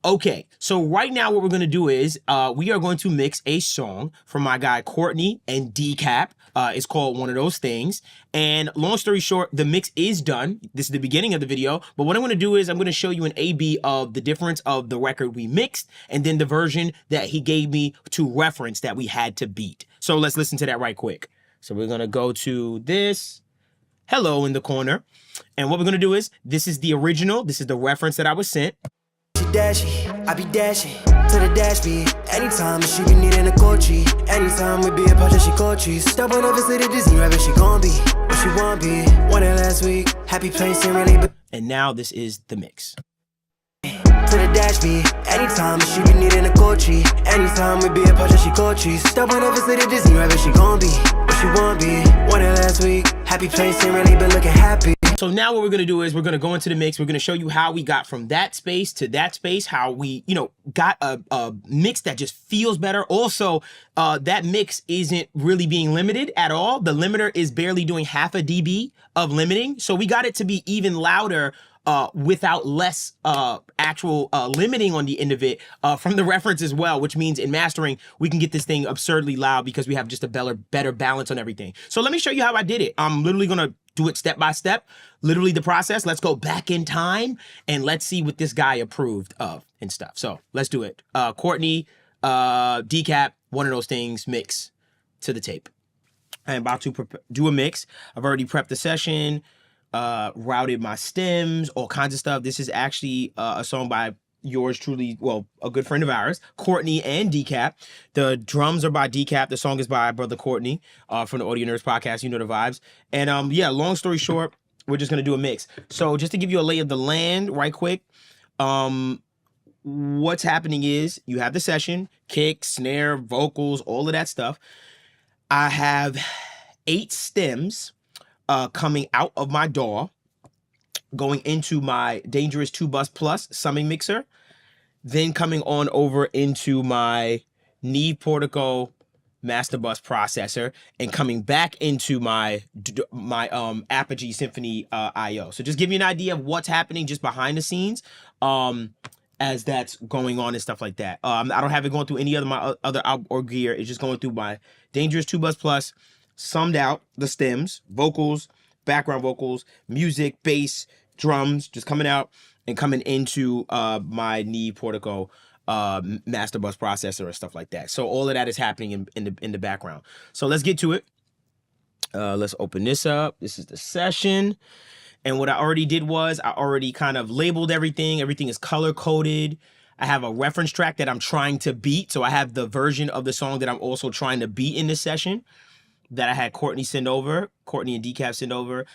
Okay, so right now what we're going to do is we are going to mix a song from my guy Courtney and Decap. It's called One of Those Things. And long story short, the mix is done. This is the beginning of the video. But what I'm going to do is I'm going to show you an A-B of the difference of the record we mixed and then the version that he gave me to reference that we had to beat. So let's listen to that right quick. So we're going to go to this hello in the corner. And what we're going to do is this is the original. This is the reference that I was sent. Dashy, I be dashing to the dash beat. Anytime she be needing a coachy. Anytime we be apart, she coaches. Stop on over to the Disney rabbit, she gon' be what she won't be. Won it last week, happy place and really. And now this is the mix. To the dash beat. Anytime she be needing a coachy. Anytime we be apart, she coaches. Stop on over to the Disney rabbit, she gon' be what she won't be. Won it last week, happy place and really been looking happy. So now what we're going to do is we're going to go into the mix. We're going to show you how we got from that space to that space, how we, got a mix that just feels better. Also, that mix isn't really being limited at all. The limiter is barely doing half a dB of limiting. So we got it to be even louder without less actual limiting on the end of it from the reference as well, which means in mastering, we can get this thing absurdly loud because we have just a better balance on everything. So let me show you how I did it. I'm literally going to do it step by step, literally the process. Let's go back in time and let's see what this guy approved of and stuff. So let's do it. Courtney, Decap, One of Those Things, mix to the tape. I'm about to do a mix. I've already prepped the session, routed my stems, all kinds of stuff. This is actually a song by yours truly, well, a good friend of ours, Courtney and Decap. The drums are by Decap. The song is by brother Courtney from the Audio Nerds podcast. You know the vibes. And yeah, long story short, we're just going to do a mix. So just to give you a lay of the land right quick, what's happening is you have the session, kick, snare, vocals, all of that stuff. I have 8 stems coming out of my DAW, going into my Dangerous 2-Bus Plus summing mixer, then coming on over into my Neve Portico Master Bus processor, and coming back into my Apogee Symphony IO. So just give you an idea of what's happening just behind the scenes as that's going on and stuff like that. I don't have it going through any of my other Outboard gear. It's just going through my Dangerous 2-Bus Plus, summed out the stems, vocals, background vocals, music, bass, drums, just coming out and coming into my Neve Portico Master Bus processor and stuff like that. So all of that is happening in the background. So let's get to it. Let's open this up. This is the session. And what I already did was I already kind of labeled everything. Everything is color coded. I have a reference track that I'm trying to beat. So I have the version of the song that I'm also trying to beat in this session that I had Courtney and Decap send over.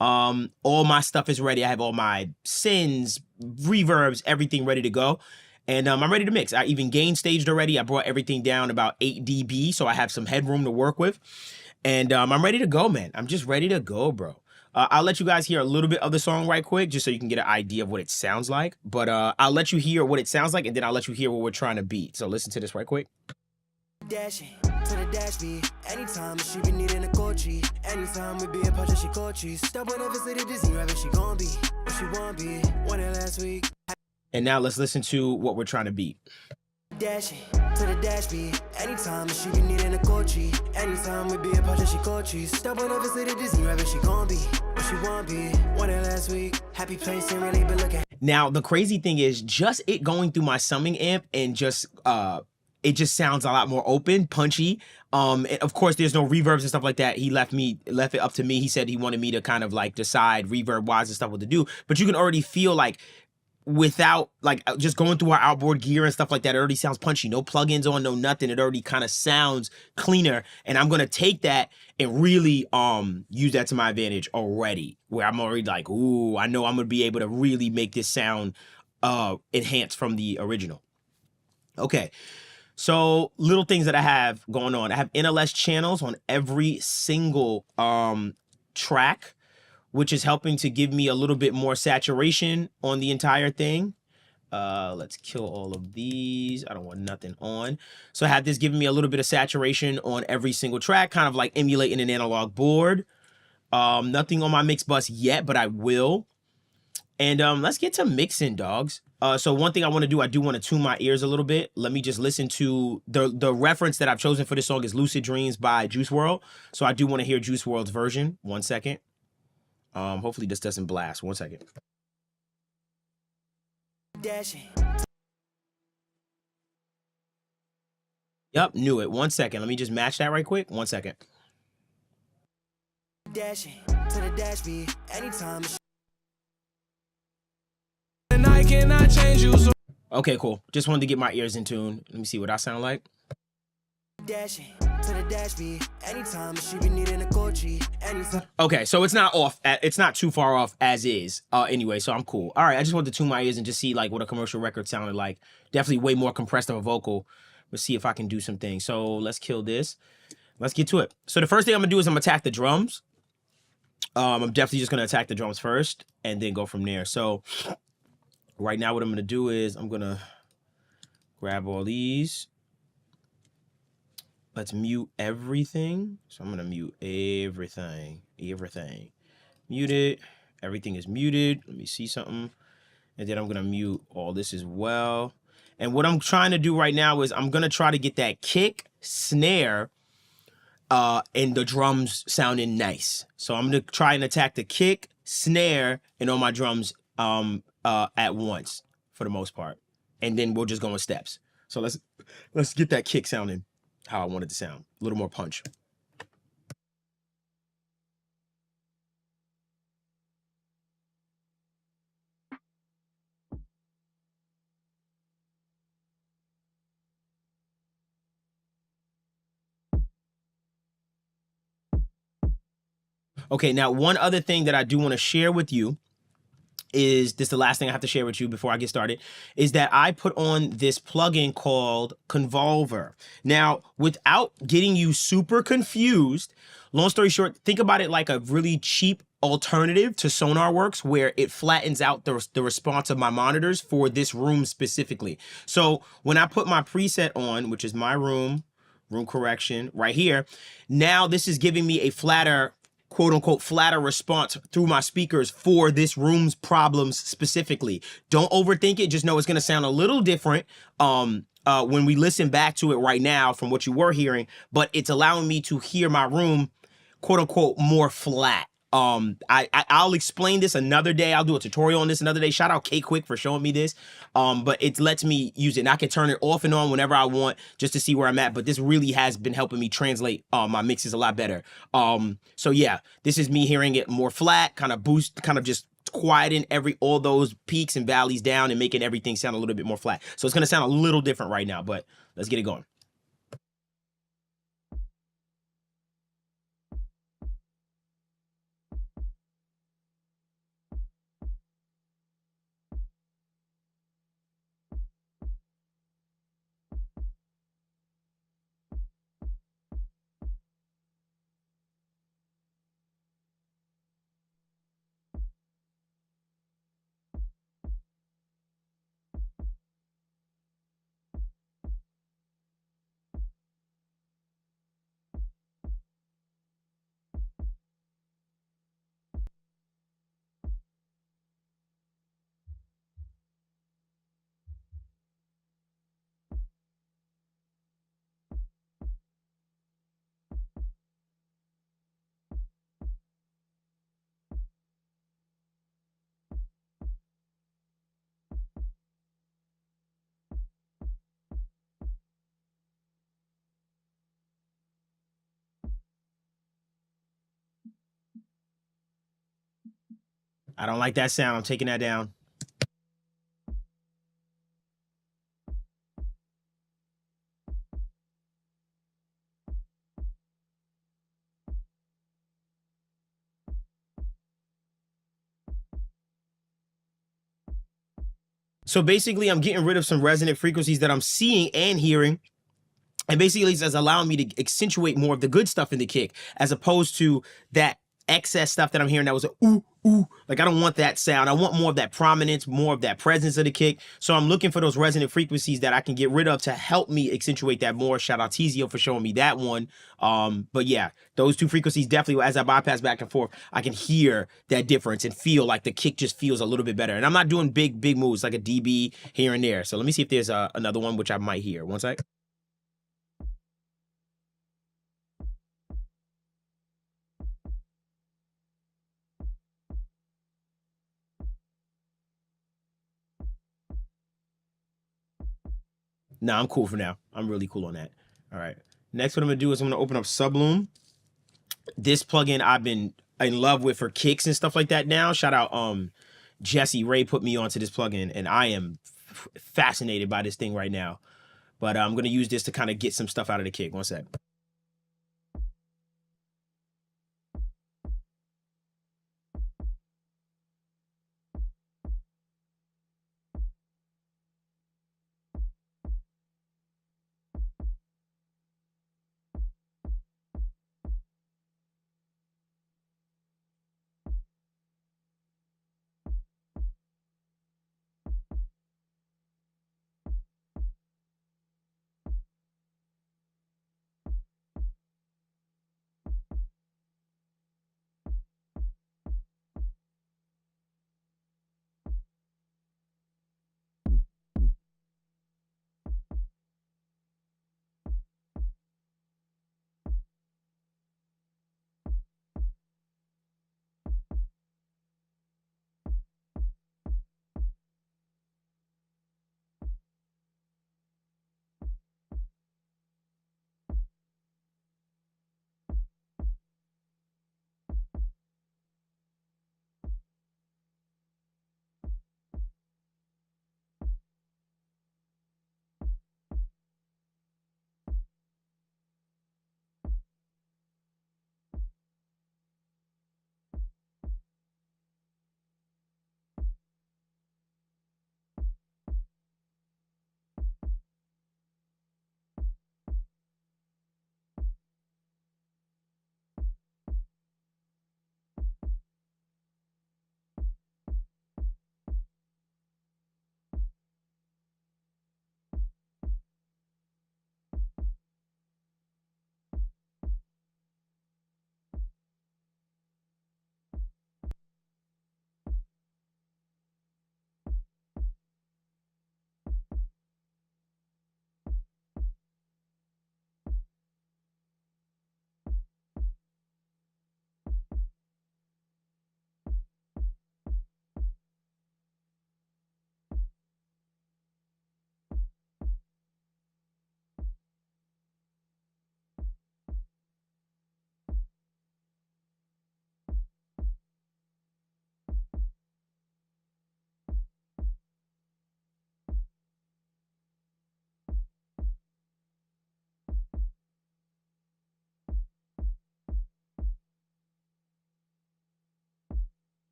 All my stuff is ready. I have all my synths, reverbs, everything ready to go. And I'm ready to mix. I even gain staged already. I brought everything down about 8 dB, so I have some headroom to work with. And I'm ready to go, man. I'm just ready to go, bro. I'll let you guys hear a little bit of the song right quick, just so you can get an idea of what it sounds like. But I'll let you hear what it sounds like, and then I'll let you hear what we're trying to beat. So listen to this right quick. Dashing to the dash beat. Anytime she be needing a coachy. Anytime we be apart, she coaches. Stop on over to the Disney rabbit, she gon' be what she won't be. Won it last week. And now let's listen to what we're trying to beat. Dashing to the dash beat. Anytime she be needing a coachy. Anytime we be apart, she coaches. Stop on over to the Disney rabbit, she gon' be what she won't be. Won it last week. Happy place and really been looking. Now the crazy thing is just it going through my summing amp and just it just sounds a lot more open, punchy. And of course, there's no reverbs and stuff like that. He left it up to me. He said he wanted me to kind of like decide reverb wise and stuff what to do. But you can already feel like without like just going through our outboard gear and stuff like that, it already sounds punchy. No plugins on, no nothing. It already kind of sounds cleaner. And I'm gonna take that and really use that to my advantage already. Where I'm already like, ooh, I know I'm gonna be able to really make this sound enhanced from the original. Okay. So little things that I have going on. I have NLS channels on every single track, which is helping to give me a little bit more saturation on the entire thing. Let's kill all of these. I don't want nothing on. So I have this giving me a little bit of saturation on every single track, kind of like emulating an analog board. Nothing on my mix bus yet, but I will. And let's get to mixing, dogs. So one thing I want to do, I do want to tune my ears a little bit. Let me just listen to the reference that I've chosen for this song is Lucid Dreams by Juice WRLD. So I do want to hear Juice WRLD's version. 1 second. Hopefully this doesn't blast. 1 second. Dashing. Yep, knew it. 1 second. Let me just match that right quick. 1 second. Dashing to the dash beat anytime. And I cannot change you. So Okay, cool. Just wanted to get my ears in tune. Let me see what I sound like. Dashing to the dash beat anytime. She be needing a Gucci anytime. Okay, so it's not off. It's not too far off as is. Anyway, so I'm cool. All right, I just wanted to tune my ears and just see like what a commercial record sounded like. Definitely way more compressed of a vocal. Let's see if I can do some things. So let's kill this. Let's get to it. So the first thing I'm gonna do is I'm gonna attack the drums. I'm definitely just gonna attack the drums first and then go from there. So right now what I'm gonna do is I'm gonna grab all these. Let's mute everything. So I'm gonna mute everything. Mute it. Everything is muted. Let me see something. And then I'm gonna mute all this as well. And what I'm trying to do right now is I'm gonna try to get that kick, snare, and the drums sounding nice. So I'm gonna try and attack the kick, snare, and all my drums at once for the most part. And then we'll just go in steps. So let's get that kick sounding how I want it to sound. A little more punch. Okay, now one other thing that I do want to share with you is this, the last thing I have to share with you before I get started, is that I put on this plugin called Convolver. Now, without getting you super confused, long story short, think about it like a really cheap alternative to SonarWorks where it flattens out the response of my monitors for this room specifically. So when I put my preset on, which is my room correction right here, now this is giving me a flatter, quote unquote, flatter response through my speakers for this room's problems specifically. Don't overthink it. Just know it's going to sound a little different when we listen back to it right now from what you were hearing, but it's allowing me to hear my room, quote unquote, more flat. I'll explain this another day. I'll do a tutorial on this another day. Shout out K Quick for showing me this. But it lets me use it and I can turn it off and on whenever I want just to see where I'm at. But this really has been helping me translate my mixes a lot better. So yeah, this is me hearing it more flat, kind of boost, kind of just quieten all those peaks and valleys down and making everything sound a little bit more flat. So it's going to sound a little different right now, but let's get it going. I don't like that sound. I'm taking that down. So basically, I'm getting rid of some resonant frequencies that I'm seeing and hearing. And basically, it's allowing me to accentuate more of the good stuff in the kick, as opposed to that excess stuff that I'm hearing that was a ooh, ooh. Like, I don't want that sound. I want more of that prominence, more of that presence of the kick. So I'm looking for those resonant frequencies that I can get rid of to help me accentuate that more. Shout out Tizio for showing me that one. But yeah, those two frequencies definitely, as I bypass back and forth, I can hear that difference and feel like the kick just feels a little bit better. And I'm not doing big moves like a dB here and there. So let me see if there's another one which I might hear. One sec. Nah, I'm cool for now. I'm really cool on that. All right. Next, what I'm gonna do is I'm gonna open up Subloom. This plugin I've been in love with for kicks and stuff like that now. Shout out Jesse Ray put me onto this plugin, and I am fascinated by this thing right now. But I'm gonna use this to kind of get some stuff out of the kick. One sec.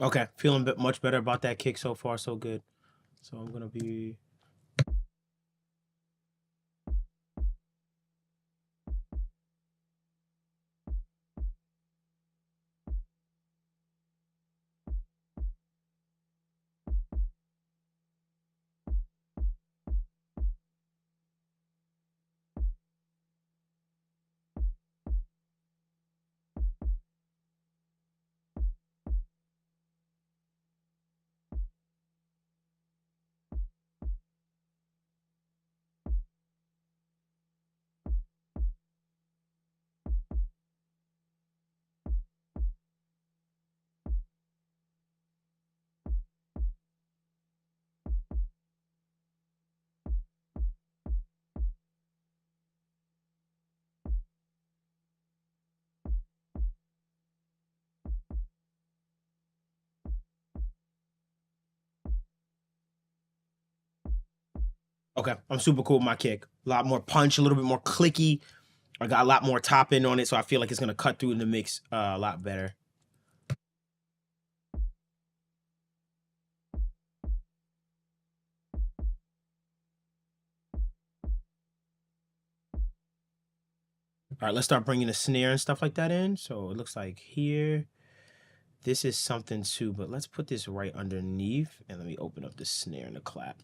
Okay, feeling much better about that kick so far. So good. So I'm gonna be. Okay, I'm super cool with my kick. A lot more punch, a little bit more clicky. I got a lot more top end on it, so I feel like it's gonna cut through in the mix a lot better. All right, let's start bringing the snare and stuff like that in. So it looks like here, this is something too, but let's put this right underneath and let me open up the snare and the clap.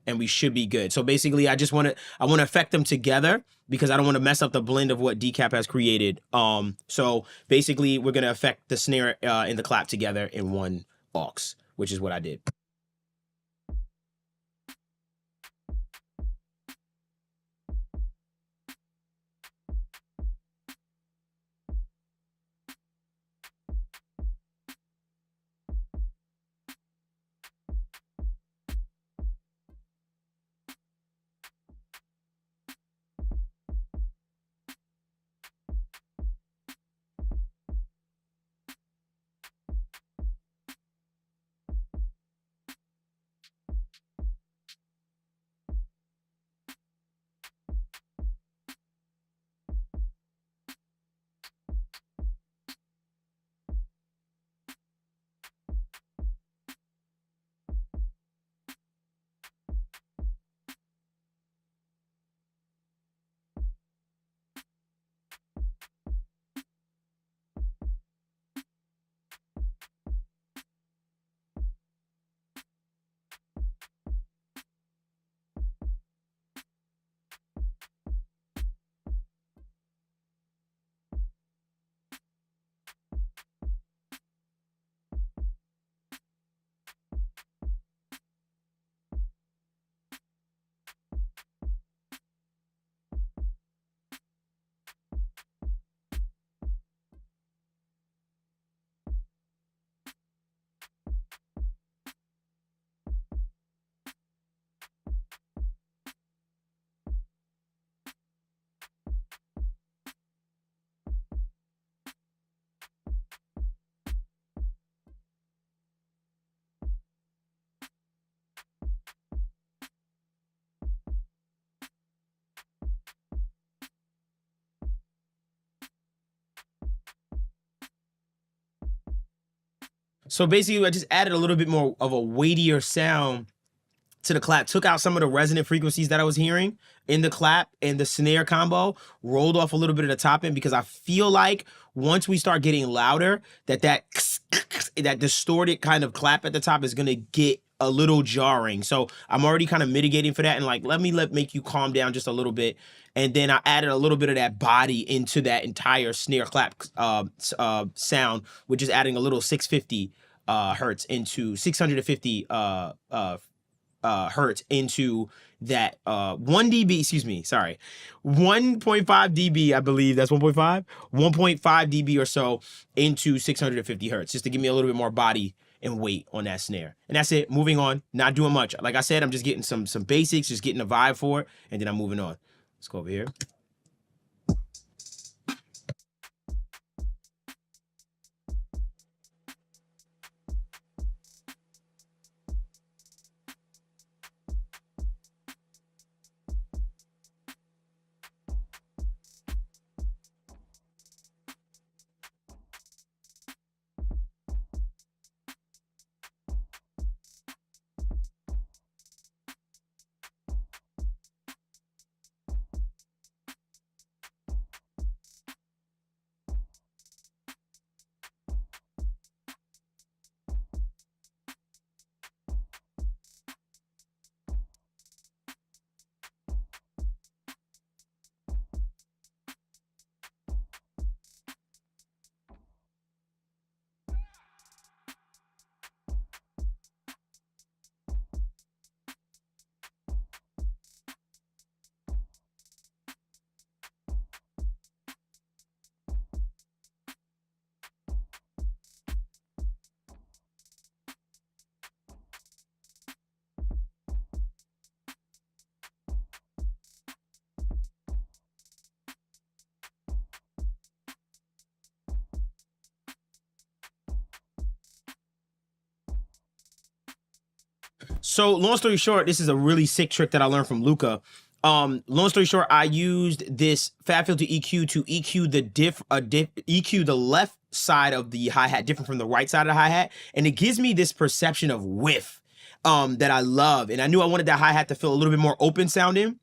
And we should be good. So basically, I want to affect them together because I don't want to mess up the blend of what Decap has created. So basically, we're gonna affect the snare and the clap together in one aux, which is what I did. So basically, I just added a little bit more of a weightier sound to the clap, took out some of the resonant frequencies that I was hearing in the clap and the snare combo, rolled off a little bit of the top end because I feel like once we start getting louder, that distorted kind of clap at the top is gonna get a little jarring. So I'm already kind of mitigating for that and like, let me make you calm down just a little bit. And then I added a little bit of that body into that entire snare clap sound, which is adding a little 650 hertz into 650 hertz into that 1 dB, excuse me, sorry, 1.5 dB, I believe that's 1.5 dB or so into 650 hertz, just to give me a little bit more body and weight on that snare. And that's it. Moving on, not doing much. Like I said, I'm just getting some basics, just getting a vibe for it, and then I'm moving on. Let's go over here. So long story short, this is a really sick trick that I learned from Luca. Long story short, I used this fat filter EQ to EQ the EQ the left side of the hi-hat different from the right side of the hi-hat, and it gives me this perception of whiff that I love. And I knew I wanted that hi-hat to feel a little bit more open sounding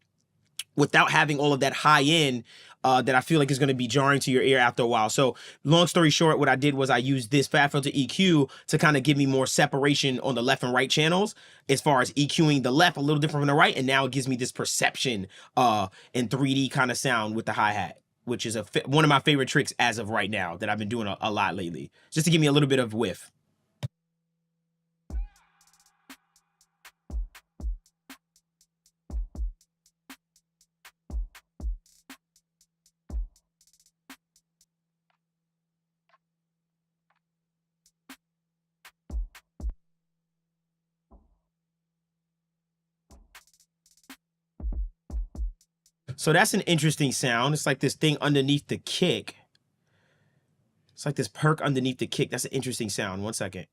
without having all of that high end that I feel like is going to be jarring to your ear after a while. So long story short, what I did was I used this fat filter EQ to kind of give me more separation on the left and right channels as far as EQing the left a little different from the right. And now it gives me this perception in 3D kind of sound with the hi-hat, which is one of my favorite tricks as of right now that I've been doing a lot lately, just to give me a little bit of whiff. So that's an interesting sound. It's like this thing underneath the kick. It's like this perk underneath the kick. That's an interesting sound. 1 second.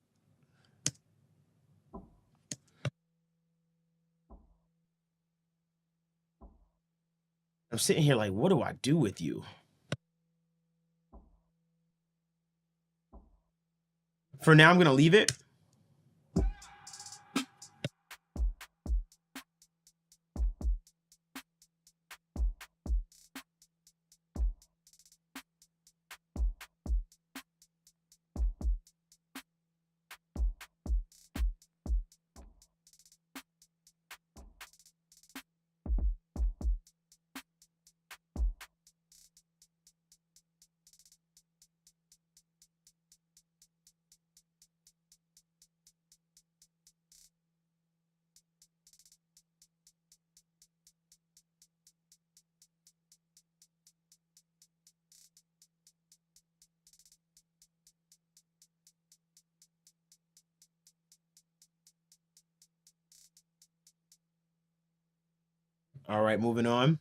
I'm sitting here like, what do I do with you? For now, I'm going to leave it. All right, moving on.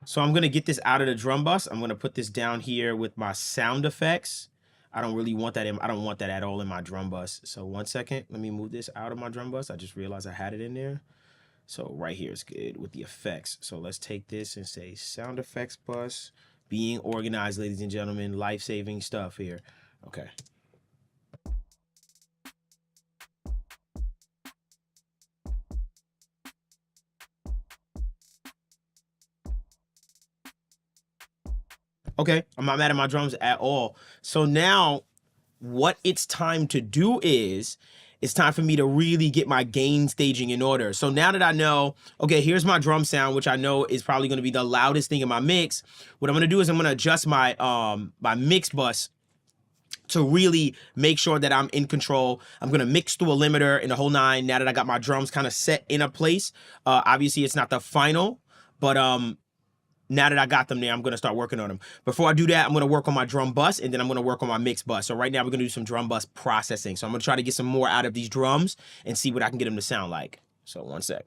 So I'm going to get this out of the drum bus. I'm going to put this down here with my sound effects. I don't really want that I don't want that at all in my drum bus. So 1 second, let me move this out of my drum bus. I just realized I had it in there. So right here is good with the effects. So let's take this and say sound effects bus, being organized, ladies and gentlemen, life-saving stuff here. Okay. Okay, I'm not mad at my drums at all. So now what it's time to do is, it's time for me to really get my gain staging in order. So now that I know, okay, here's my drum sound, which I know is probably going to be the loudest thing in my mix. What I'm going to do is I'm going to adjust my my mix bus to really make sure that I'm in control. I'm going to mix through a limiter and the whole nine now that I got my drums kind of set in a place. Obviously, it's not the final, but now that I got them there, I'm going to start working on them. Before I do that, I'm going to work on my drum bus, and then I'm going to work on my mix bus. So right now, we're going to do some drum bus processing. So I'm going to try to get some more out of these drums and see what I can get them to sound like. So 1 sec.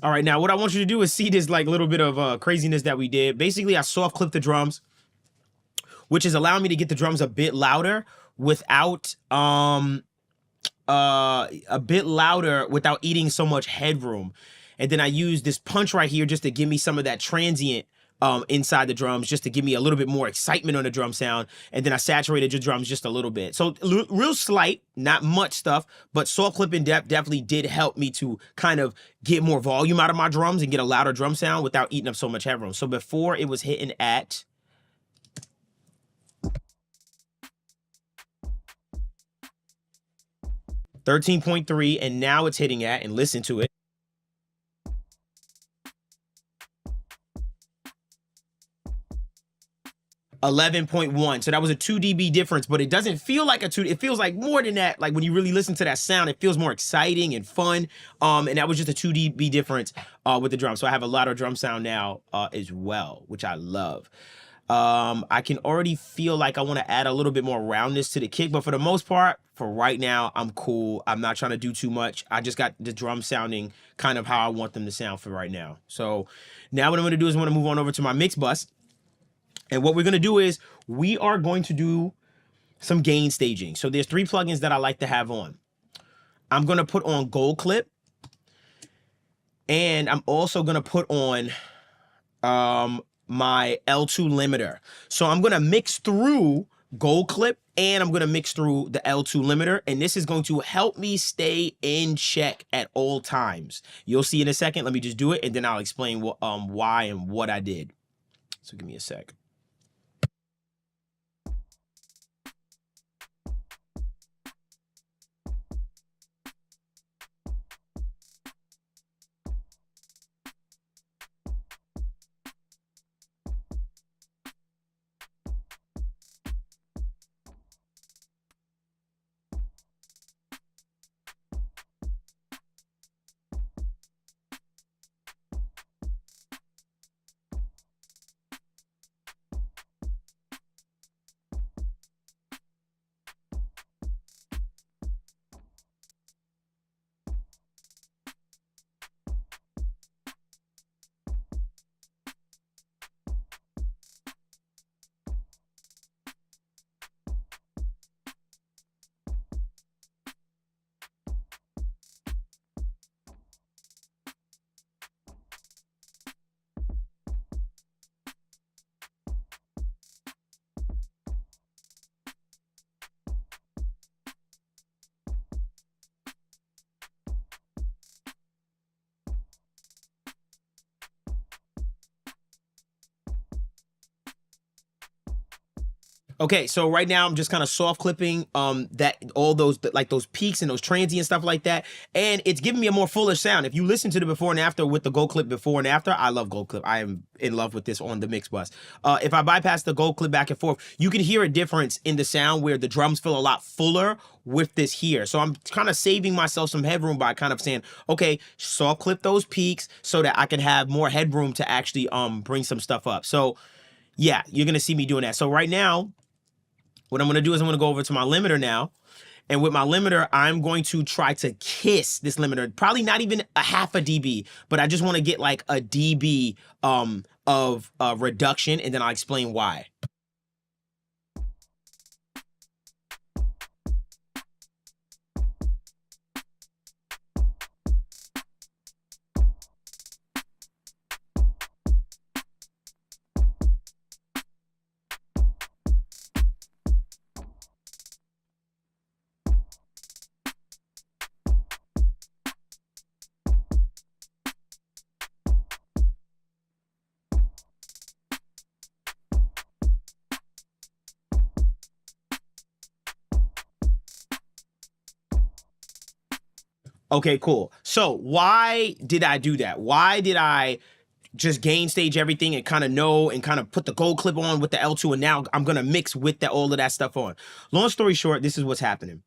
All right, now what I want you to do is see this like little bit of craziness that we did. Basically, I soft clipped the drums, which is allowing me to get the drums a bit louder without without eating so much headroom. And then I use this punch right here just to give me some of that transient inside the drums, just to give me a little bit more excitement on the drum sound. And then I saturated your drums just a little bit. So real slight, not much stuff, but soft clipping definitely did help me to kind of get more volume out of my drums and get a louder drum sound without eating up so much headroom. So before it was hitting at 13.3, and now it's hitting at, and listen to it, 11.1. So that was a 2 dB difference, but it doesn't feel like a 2. It feels like more than that. Like when you really listen to that sound, it feels more exciting and fun. And that was just a 2 dB difference with the drum. So I have a louder drum sound now as well, which I love. I can already feel like I want to add a little bit more roundness to the kick, but for the most part, for right now, I'm cool. I'm not trying to do too much. I just got the drum sounding kind of how I want them to sound for right now. So now what I'm going to do is I'm going to move on over to my mix bus. And what we're going to do is we are going to do some gain staging. So there's 3 plugins that I like to have on. I'm going to put on Gold Clip, and I'm also going to put on my L2 limiter. So I'm going to mix through Gold Clip and I'm going to mix through the L2 limiter, and this is going to help me stay in check at all times. You'll see in a second. Let me just do it, and then I'll explain what, why and what I did. So give me a sec. Okay, so right now I'm just kind of soft clipping that all those like those peaks and those transient stuff like that, and it's giving me a more fuller sound. If you listen to the before and after with the Gold Clip before and after, I love Gold Clip. I am in love with this on the mix bus. If I bypass the Gold Clip back and forth, you can hear a difference in the sound where the drums feel a lot fuller with this here. So I'm kind of saving myself some headroom by kind of saying, okay, soft clip those peaks so that I can have more headroom to actually bring some stuff up. So yeah, you're gonna see me doing that. So right now, what I'm going to do is I'm going to go over to my limiter now. And with my limiter, I'm going to try to kiss this limiter. Probably not even a half a dB, but I just want to get like a dB of reduction, and then I'll explain why. Okay, cool. So why did I do that? Why did I just gain stage everything and kind of know and kind of put the Gold Clip on with the L2, and now I'm going to mix with all of that stuff on? Long story short, this is what's happening.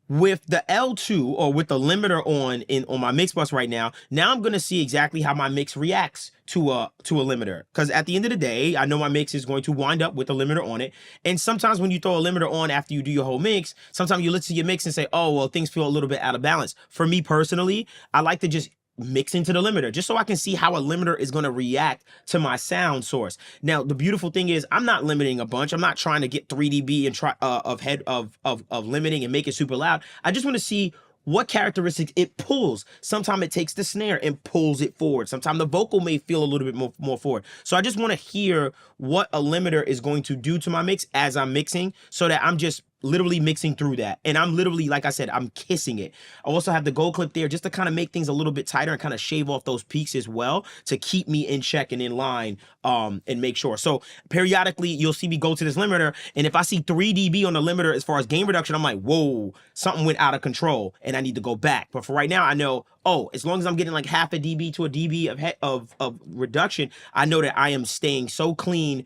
With the L2 or with the limiter on my mix bus right now, I'm going to see exactly how my mix reacts to a limiter. Because at the end of the day, I know my mix is going to wind up with a limiter on it. And sometimes when you throw a limiter on after you do your whole mix, sometimes you listen to your mix and say, oh, well, things feel a little bit out of balance. For me personally, I like to just mixing to the limiter just so I can see how a limiter is going to react to my sound source. Now, the beautiful thing is I'm not limiting a bunch. I'm not trying to get 3 dB and try of limiting and make it super loud. I just want to see what characteristics it pulls. Sometimes it takes the snare and pulls it forward. Sometimes the vocal may feel a little bit more forward. So I just want to hear what a limiter is going to do to my mix as I'm mixing, so that I'm just literally mixing through that. And I'm literally, like I said, I'm kissing it. I also have the gold clip there just to kind of make things a little bit tighter and kind of shave off those peaks as well to keep me in check and in line, and make sure. So periodically you'll see me go to this limiter, and if I see 3 dB on the limiter as far as gain reduction, I'm like, whoa, something went out of control and I need to go back. But for right now, I know, oh, as long as I'm getting like half a dB to a dB of reduction, I know that I am staying so clean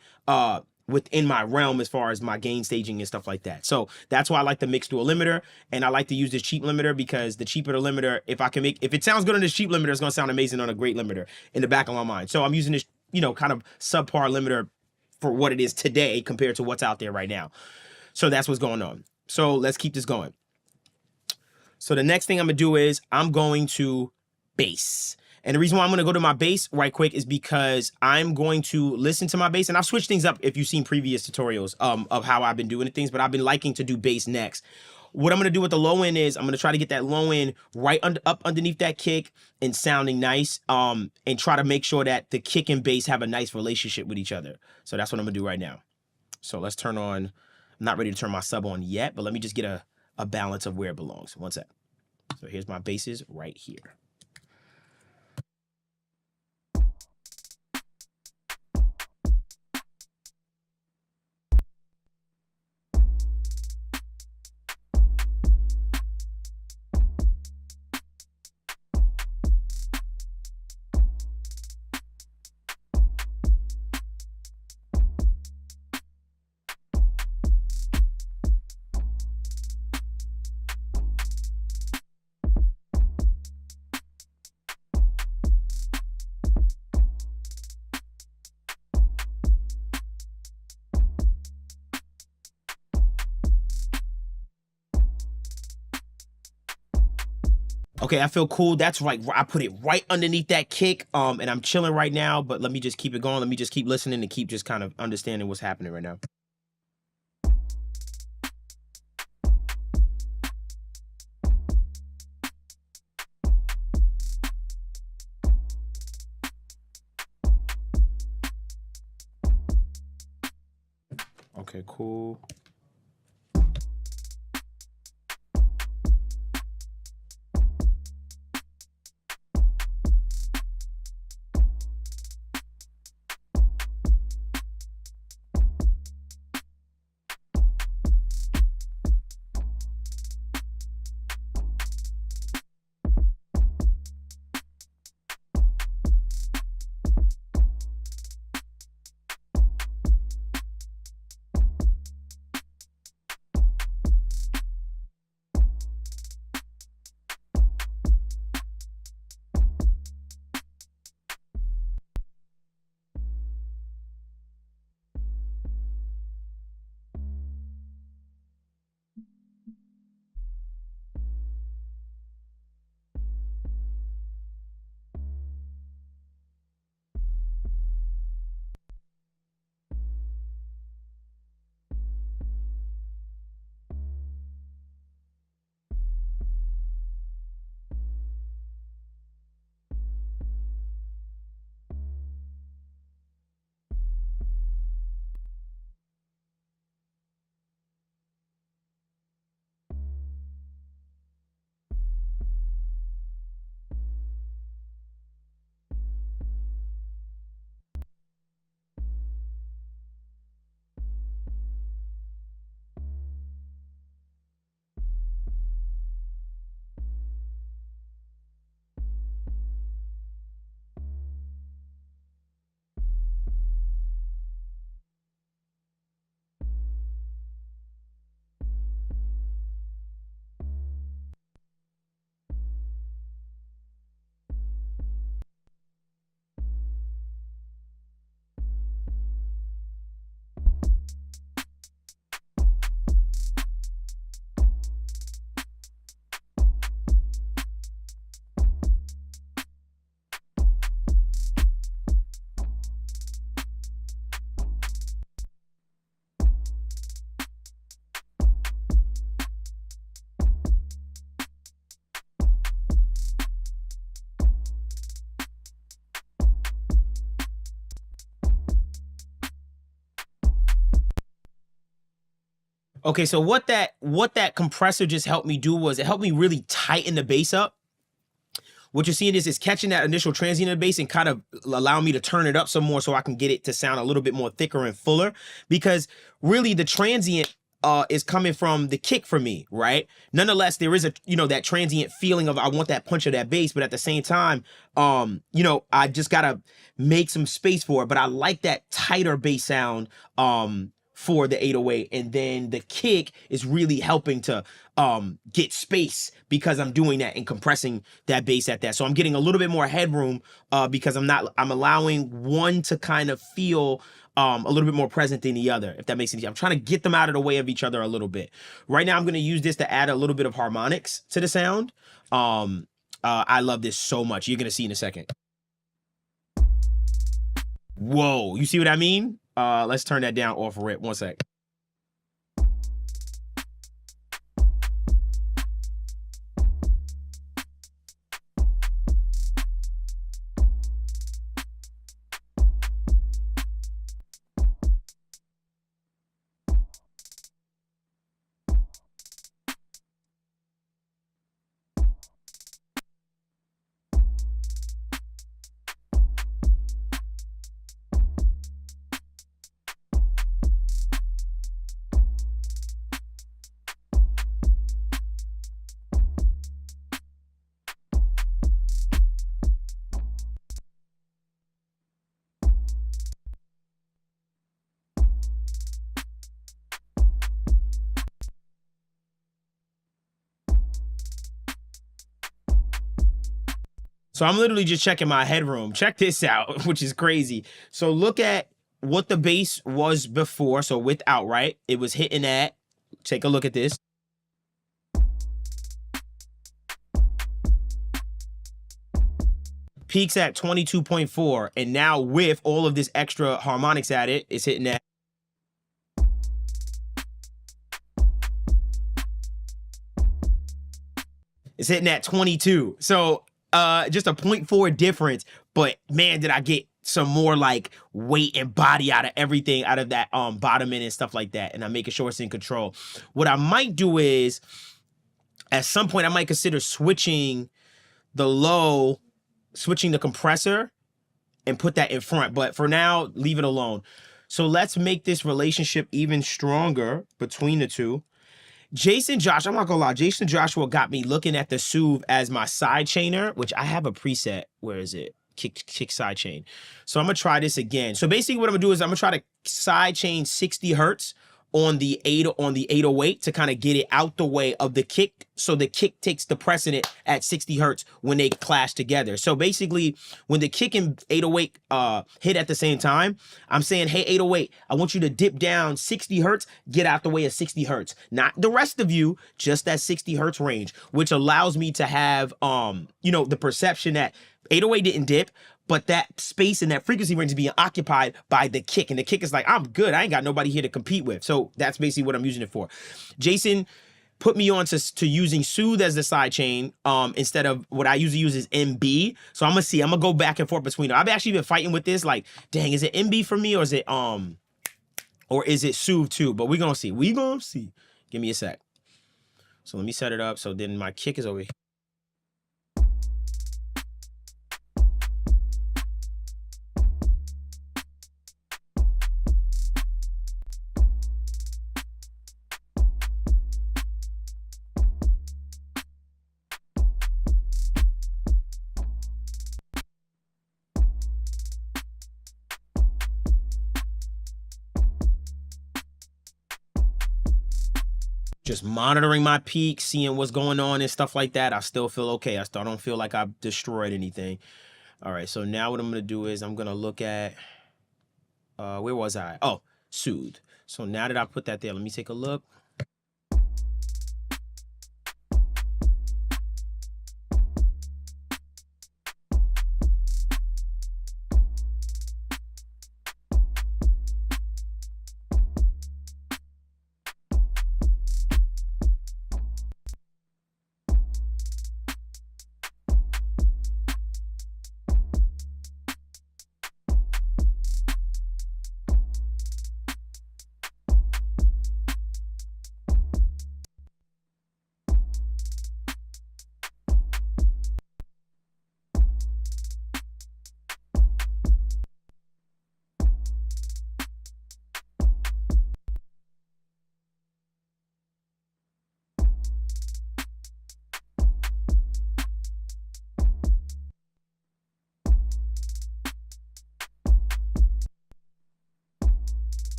within my realm as far as my gain staging and stuff like that. So that's why I like to mix to a limiter, and I like to use this cheap limiter, because the cheaper the limiter, if it sounds good on this cheap limiter, it's gonna sound amazing on a great limiter in the back of my mind. So I'm using this, kind of subpar limiter for what it is today compared to what's out there right now. So that's what's going on. So let's keep this going. So the next thing I'm gonna do is I'm going to bass. And the reason why I'm going to go to my bass right quick is because I'm going to listen to my bass, and I've switched things up if you've seen previous tutorials of how I've been doing things, but I've been liking to do bass next. What I'm going to do with the low end is I'm going to try to get that low end right up underneath that kick and sounding nice, and try to make sure that the kick and bass have a nice relationship with each other. So that's what I'm going to do right now. So let's turn on, I'm not ready to turn my sub on yet, but let me just get a balance of where it belongs. One sec. So here's my basses right here. Okay, I feel cool. That's right. I put it right underneath that kick, and I'm chilling right now, but let me just keep it going. Let me just keep listening and keep just kind of understanding what's happening right now. Okay, cool. Okay, so what that compressor just helped me do was it helped me really tighten the bass up. What you're seeing is it's catching that initial transient of the bass and kind of allowing me to turn it up some more so I can get it to sound a little bit more thicker and fuller. Because really the transient is coming from the kick for me, right? Nonetheless, there is a, you know, that transient feeling of I want that punch of that bass, but at the same time, you know, I just gotta make some space for it. But I like that tighter bass sound for the 808, and then the kick is really helping to get space because I'm doing that and compressing that bass at that. So I'm getting a little bit more headroom because I'm allowing one to kind of feel a little bit more present than the other, if that makes sense. I'm trying to get them out of the way of each other a little bit. Right now I'm going to use this to add a little bit of harmonics to the sound. I love this so much. You're going to see in a second. Whoa, you see what I mean? Let's turn that down off rip. One sec. So I'm literally just checking my headroom. Check this out, which is crazy. So look at what the bass was before. So without, right? It was hitting at, take a look at this. Peaks at 22.4. And now with all of this extra harmonics added, it's hitting at. It's hitting at 22. So just a 0.4 difference, but man, did I get some more like weight and body out of everything, out of that bottom end and stuff like that. And I'm making sure it's in control. What I might do is at some point I might consider switching the compressor and put that in front. But for now, leave it alone. So let's make this relationship even stronger between the two. Jason Josh, I'm not gonna lie, Jason Joshua got me looking at the Soothe as my side chainer, which I have a preset. Where is it? Kick side chain. So I'm gonna try this again. So basically what I'm gonna do is I'm gonna try to side chain 60 hertz on the 808 to kind of get it out the way of the kick, so the kick takes the precedent at 60 hertz when they clash together. So basically when the kick and 808 hit at the same time, I'm saying, hey 808, I want you to dip down 60 hertz, get out the way of 60 hertz, not the rest of you, just that 60 hertz range, which allows me to have you know, the perception that 808 didn't dip, but that space and that frequency range is being occupied by the kick. And the kick is like, I'm good. I ain't got nobody here to compete with. So that's basically what I'm using it for. Jason put me on to using Soothe as the side chain instead of what I usually use is MB. So I'm going to see. I'm going to go back and forth between them. I've actually been fighting with this. Like, dang, is it MB for me or is it Soothe too? But we're going to see. We're going to see. Give me a sec. So let me set it up. So then my kick is over here. Just monitoring my peak, seeing what's going on and stuff like that. I still feel okay. I still don't feel like I've destroyed anything. All right, so now what I'm gonna do is I'm gonna look at, where was I? Oh, Soothe. So now that I put that there, let me take a look.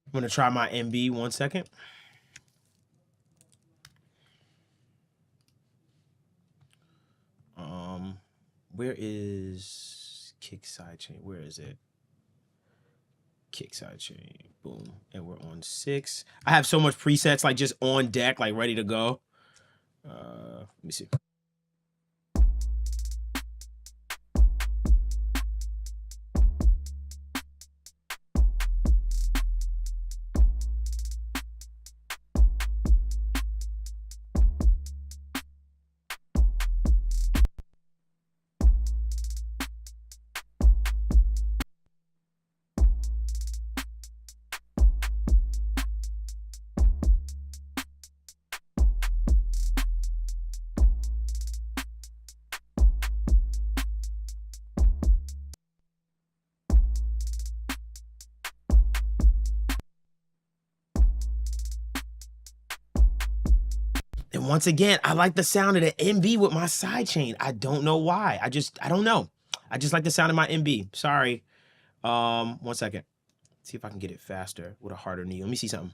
I'm gonna try my MB 1 second. Where is kick sidechain? Where is it? Kick sidechain. Boom. And we're on 6. I have so much presets like just on deck, like ready to go. Let me see. And once again, I like the sound of the MB with my sidechain. I don't know why. I don't know. I just like the sound of my MB. Sorry. 1 second. See if I can get it faster with a harder knee. Let me see something.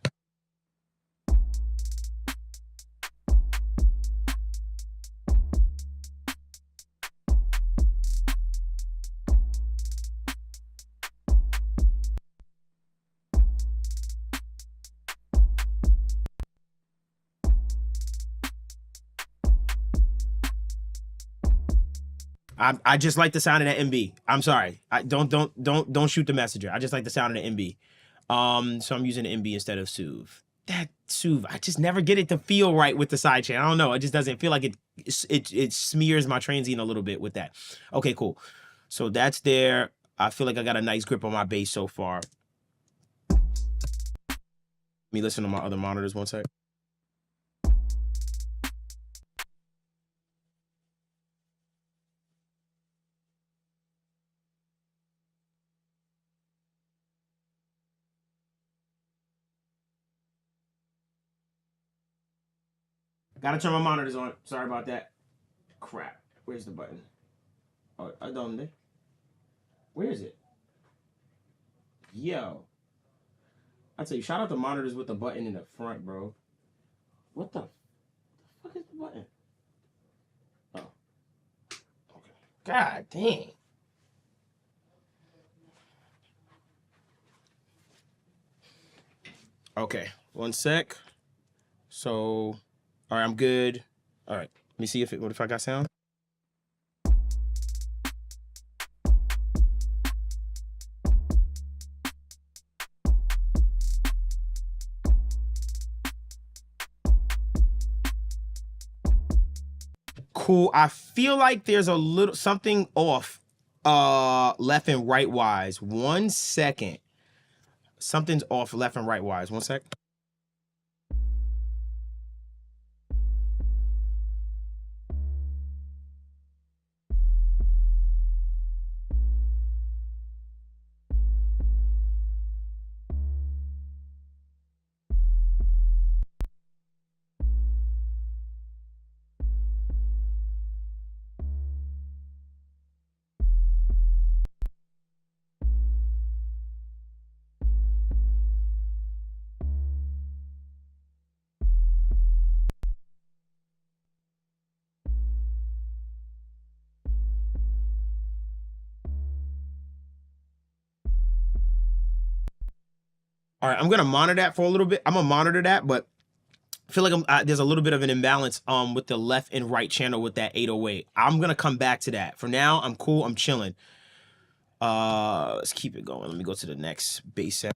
I just like the sound of that MB. I'm sorry. Don't shoot the messenger. I just like the sound of the MB. So I'm using the MB instead of Soothe. That Soothe, I just never get it to feel right with the sidechain. I don't know. It just doesn't feel like it smears my transient a little bit with that. Okay, cool. So that's there. I feel like I got a nice grip on my bass so far. Let me listen to my other monitors 1 sec. Gotta turn my monitors on. Sorry about that. Crap. Where's the button? Oh, I don't. Where is it? Yo. I tell you, shout out to monitors with the button in the front, bro. What the fuck is the button? Oh. Okay. God dang. Okay. 1 sec. So, all right, I'm good. All right. Let me see what if I got sound? Cool. I feel like there's a little something off left and right wise. 1 second. Something's off left and right wise. 1 sec. All right, I'm gonna monitor that for a little bit. I'm gonna monitor that, but I feel like there's a little bit of an imbalance with the left and right channel with that 808. I'm gonna come back to that. For now, I'm cool. I'm chilling. Let's keep it going. Let me go to the next bass set.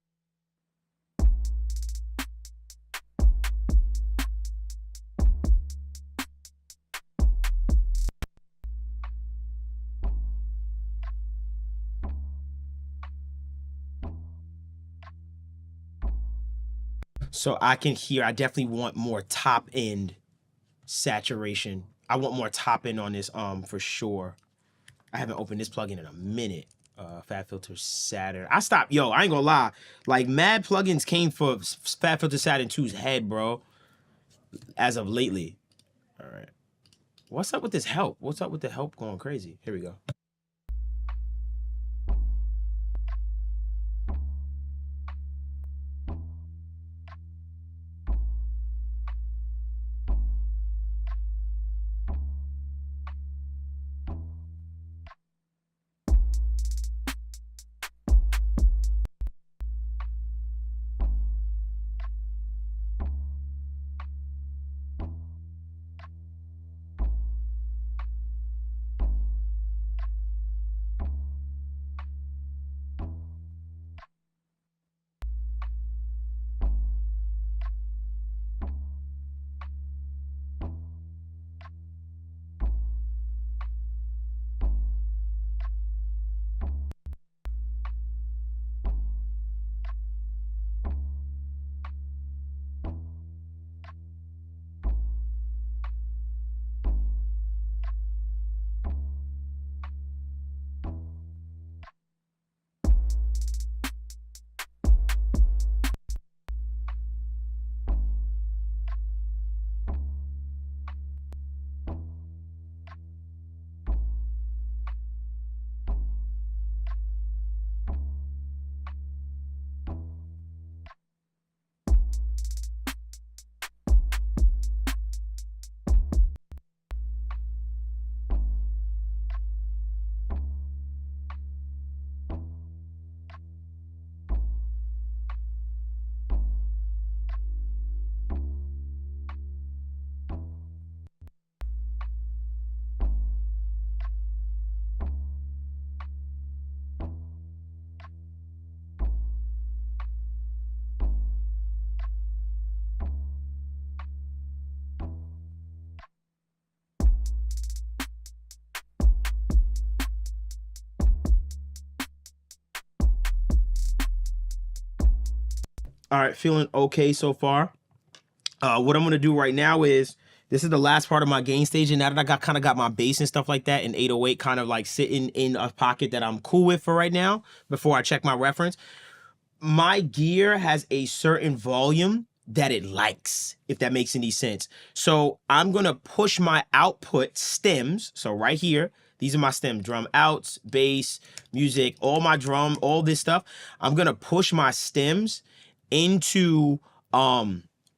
So I can hear, I definitely want more top end saturation. I want more top end on this for sure. I haven't opened this plugin in a minute. Fat Filter Saturn. I ain't gonna lie. Like mad plugins came for Fat Filter Saturn 2's head, bro. As of lately. All right. What's up with this help? What's up with the help going crazy? Here we go. All right, feeling okay so far. What I'm gonna do right now is, this is the last part of my gain stage, and now that I kind of got my bass and stuff like that, and 808 kind of like sitting in a pocket that I'm cool with for right now, before I check my reference, my gear has a certain volume that it likes, if that makes any sense. So I'm gonna push my output stems. So right here, these are my stems: drum outs, bass, music, all my drum, all this stuff. I'm gonna push my stems into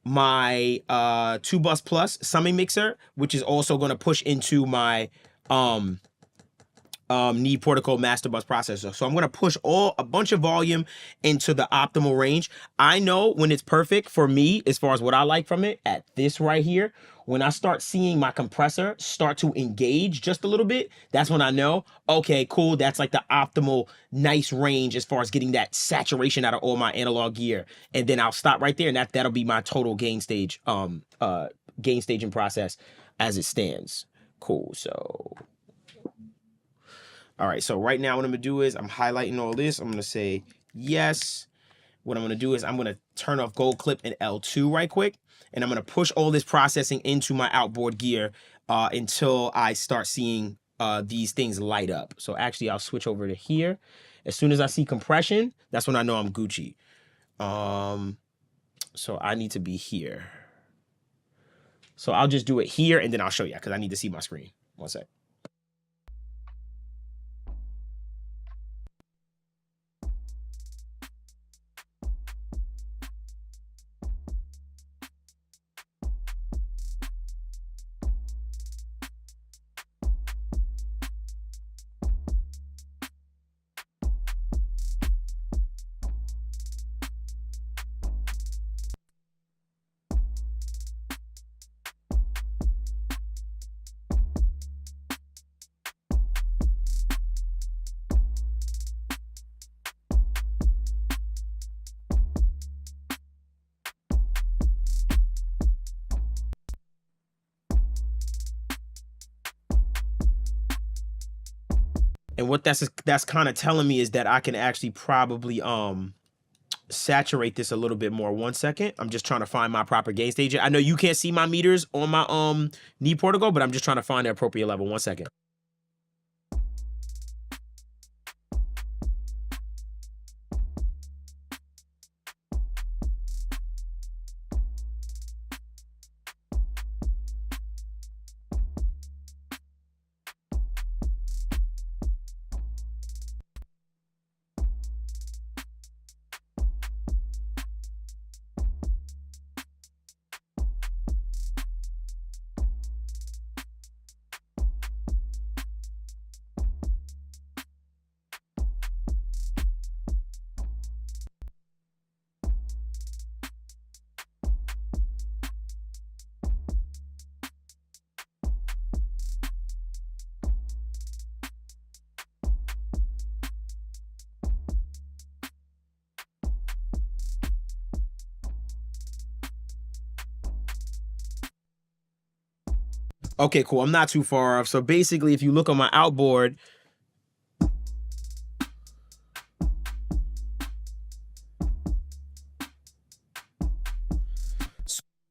my 2-bus plus summing mixer, which is also gonna push into my Need Portico Master Bus processor. So I'm gonna push a bunch of volume into the optimal range. I know when it's perfect for me, as far as what I like from it, at this right here. When I start seeing my compressor start to engage just a little bit, that's when I know, okay, cool, that's like the optimal nice range as far as getting that saturation out of all my analog gear. And then I'll stop right there, and that'll be my total gain stage, gain staging process as it stands. Cool. So all right, so right now what I'm gonna do is I'm highlighting all this. I'm gonna say yes. What I'm gonna do is I'm gonna turn off gold clip and L2 right quick, and I'm gonna push all this processing into my outboard gear until I start seeing these things light up. So actually I'll switch over to here. As soon as I see compression, that's when I know I'm Gucci. So I need to be here. So I'll just do it here, and then I'll show you, because I need to see my screen. One sec. And what that's kind of telling me is that I can actually probably saturate this a little bit more. 1 second. I'm just trying to find my proper gain stage. I know you can't see my meters on my Need Portico, but I'm just trying to find the appropriate level. 1 second. Okay, cool. I'm not too far off. So basically, if you look on my outboard,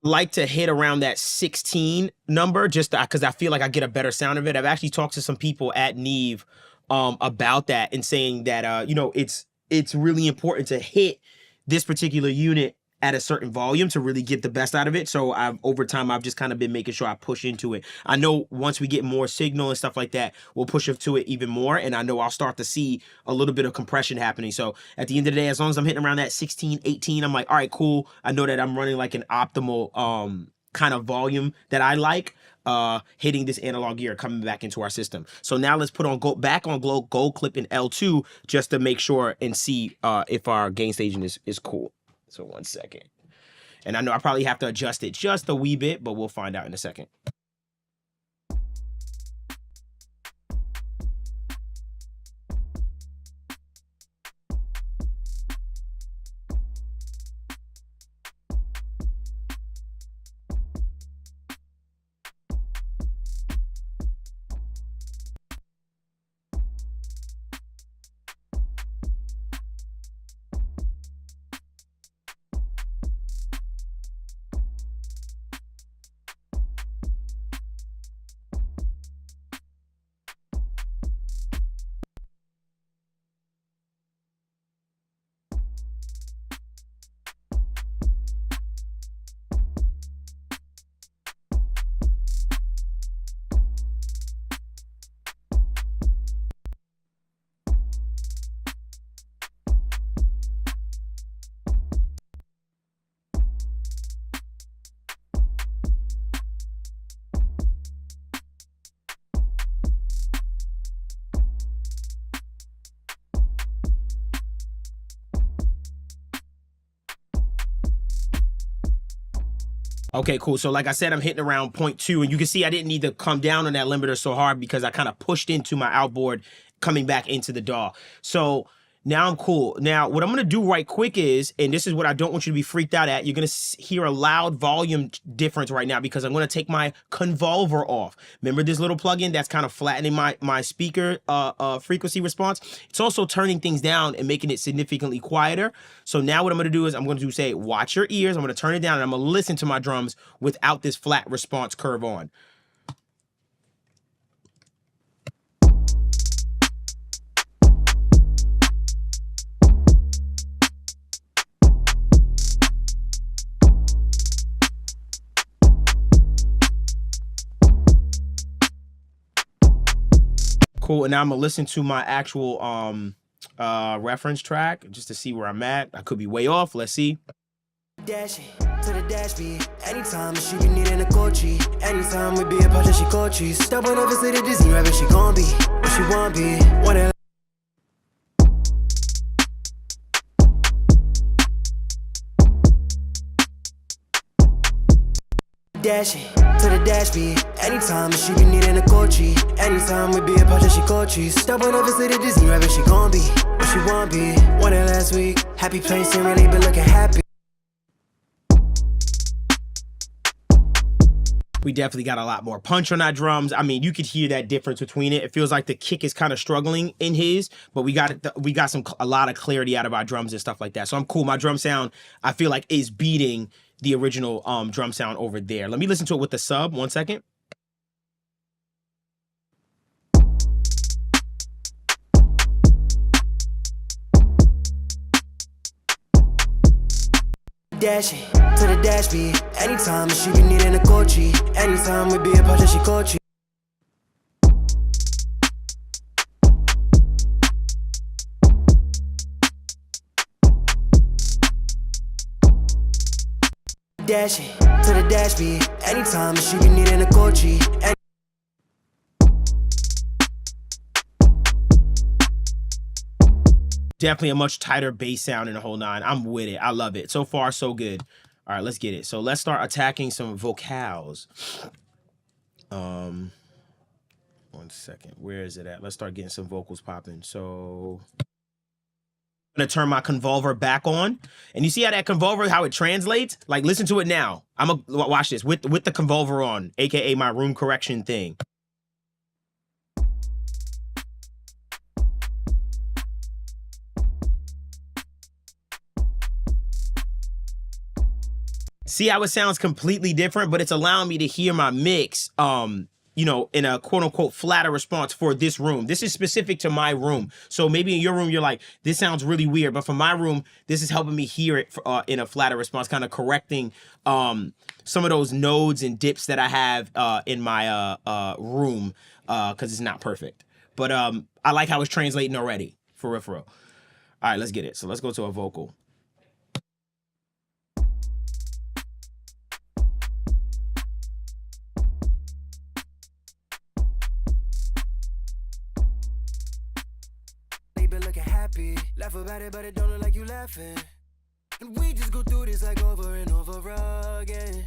like to hit around that 16 number, just because I feel like I get a better sound of it. I've actually talked to some people at Neve about that, and saying that you know, it's really important to hit this particular unit at a certain volume to really get the best out of it. So over time I've just kind of been making sure I push into it. I know once we get more signal and stuff like that, we'll push into it even more, and I know I'll start to see a little bit of compression happening. So at the end of the day, as long as I'm hitting around that 16, 18, I'm like, all right, cool. I know that I'm running like an optimal kind of volume that I like, hitting this analog gear coming back into our system. So now let's put on back on gold clip in L2 just to make sure and see if our gain staging is cool. So 1 second. And I know I probably have to adjust it just a wee bit, but we'll find out in a second. Okay, cool. So like I said, I'm hitting around 0.2, and you can see I didn't need to come down on that limiter so hard because I kind of pushed into my outboard coming back into the DAW. So now I'm cool. Now, what I'm going to do right quick is, and this is what I don't want you to be freaked out at, you're going to hear a loud volume difference right now because I'm going to take my convolver off. Remember this little plugin that's kind of flattening my speaker frequency response? It's also turning things down and making it significantly quieter. So now what I'm going to do is I'm going to say, watch your ears. I'm going to turn it down and I'm going to listen to my drums without this flat response curve on. Cool, and now I'm gonna listen to my actual reference track just to see where I'm at. I could be way off. Let's see. Dashing to the dash beat. Anytime she be needing a coachy. Anytime we be apart, she coaches. Stop on over, say the Disney rabbit, she gon' be what she want be. Wanna dashing to the dash beat. Anytime she be needing a coachy. Anytime we be apart, she coaches. Stop on over, say the Disney rabbit, she gon' be what she want be. Won it last week. Happy place and really been looking happy. We definitely got a lot more punch on our drums. I mean, you could hear that difference between it. It feels like the kick is kind of struggling in his, but we got a lot of clarity out of our drums and stuff like that. So I'm cool. My drum sound, I feel like, is beating the original drum sound over there. Let me listen to it with the sub. 1 second. Dashing to the dash beat. Anytime she be needing a coachy. Anytime we be apart, she coachy. Dashing to the dash beat. Anytime she be needing a coachy. Definitely a much tighter bass sound in the whole nine. I'm with it. I love it. So far, so good. All right, let's get it. So let's start attacking some vocals. 1 second. Where is it at? Let's start getting some vocals popping. So I'm gonna turn my convolver back on, and you see how that convolver, how it translates? Like, listen to it now. I'm gonna watch this with the convolver on, aka my room correction thing. See how it sounds completely different, but it's allowing me to hear my mix, you know, in a quote unquote flatter response for this room. This is specific to my room. So maybe in your room, you're like, this sounds really weird. But for my room, this is helping me hear it in a flatter response, kind of correcting some of those nodes and dips that I have in my room because it's not perfect. But I like how it's translating already, for real, for real. All right, let's get it. So let's go to a vocal. Laugh about it, but it don't look like you laughing. And we just go through this like over and over again.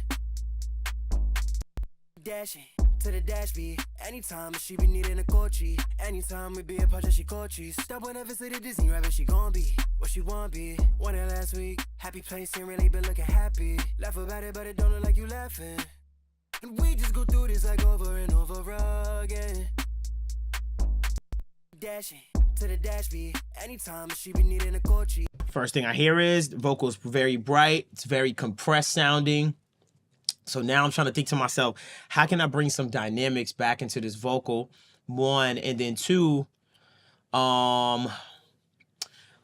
Dashing to the dash beat. Anytime she be needing a coachy. Anytime we be apart, she coaches. Stop whenever say the Disney rabbit, she gon' be what she want be. Won it last week. Happy place and really been looking happy. Laugh about it, but it don't look like you laughing. And we just go through this like over and over again. Dashing to the dash beat. Anytime she be needing a coachy. First thing I hear is the vocal's very bright. It's very compressed sounding. So now I'm trying to think to myself, how can I bring some dynamics back into this vocal? 1, and then 2,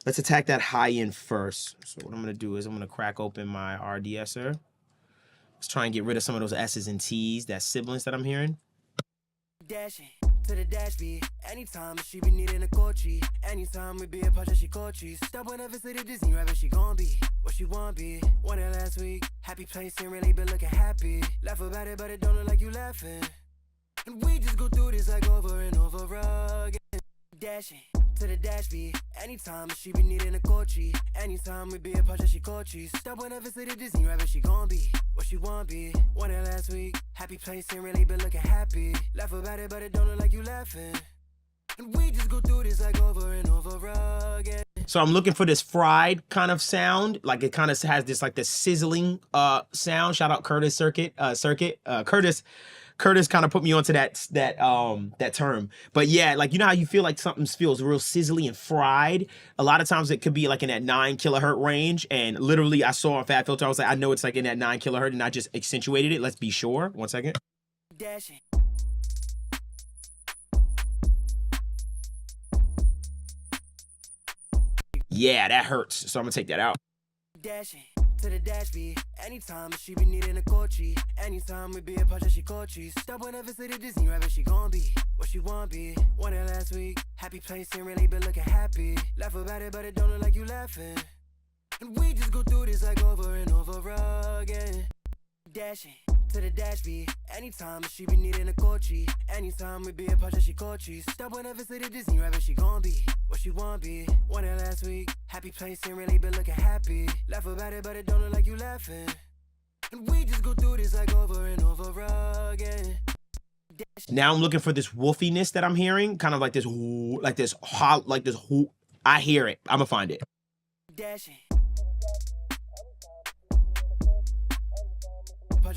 let's attack that high end first. So what I'm gonna do is I'm gonna crack open my RDSer. Let's try and get rid of some of those S's and T's, that sibilance that I'm hearing. Dashing to the dash beat. Anytime she be needing a coachy. Anytime we be apart, she coaches. Stop whenever say the Disney rabbit, she gon' be what she want be. Won it last week. Happy place and really been looking happy. Laugh about it, but it don't look like you laughing. And we just go through this like over and over again. Dashing to the dash beat. Anytime she be needing a coachy. Anytime we be apart, she coaches. Stop whenever say the Disney rabbit, she gon' be what she want be. Won it last week. Happy place ain't really been looking happy. Laugh about it, but it don't look like you laughing. And we just go through this like over and over again. So I'm looking for this fried kind of sound, like it kind of has this like this sizzling sound. Shout out Curtis Curtis kind of put me onto that term. But yeah, like you know how you feel like something feels real sizzly and fried. A lot of times it could be like in that 9 kilohertz range. And literally, I saw a Fat Filter. I was like, I know it's like in that 9 kilohertz, and I just accentuated it. Let's be sure. 1 second. Dashing. Yeah, that hurts. So I'm gonna take that out. Dashing to the dash beat. Anytime she be needing a coachy. Anytime we be apart, she coaches. Stop whenever say the Disney rabbit, she gon' be what she want be. Won it last week. Happy place ain't really been looking happy. Laugh about it, but it don't look like you laughing. And we just go through this like over and over again. Dashing to the dash beat. Anytime she be needing a coachy. Anytime we be apart, she coaches. Stop whenever say the Disney rabbit, she gon' be what she want be. Won it last week. Happy place ain't really been looking happy. Laugh about it, but it don't look like you laughing. And we just go through this like over and over again. Now I'm looking for this woofiness that I'm hearing, kind of like this, like this, like this. I hear it. I'm gonna find it. Dashing.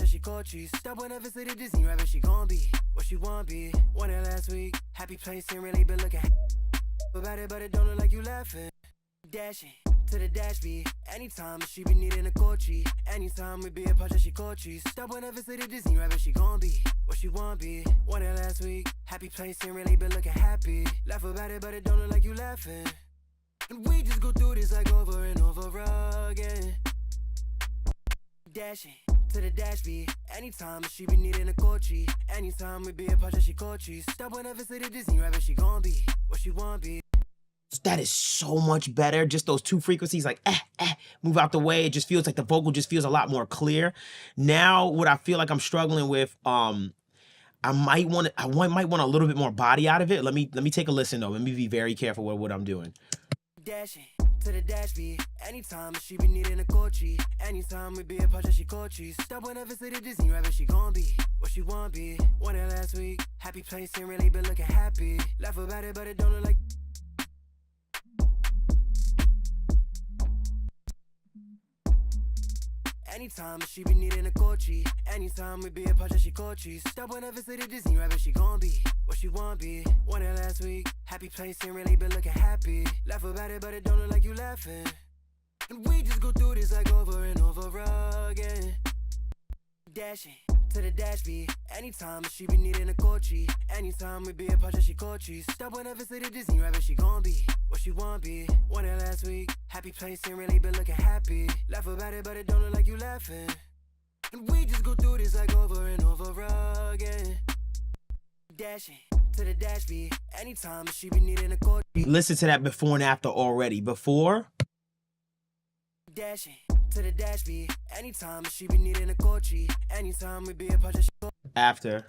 She coaches. Stop whenever say the Disney rabbit, she gon' be what she want be. Won it last week. Happy place ain't really been looking about it, but it don't look like you laughing. Dashing to the dash beat. Anytime she be needing a coachy. Anytime we be apart, she coaches. Stop whenever say the Disney rabbit, she gon' be what she want be. Won it last week. Happy place ain't really been looking happy. Laugh about it, but it don't look like you laughing. And we just go through this like over and over again. Dashing to the dash beat. Anytime she be needing a coachy. Anytime we be apart, she coaches. Stop whenever say the Disney rabbit, she gon' be what she want be. That is so much better. Just those two frequencies, like move out the way. It just feels like the vocal just feels a lot more clear. Now, what I feel like I'm struggling with, I might want a little bit more body out of it. Let me take a listen though. Let me be very careful with what I'm doing. Dashing to the dash beat. Anytime she be needing a coachy. Anytime we be apart, she coaches. Stop whenever say the Disney rabbit, she gon' be what she want be. Won it last week. Happy place ain't really been looking happy. Laugh about it, but it don't look like. Anytime she be needing a coachy. Anytime we be apart, she coaches. Stop whenever say the Disney rabbit, she gon' be what she want be. Won it last week. Happy place ain't really been looking happy. Laugh about it, but it don't look like you laughing. And we just go through this like over and over again. Dashing to the dash beat. Anytime she be needing a coachy. Anytime we be apart, she coaches. Stop whenever say the Disney rabbit, she gon' be what she want be. Won it last week. Happy place ain't really been looking happy. Laugh about it, but it don't look like you laughing. And we just go through this like over and over again. Dashing to the dash beat. Anytime she be needing a coach. Listen to that before and after already. Before. Dashing to the dash beat. Anytime she be needing a coachy. Anytime we be apart, she After.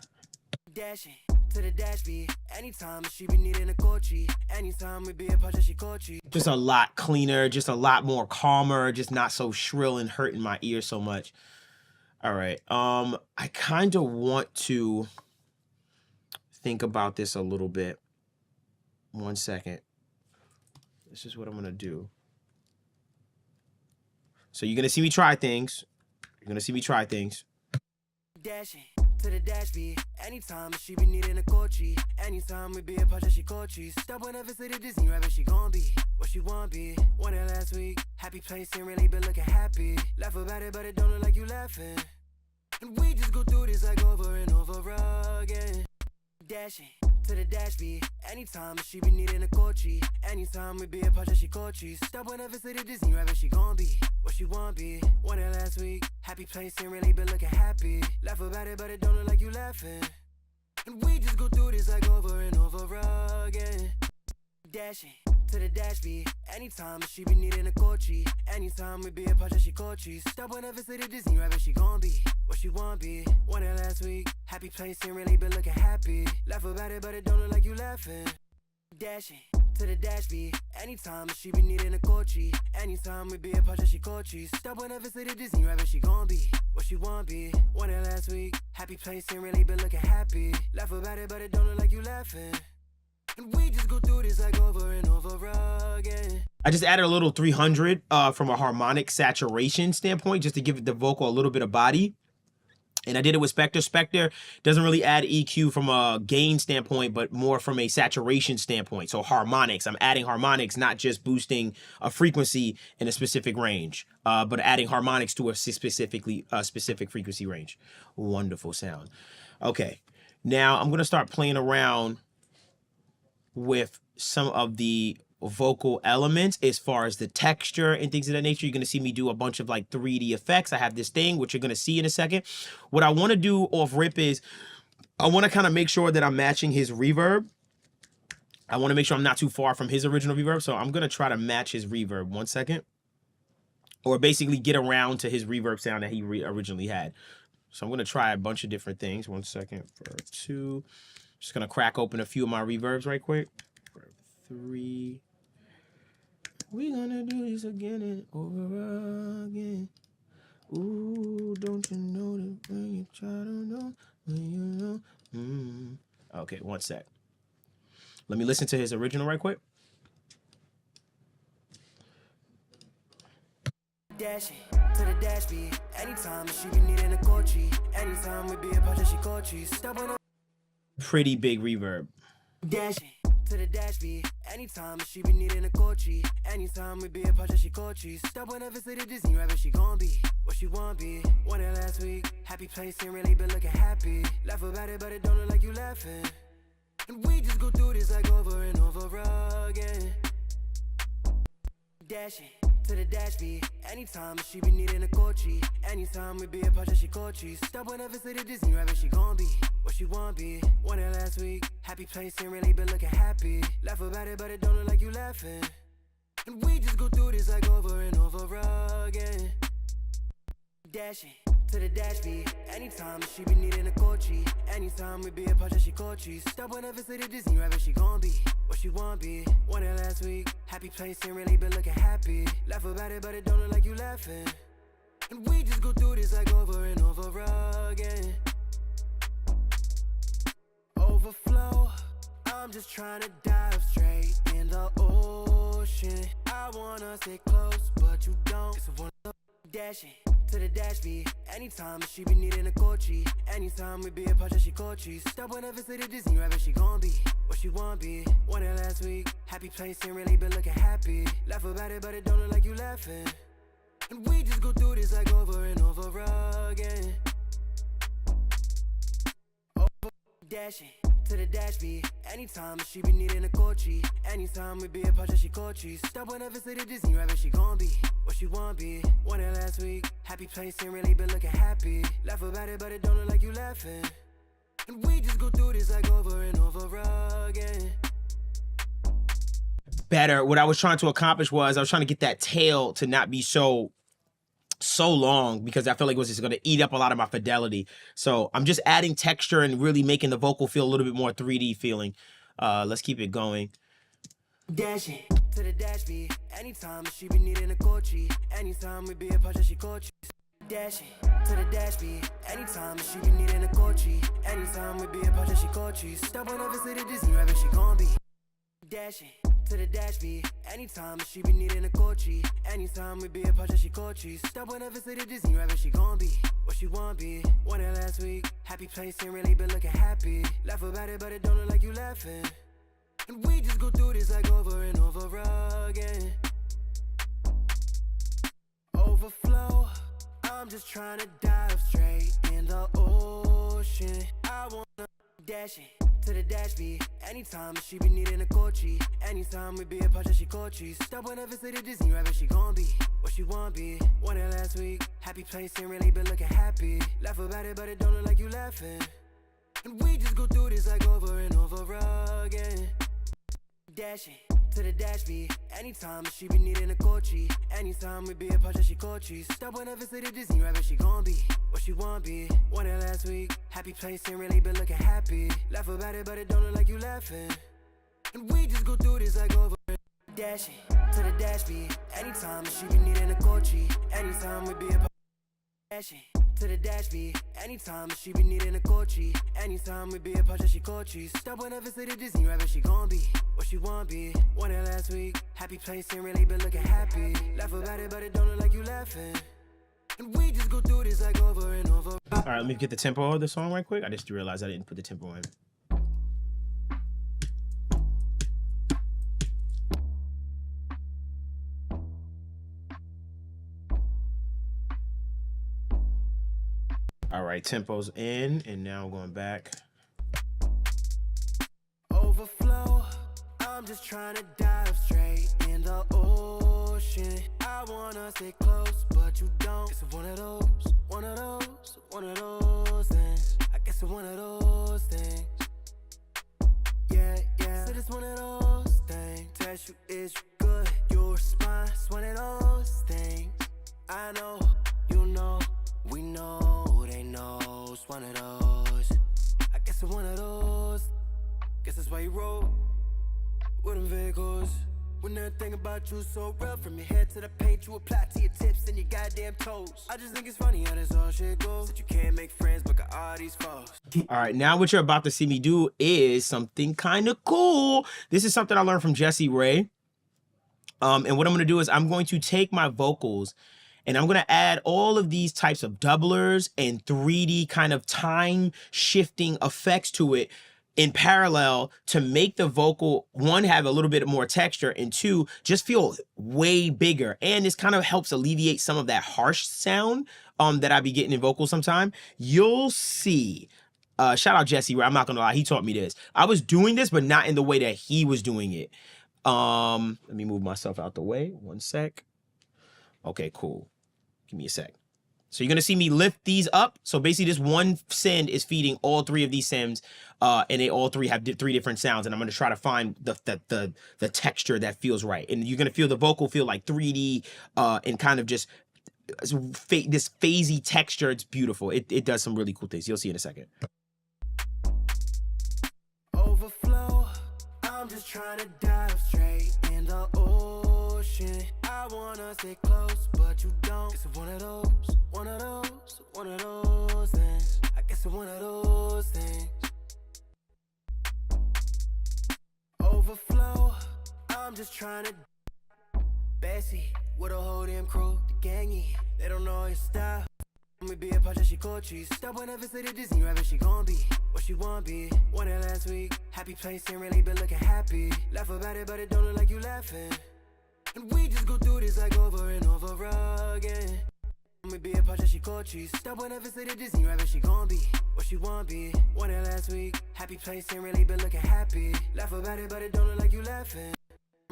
Dashing to the dash beat. Anytime she be needing a coachy. Anytime we be apart, she coachy. Just a lot cleaner, just a lot more calmer, just not so shrill and hurting my ear so much. All right. I kind of want to think about this a little bit. 1 second. This is what I'm gonna do. So you're gonna see me try things. Dashing to the dash beat. Anytime she be needing a coachy. Anytime we be apart, she coaches. Stop whenever say the Disney rabbit, she gon' be what she want be. Won it last week. Happy place ain't really been looking happy. Laugh about it, but it don't look like you laughing. And we just go through this like over and over again. Dashing to the dash beat. Anytime she be needing a coachy. Anytime we be apart, she coaches. Stop whenever say the Disney rabbit, she gon' be what she want be. Won it last week. Happy place ain't really been looking happy. Laugh about it, but it don't look like you laughing. And we just go through this like over and over again. Dashing to the dash beat. Anytime she be needing a coachy. Anytime we be apart, she coaches. Stop whenever say the Disney rabbit, she gon' be what she want be. Won it last week. Happy place ain't really been looking happy. Laugh about it, but it don't look like you laughing. Dashing to the dash beat. Anytime she be needing a coachy. Anytime we be apart, she coaches. Stop whenever say the Disney rabbit, she gon' be what she want be. Won it last week. Happy place ain't really been looking happy. Laugh about it, but it don't look like you laughing. And we just go through this like over and over again. I just added a little 300 from a harmonic saturation standpoint, just to give the vocal a little bit of body. And I did it with Spectre. Spectre doesn't really add EQ from a gain standpoint, but more from a saturation standpoint. So harmonics, I'm adding harmonics, not just boosting a frequency in a specific range, but adding harmonics to a specific frequency range. Wonderful sound. Okay, now I'm gonna start playing around with some of the vocal elements as far as the texture and things of that nature. You're going to see me do a bunch of like 3D effects. I have this thing, which you're going to see in a second. What I want to do off rip is I want to kind of make sure that I'm matching his reverb. I want to make sure I'm not too far from his original reverb. So I'm going to try to match his reverb. 1 second. Or basically get around to his reverb sound that he originally had. So I'm going to try a bunch of different things. 1 second for 2. Just going to crack open a few of my reverbs right quick. For 3. We gonna do this again and over again. Ooh, don't you know that when you try to know, when you know. Okay, 1 sec. Let me listen to his original right quick. Dashing to the dash beat. Anytime she be needing a coachy. Anytime we be apart, she coaches. Stop on. Pretty big reverb. Dashing to the dash beat. Anytime she be needing a coachy. Anytime we be apart, she coaches. Stop whenever say the Disney rabbit, she gon' be what she want be. Won it last week. Happy place ain't really been looking happy. Laugh about it, but it don't look like you laughing. And we just go through this like over and over again. Dashing to the dash beat. Anytime she be needing a coachy. Anytime we be apart, she coaches. Stop whenever say the Disney rabbit, she gon' be what she want be. Won it last week. Happy place ain't really been looking happy. Laugh about it, but it don't look like you laughing. And we just go through this like over and over again. Dashing to the dash beat. Anytime she be needing a coachy. Anytime we be apart, she coaches. Stop whenever say the Disney rabbit, she gon' be what she want be. Won it last week. Happy place ain't really been looking happy. Laugh about it, but it don't look like you laughing. And we just go through this like over and over again. Overflow. I'm just trying to dive straight in the ocean. I wanna stay close, but you don't. So wanna dashing to the dash beat. Anytime she be needing a coachy. Anytime we be apart, she coaches. Stop whenever say the Disney rabbit, she gon' be what she want be. Won it last week. Happy place ain't really been looking happy. Laugh about it, but it don't look like you laughing. And we just go through this like over and over again. Dashing to the dash beat. Anytime she be needing a coachy. Anytime we be apart, she coaches. Stop whenever say the Disney rabbit, she gon' be what she want be. Won it last week. Happy place ain't really been looking happy. Laugh about it, but it don't look like you laughing. And we just go through this like over and over again. Better. What I was trying to accomplish was I was trying to get that tail to not be so long, because I felt like it was just going to eat up a lot of my fidelity. So I'm just adding texture and really making the vocal feel a little bit more 3D feeling. Let's keep it going. Dashing to the dash beat. Anytime she be needing a coachy. Anytime we be apart, she coaches. Dashing to the dash beat. Anytime she be needing a coachy. Anytime we be apart, she coaches. Stop whenever say the Disney rabbit, she gon' be dashing to the dash beat. Anytime she be needing a coachy. Anytime we be apart, she coaches. Stop whenever say the Disney rabbit, she gon' be what she want be. Won it last week. Happy place ain't really been looking happy. Laugh about it, but it don't look like you laughing. And we just go through this like over and over again. Overflow. I'm just trying to dive straight in the ocean. I wanna dashing to the dash beat. Anytime she be needing a coachy. Anytime we be apart, she coaches. Stop whenever say the Disney rabbit, she gon' be what she want be. Won it last week. Happy place ain't really been looking happy. Laugh about it, but it don't look like you laughing. And we just go through this like over and over again. Dashing to the dash beat. Anytime she be needing a coachy. Anytime we be apart, she coaches. Stop whenever say the Disney rabbit, she gon' be what she want be. Won it last week. Happy place ain't really been looking happy. Laugh about it, but it don't look like you laughing. And we just go through this like over dashing to the dash beat. Anytime she be needing a Gucci. Anytime we be a dashing to the dash beat. Anytime she be needing a Gucci. Anytime we be a part she coaches. Stop whenever say the Disney rabbit she gon' be what she want be. Won it last week. Happy place and really been looking happy. Laugh about it, but it don't look like you laughing. And we just go through this like over and over. All right, let me get the tempo of the song right quick. I just realized I didn't put the tempo in. All right, tempo's in, and now going back. Overflow, I'm just trying to dive straight in the ocean. I wanna stay close, but you don't. It's one of those things. I guess it's one of those things. Yeah, yeah. So it's one of those things. Test you is good, your response. One of those things. I know, you know, we know, they know. It's one of those. I guess it's one of those. Guess that's why you roll with them vehicles. When everything about you so real, from your head to the paint, you apply to your tips and your goddamn toes. I just think it's funny how this all shit goes. That you can't make friends, but got all these foes. All right, now what you're about to see me do is something kind of cool. This is something I learned from Jessie Ray. And what I'm gonna do is I'm going to take my vocals and I'm gonna add all of these types of doublers and 3D kind of time shifting effects to it in parallel to make the vocal, one, have a little bit more texture, and two, just feel way bigger. And this kind of helps alleviate some of that harsh sound that I be getting in vocals sometime. You'll see. Shout out Jessie Ray. I'm not gonna lie, he taught me this. I was doing this, but not in the way that he was doing it. Let me move myself out the way. 1 sec. Okay, cool. Give me a sec. So you're gonna see me lift these up. So basically this one send is feeding all 3 of these stems, and they all 3 have 3 different sounds. And I'm gonna try to find the texture that feels right. And you're gonna feel the vocal feel like 3D and kind of just this phasey texture. It's beautiful. It does some really cool things. You'll see in a second. Overflow, I'm just trying to dive straight in the ocean. I wanna stay close, but you don't. It's one of those things. I guess it's one of those things. Overflow, I'm just trying to. Bessie, with a whole damn crew, the gangy, they don't know your style. Me be a part of she coaches. Stop whenever say the Disney rabbit she gon' be what she want be. Won it last week. Happy place and really been looking happy. Laugh about it, but it don't look like you laughing. And we just go through this like over and over again. Me be a part of she coaches. Stop whenever say the Disney rabbit she gon' be what she want be. Won it last week. Happy place and really been looking happy. Laugh about it, but it don't look like you laughing.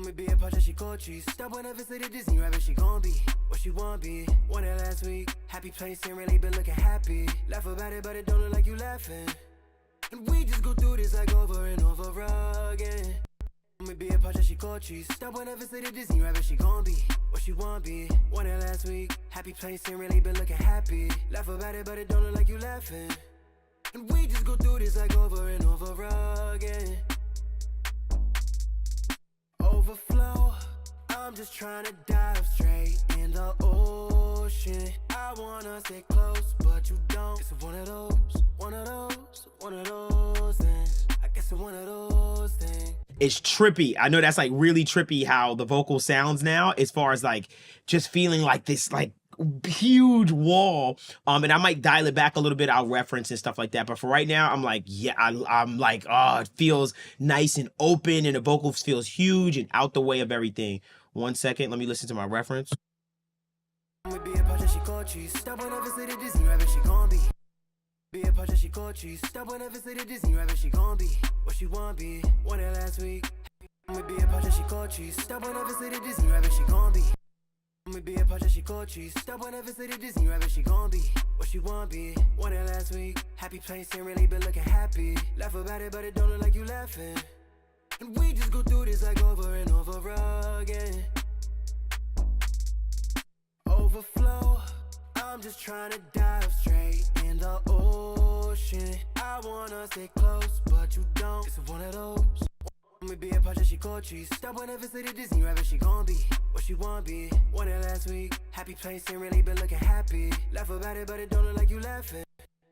Me be a part of she coaches. Stop whenever say the Disney rabbit she gon' be what she want be. Won it last week. Happy place and really been looking happy. Laugh about it, but it don't look like you laughing. And we just go through this like over and over again. Me be a part of she coaches. Stop whenever say the Disney rabbit she gon' be what she want be. Won it last week. Happy place and really been looking happy. Laugh about it, but it don't look like you laughing. And we just go through this like over and over again. Overflow, I'm just trying to dive straight in the ocean. I wanna stay close, but you don't. It's one of those things. I guess it's one of those things. It's trippy. I know that's like really trippy how the vocal sounds now, as far as like just feeling like this like huge wall. And I might dial it back a little bit. I'll reference and stuff like that. But for right now, I'm like, yeah, I'm like, oh, it feels nice and open, and the vocal feels huge and out the way of everything. 1 second, let me listen to my reference. Be a part of she coaches. Stop whenever say the Disney rabbit she gon' be. Be a part of she coaches. Stop whenever say the Disney rabbit she gon' be what she want be. Won it last week. Be a part of she coaches. Stop whenever say the Disney rabbit she gon' be. Me be a part of she coaches. Stop whenever say the Disney rabbit she gon' be what she want be. Won it last week. Happy place and really been looking happy. Laugh about it, but it don't look like you laughing. And we just go through this like over and over again. Overflow, I'm just trying to dive straight in the ocean. I wanna stay close, but you don't. It's one of those Me be a project, she called cheese. Stop whenever say the Disney rabbit, she gon' be what she want be. Won it last week. Happy place, ain't really been looking happy. Laugh about it, but it don't look like you laughing.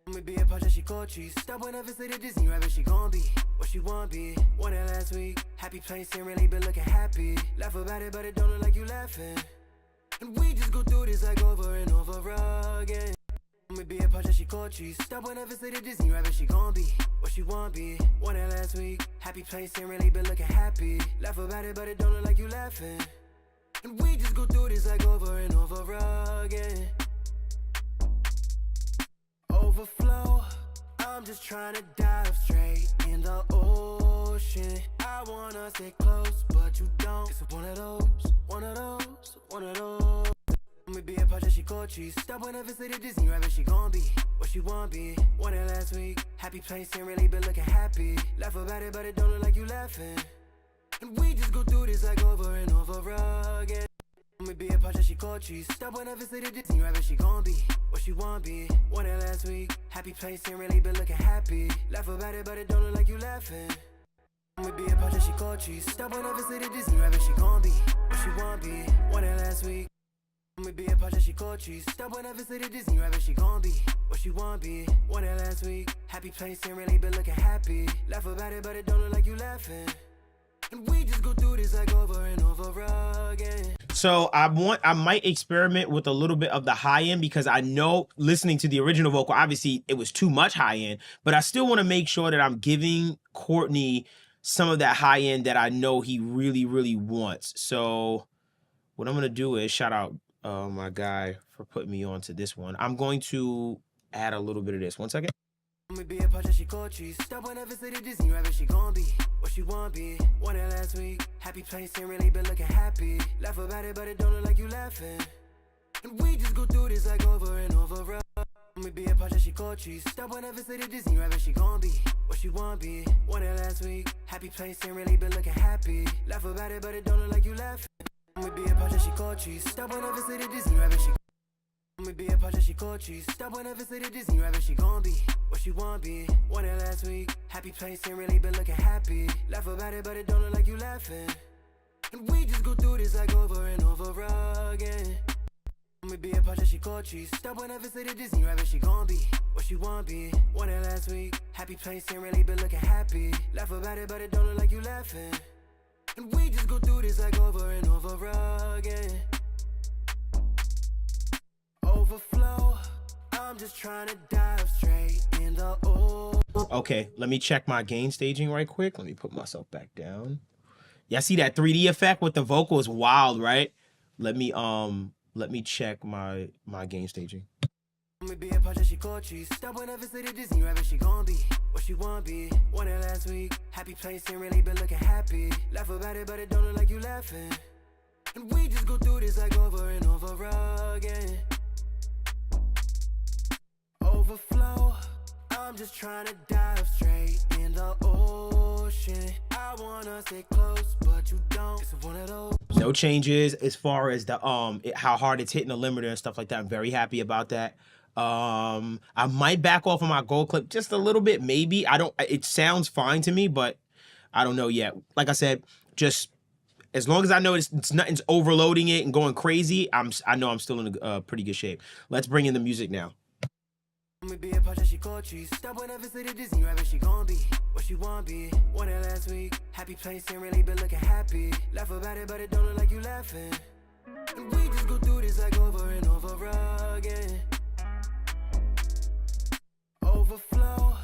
Me be a project, she called cheese. Stop whenever say the Disney rabbit, she gon' be what she want be. Won it last week. Happy place, ain't really been looking happy. Laugh about it, but it don't look like you laughing. And we just go through this like over and over again. Me be a project, she called cheese. Stop whenever say the Disney rabbit, she gon' be what she want be. Won it last week. Happy place, ain't really been looking happy. Laugh about it, but it don't look like you laughing. And we just go through this like over and over again. Overflow, I'm just trying to dive straight in the ocean. I wanna stay close, but you don't. It's one of those, one of those, one of those. Me be a project, she called cheese. Stop whenever say the Disney rabbit, she gon' be what she want be. Won it last week. Happy place, ain't really been looking happy. Laugh about it, but it don't look like you laughing. And we just go through this like over and over again. Me be a project, she called cheese. Stop whenever say the Disney rabbit, she gon' be what she want be. Won it last week. Happy place, ain't really been looking happy. Laugh about it, but it don't look like you laughing. Me be a project, she called cheese. Stop whenever say the Disney rabbit, she gon' be what she want be. Won it last week. Me be a project, she called cheese. Stop whenever say the Disney rabbit, she gon' be what she want be. Won it last week. Happy place, ain't really been looking happy. Laugh about it, but it don't look like you laughing. And we just go through this like over and over again. So I might experiment with a little bit of the high end, because I know listening to the original vocal, obviously it was too much high end, but I still want to make sure that I'm giving Courtney some of that high end that I know he really, really wants. So what I'm going to do is shout out my guy for putting me on to this one. I'm going to add a little bit of this. 1 second. Me be a project, she called cheese. Stop whenever say the Disney rabbit, she gon' be what she want be. Won it last week. Happy place, ain't really been looking happy. Laugh about it, but it don't look like you laughing. And we just go through this like over and over. Me be a project, she called cheese. Stop whenever say the Disney rabbit, she gon' be what she want be. Won it last week. Happy place, ain't really been looking happy. Laugh about it, but it don't look like you laughing. Me be a project, she called cheese. Stop whenever say the Disney rabbit, she me be a project, she called cheese. Stop whenever say the Disney rabbit, she gon' be what she want be. Won it last week. Happy place, ain't really been looking happy. Laugh about it, but it don't look like you laughing. And we just go through this like over and over again. Me be a project, she called cheese. Stop whenever say the Disney rabbit, she gon' be what she want be. Won it last week. Happy place, ain't really been looking happy. Laugh about it, but it don't look like you laughing. And we just go through this like over and over again. Overflow, I'm just trying to dive straight in the ocean. Okay, let me check my gain staging right quick. Let me put myself back down. Y'all see that 3D effect with the vocal is wild, right? Let me check my gain staging. Me be a project, she called cheese. Stop whenever say the Disney rabbit, she gon' be what she want be. Won it last week. Happy place, ain't really been looking happy. Laugh about it, but it don't look like you laughing. And we just go through this like over and over again. Overflow, I'm just trying to dive straight in the ocean. I wanna stay close, but you don't. It's one of those. No changes as far as the how hard it's hitting the limiter and stuff like that. I'm very happy about that. I might back off on my gold clip just a little bit, maybe. It sounds fine to me, but I don't know yet. Like I said, just as long as I know it's nothing's overloading it and going crazy, I know I'm still in a pretty good shape. Let's bring in the music now. Me be a project, she called cheese. Stop whenever say the Disney rabbit, she gon' be what she want be. Won it last week. Happy place, ain't really been looking happy. Laugh about it, but it don't look like you laughing. And we just go through this like over and over again. Overflow,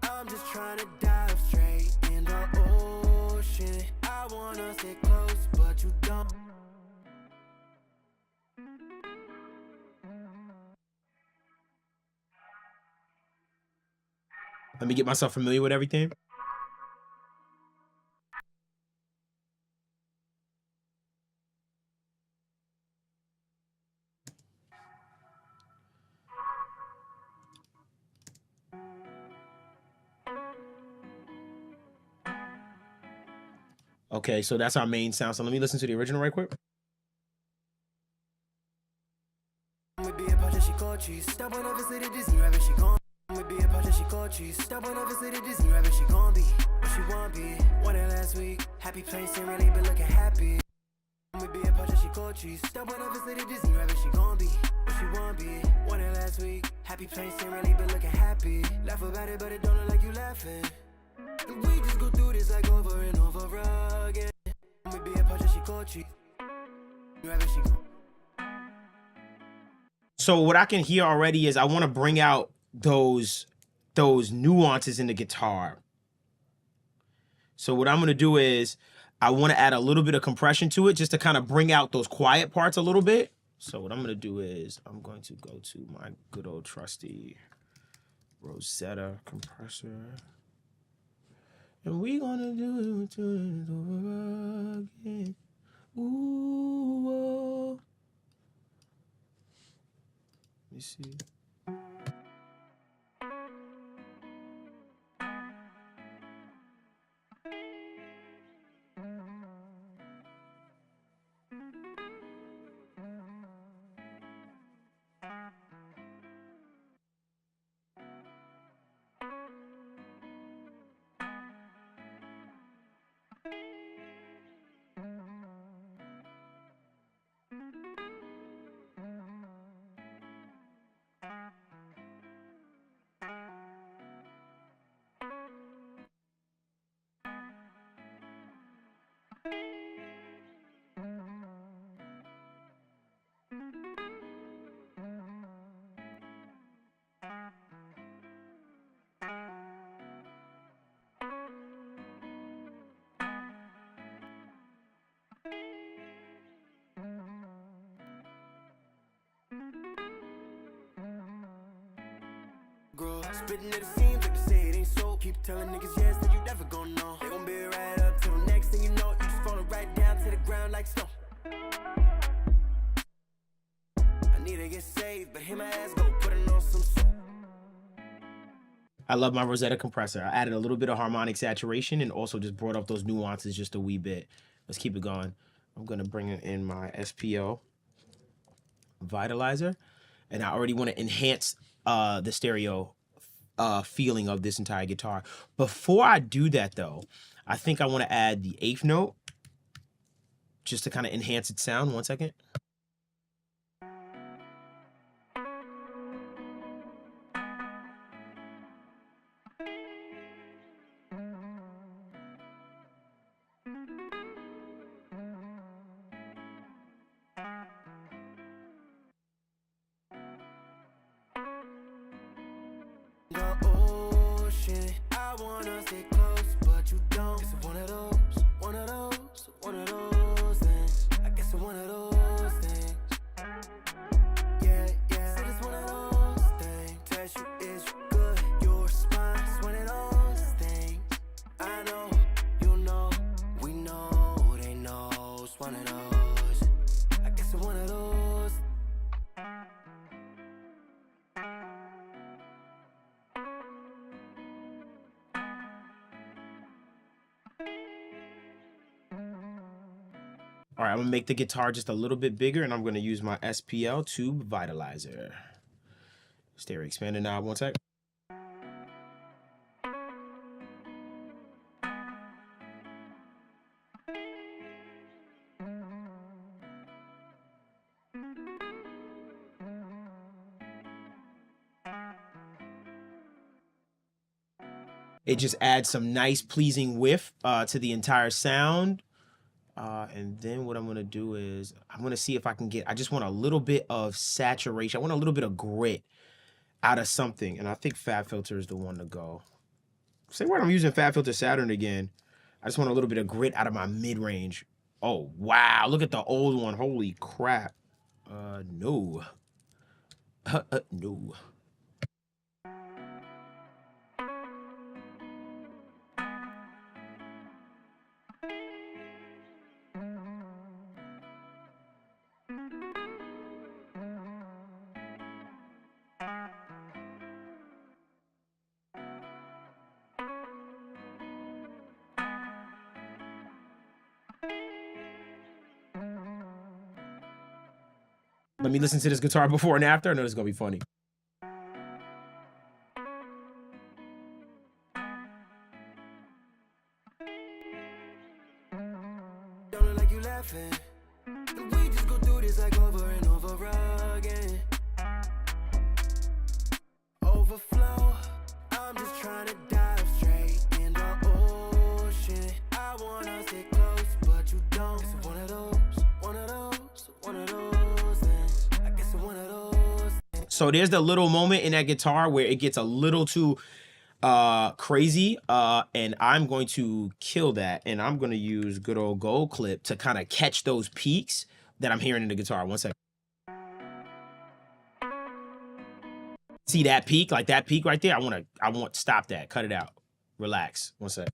I'm just trying to dive straight in the ocean. I wanna stay close, but you don't. Let me get myself familiar with everything. Okay, so that's our main sound. So let me listen to the original right quick. We be a part of she coaches. Stop on over to the Disney rabbit, she gon' be what she won't be. Won it last week. Happy place ain't really been looking happy. We be a part of she coaches. Stop on over to the Disney rabbit, she gon' be what she won't be. Won it last week. Happy place ain't really been looking happy. Laugh about it, but it don't look like you laughing. And we just go through this like over and over again. We be a part of she coaches. Rabbit, she gon' So what I can hear already is I want to bring out those nuances in the guitar. So what I'm going to do is I want to add a little bit of compression to it just to kind of bring out those quiet parts a little bit. So what I'm going to do is I'm going to go to my good old trusty Rosetta compressor. And we're going to do it over again. Ooh, oh. Let me see. grow. Spitting at the seams like to say it ain't so. Keep telling niggas yes, then you never gon' know. They gon' be right up till the next thing you know. You just falling right down to the ground like snow. I need to get saved, but hear my ass go putting on some soap. I love my Rosetta compressor. I added a little bit of harmonic saturation and also just brought up those nuances just a wee bit. Let's keep it going. I'm gonna bring in my SPL vitalizer, and I already want to enhance the stereo feeling of this entire guitar. Before I do that though, I think I want to add the 8th note just to kind of enhance its sound. 1 second. The ocean, I wanna stay close, but you don't. It's one of those things. I guess it's one of those things. Yeah, said it's one of those things. Test you is you good, your response. It's one of those things. I know, you know, we know, they know. It's one of those. I guess it's one of those. All right, I'm gonna make the guitar just a little bit bigger, and I'm gonna use my SPL tube vitalizer. Stereo expander knob. 1 sec. It just adds some nice pleasing whiff to the entire sound. And then what I'm gonna do is I'm gonna see if I can get, I just want a little bit of saturation. I want a little bit of grit out of something. And I think Fab Filter is the one to go. Say what, I'm using Fab Filter Saturn again. I just want a little bit of grit out of my mid-range. Oh, wow. Look at the old one. Holy crap. No. No. Let me listen to this guitar before and after. I know this is gonna be funny. laughing. And we just go through this like over and over again. Overflow, I'm just trying to dive straight in the ocean. I wanna stay close, but you don't. It's one of those things. I guess it's one of those things. So there's the little moment in that guitar where it gets a little too crazy, and I'm going to kill that, and I'm going to use good old gold clip to kind of catch those peaks that I'm hearing in the guitar. One second. See that peak, like that peak right there? I want stop that, cut it out, relax. One second.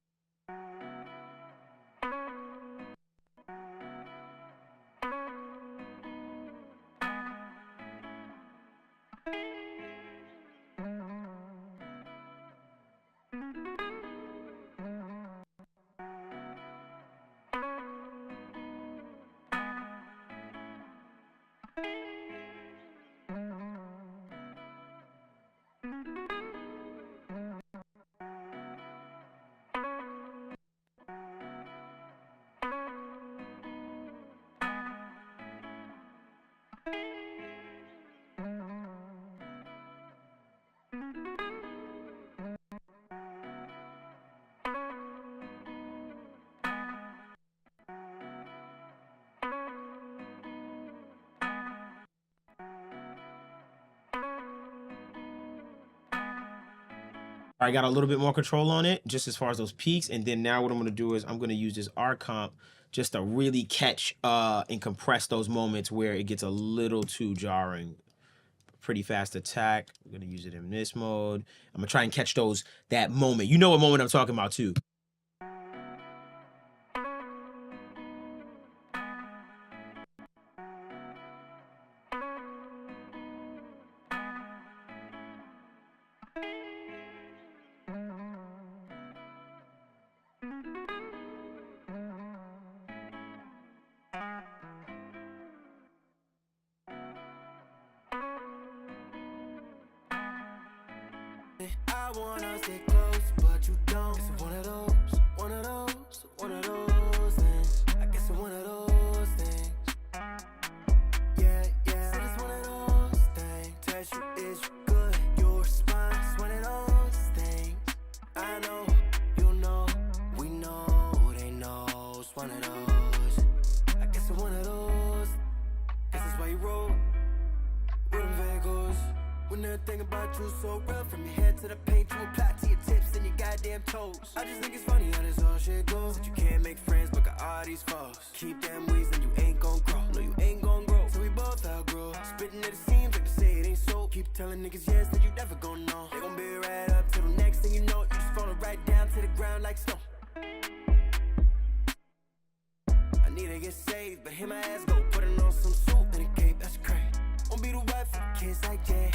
I got a little bit more control on it, just as far as those peaks. And then now what I'm going to do is I'm going to use this R comp just to really catch and compress those moments where it gets a little too jarring. Pretty fast attack. We're going to use it in this mode. I'm going to try and catch that moment. You know what moment I'm talking about too. I wanna stay close, but you don't. It's one of those things. I guess it's one of those things. Yeah. Said it's one of those things. Test you, is you good? Your response, one of those things. I know, you know, we know, they know. It's one of those. I guess it's one of those. Guess that's why you roll with them Vagos. When everything about you so real, from your head to the paint, you apply to your tips and your goddamn toes. I just think it's funny how this all shit goes. That you can't make friends, but got all these foes. Keep them weeds and you ain't gon' grow. No, you ain't gon' grow. So we both outgrow. Spitting at the seams like they say it ain't so. Keep telling niggas yes, that you never gon' know. They gon' be right up till the next thing you know. You just falling right down to the ground like stone. I need to get saved, but hear my ass go. Putting on some suit and a cape, that's crazy. Won't be the wife for the kids like Jay.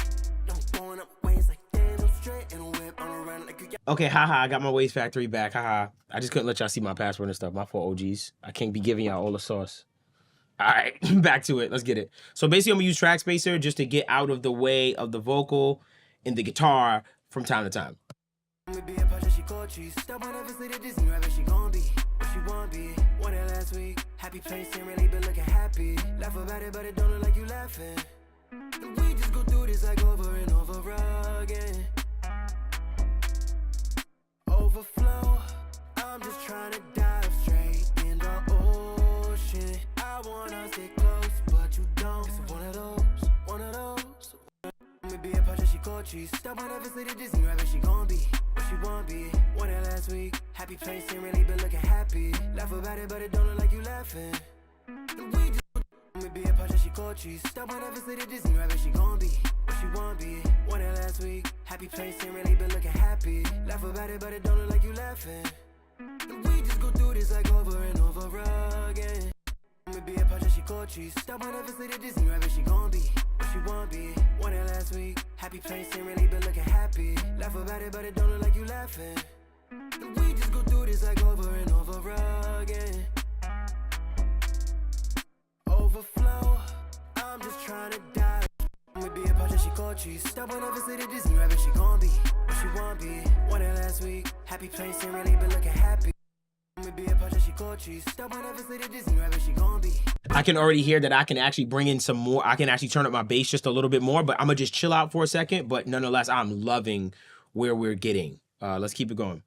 Okay, haha, I got my Waste Factory back, haha. I just couldn't let y'all see my password and stuff. My fault, OGs. I can't be giving y'all all the sauce. All right, back to it. Let's get it. So basically, I'm gonna use Track Spacer just to get out of the way of the vocal and the guitar from time to time. Happy place ain't really been looking happy. Laugh about it, but it don't look like you laughing. And we just go through this like over and over again. Overflow, I'm just trying to dive straight in the ocean. I wanna stay close, but you don't. It's one of those. Maybe a part of she coaches. Stop on ever say the Disney rabbit, she gon' be what she won't be. Won it last week. Happy place ain't really been looking happy. Laugh about it, but it don't look like you laughing. And we just maybe a part of she coaches. Stop on ever say the Disney rabbit, she gon' be what she won't be. Won it last week. Happy place ain't really been looking happy. Laugh about it, but it don't look like you laughing. And we just go through this like over and over again. Maybe a part of she coaches. Stop on ever say the Disney rabbit, she gon' be what she won't be. Won it last week. Happy place ain't really been looking happy. Laugh about it, but it don't look like you laughing. And we just go through this like over and over again. Overflow, I'm just trying to dive. Maybe a part of she coaches. Stop on ever say the Disney rabbit, she gon' be what she won't be. Won it last week. Happy place ain't really been looking happy. Maybe a part of she I can already hear that I can actually bring in some more. I can actually turn up my bass just a little bit more, but I'm gonna just chill out for a second. But nonetheless, I'm loving where we're getting. Let's keep it going.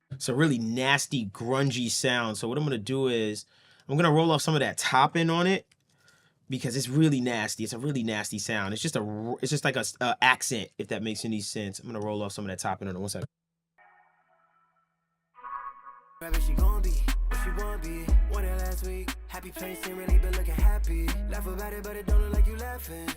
It's a really nasty, grungy sound. So what I'm gonna do is I'm gonna roll off some of that top end on it because it's really nasty. It's a really nasty sound. It's just like a accent, if that makes any sense. I'm gonna roll off some of that top end on it. 1 second. She gon' be, she won't be. One day last week, happy place ain't really been looking happy. Laugh about it, but it don't look like you laughing.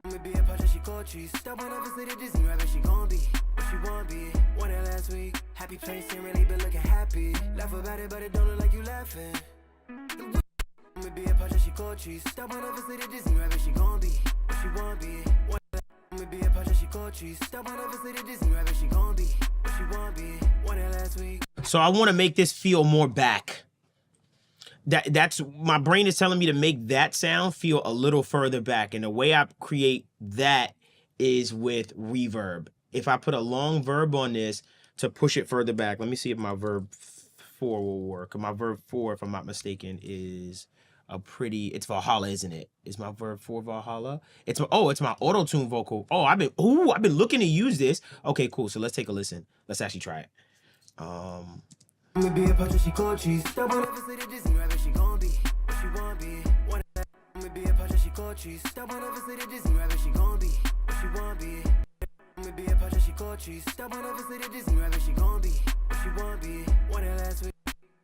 I'ma be a part of she cold cheese. Step on over to the Disney rabbit, she gon' be, she won't be. One day last week, happy place ain't really been looking happy. Laugh about it, but it don't look like you laughing. I'ma be a part of she cold cheese. Step on over to the Disney rabbit, she gon' be, she won't be. I'ma be a part of she cold cheese. Step on over to the Disney rabbit, she gon' be, she won't be. One day last week. So I want to make this feel more back. That's my brain is telling me to make that sound feel a little further back, and the way I create that is with reverb. If I put a long verb on this to push it further back, let me see if my verb 4 will work. My verb 4, if I'm not mistaken, is it's Valhalla, isn't it? Is my verb 4 Valhalla? It's my auto-tune vocal. Oh, I've been looking to use this. Okay, cool. So let's take a listen. Let's actually try it. I'ma be a part of she cold cheese. Step on over to the Disney rabbit, she gon' be, she won't be. I'ma be a part of she cold cheese. Step on over to the Disney rabbit, she gon' be, she won't be. I'ma be a part of she cold cheese. Step on over to the Disney rabbit, she gon' be, she won't be. One day last week.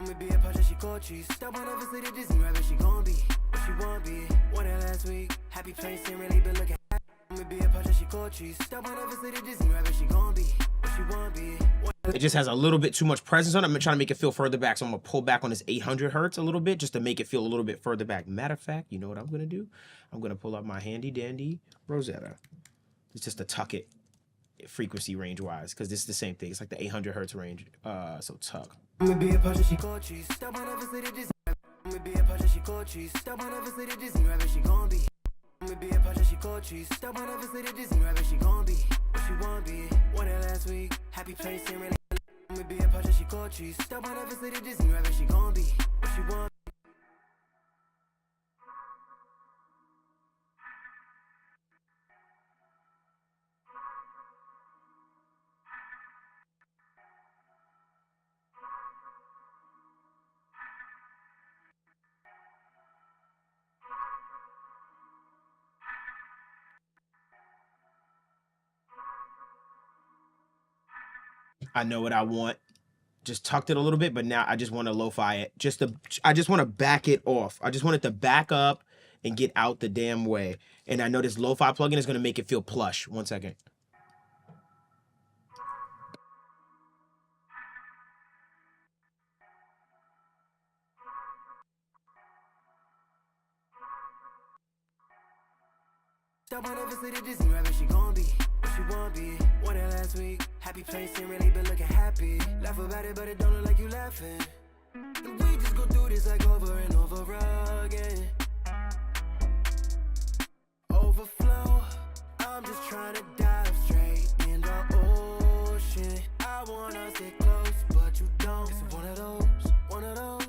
I'ma be a part of she cold cheese. Step on over to the Disney rabbit, she gon' be, she won't be. One day last week. Happy place ain't really been looking. I'ma be a part of she cold cheese. Step on over to the Disney rabbit, she gon' be, she won't be. It just has a little bit too much presence on it. I'm trying to make it feel further back, so I'm gonna pull back on this 800 hertz a little bit just to make it feel a little bit further back. Matter of fact, you know what I'm gonna do? I'm gonna pull up my handy dandy Rosetta. It's just to tuck it frequency range wise, because this is the same thing. It's like the 800 hertz range. So tuck. I'ma be a part of she cold cheese. Step on over to the Disney. I'ma be a part of she cold cheese. Step on over to the Disney rabbit, she gon' be. I'ma be a part of she cold cheese. Step on over to the Disney rabbit, she gon' be, she won't be. One day last week, happy place ain't really. I'ma be a part of she cold cheese. Step on over to the Disney rabbit, she gon' be, she won't. I know what I want. Just tucked it a little bit, but now I just want to lo-fi it. I just want to back it off. I just want it to back up and get out the damn way. And I know this lo-fi plugin is going to make it feel plush. 1 second. Step on over to the Disney rabbit, she gon' be, she won't be. One day last week, happy place ain't really been looking happy. Laugh about it, but it don't look like you laughing. And we just go through this like over and over again. Overflow, I'm just trying to dive straight in the ocean. I wanna stay close, but you don't. It's one of those, one of those.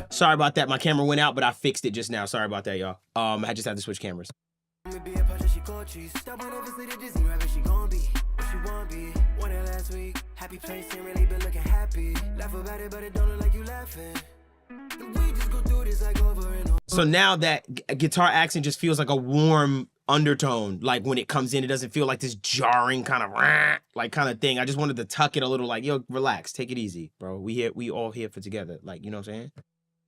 Sorry about that. My camera went out, but I fixed it just now. Sorry about that, y'all. I just had to switch cameras. I'ma be a part of she cold cheese. Step on over to the Disney rabbit, she gon' be, she won't be. One day last week, happy place ain't really been looking happy. Laugh about it, but it don't look like you laughing. And we just go through this like over and over. So now that guitar accent just feels like a warm undertone. Like when it comes in, it doesn't feel like this jarring kind of thing. I just wanted to tuck it a little, like, yo, relax, take it easy, bro. We all here for together. Like, you know what I'm saying?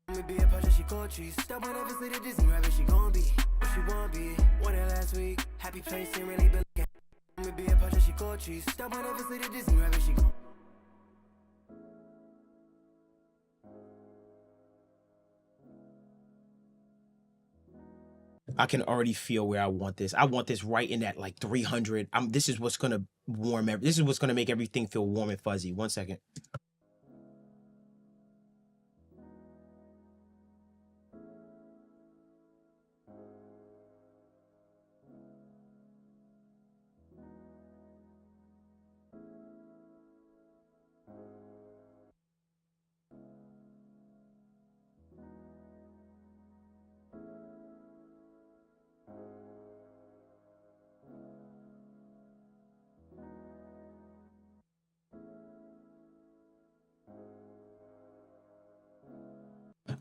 I'ma be a part of she cold cheese. Step on over to the Disney rabbit, she gon' be, she won't be. One day last week, happy place ain't really been looking. I'ma be a part of she cold cheese. Step on over to the Disney rabbit, she gon'. I can already feel where I want this. I want this right in that like 300. This is what's gonna this is what's gonna make everything feel warm and fuzzy. 1 second.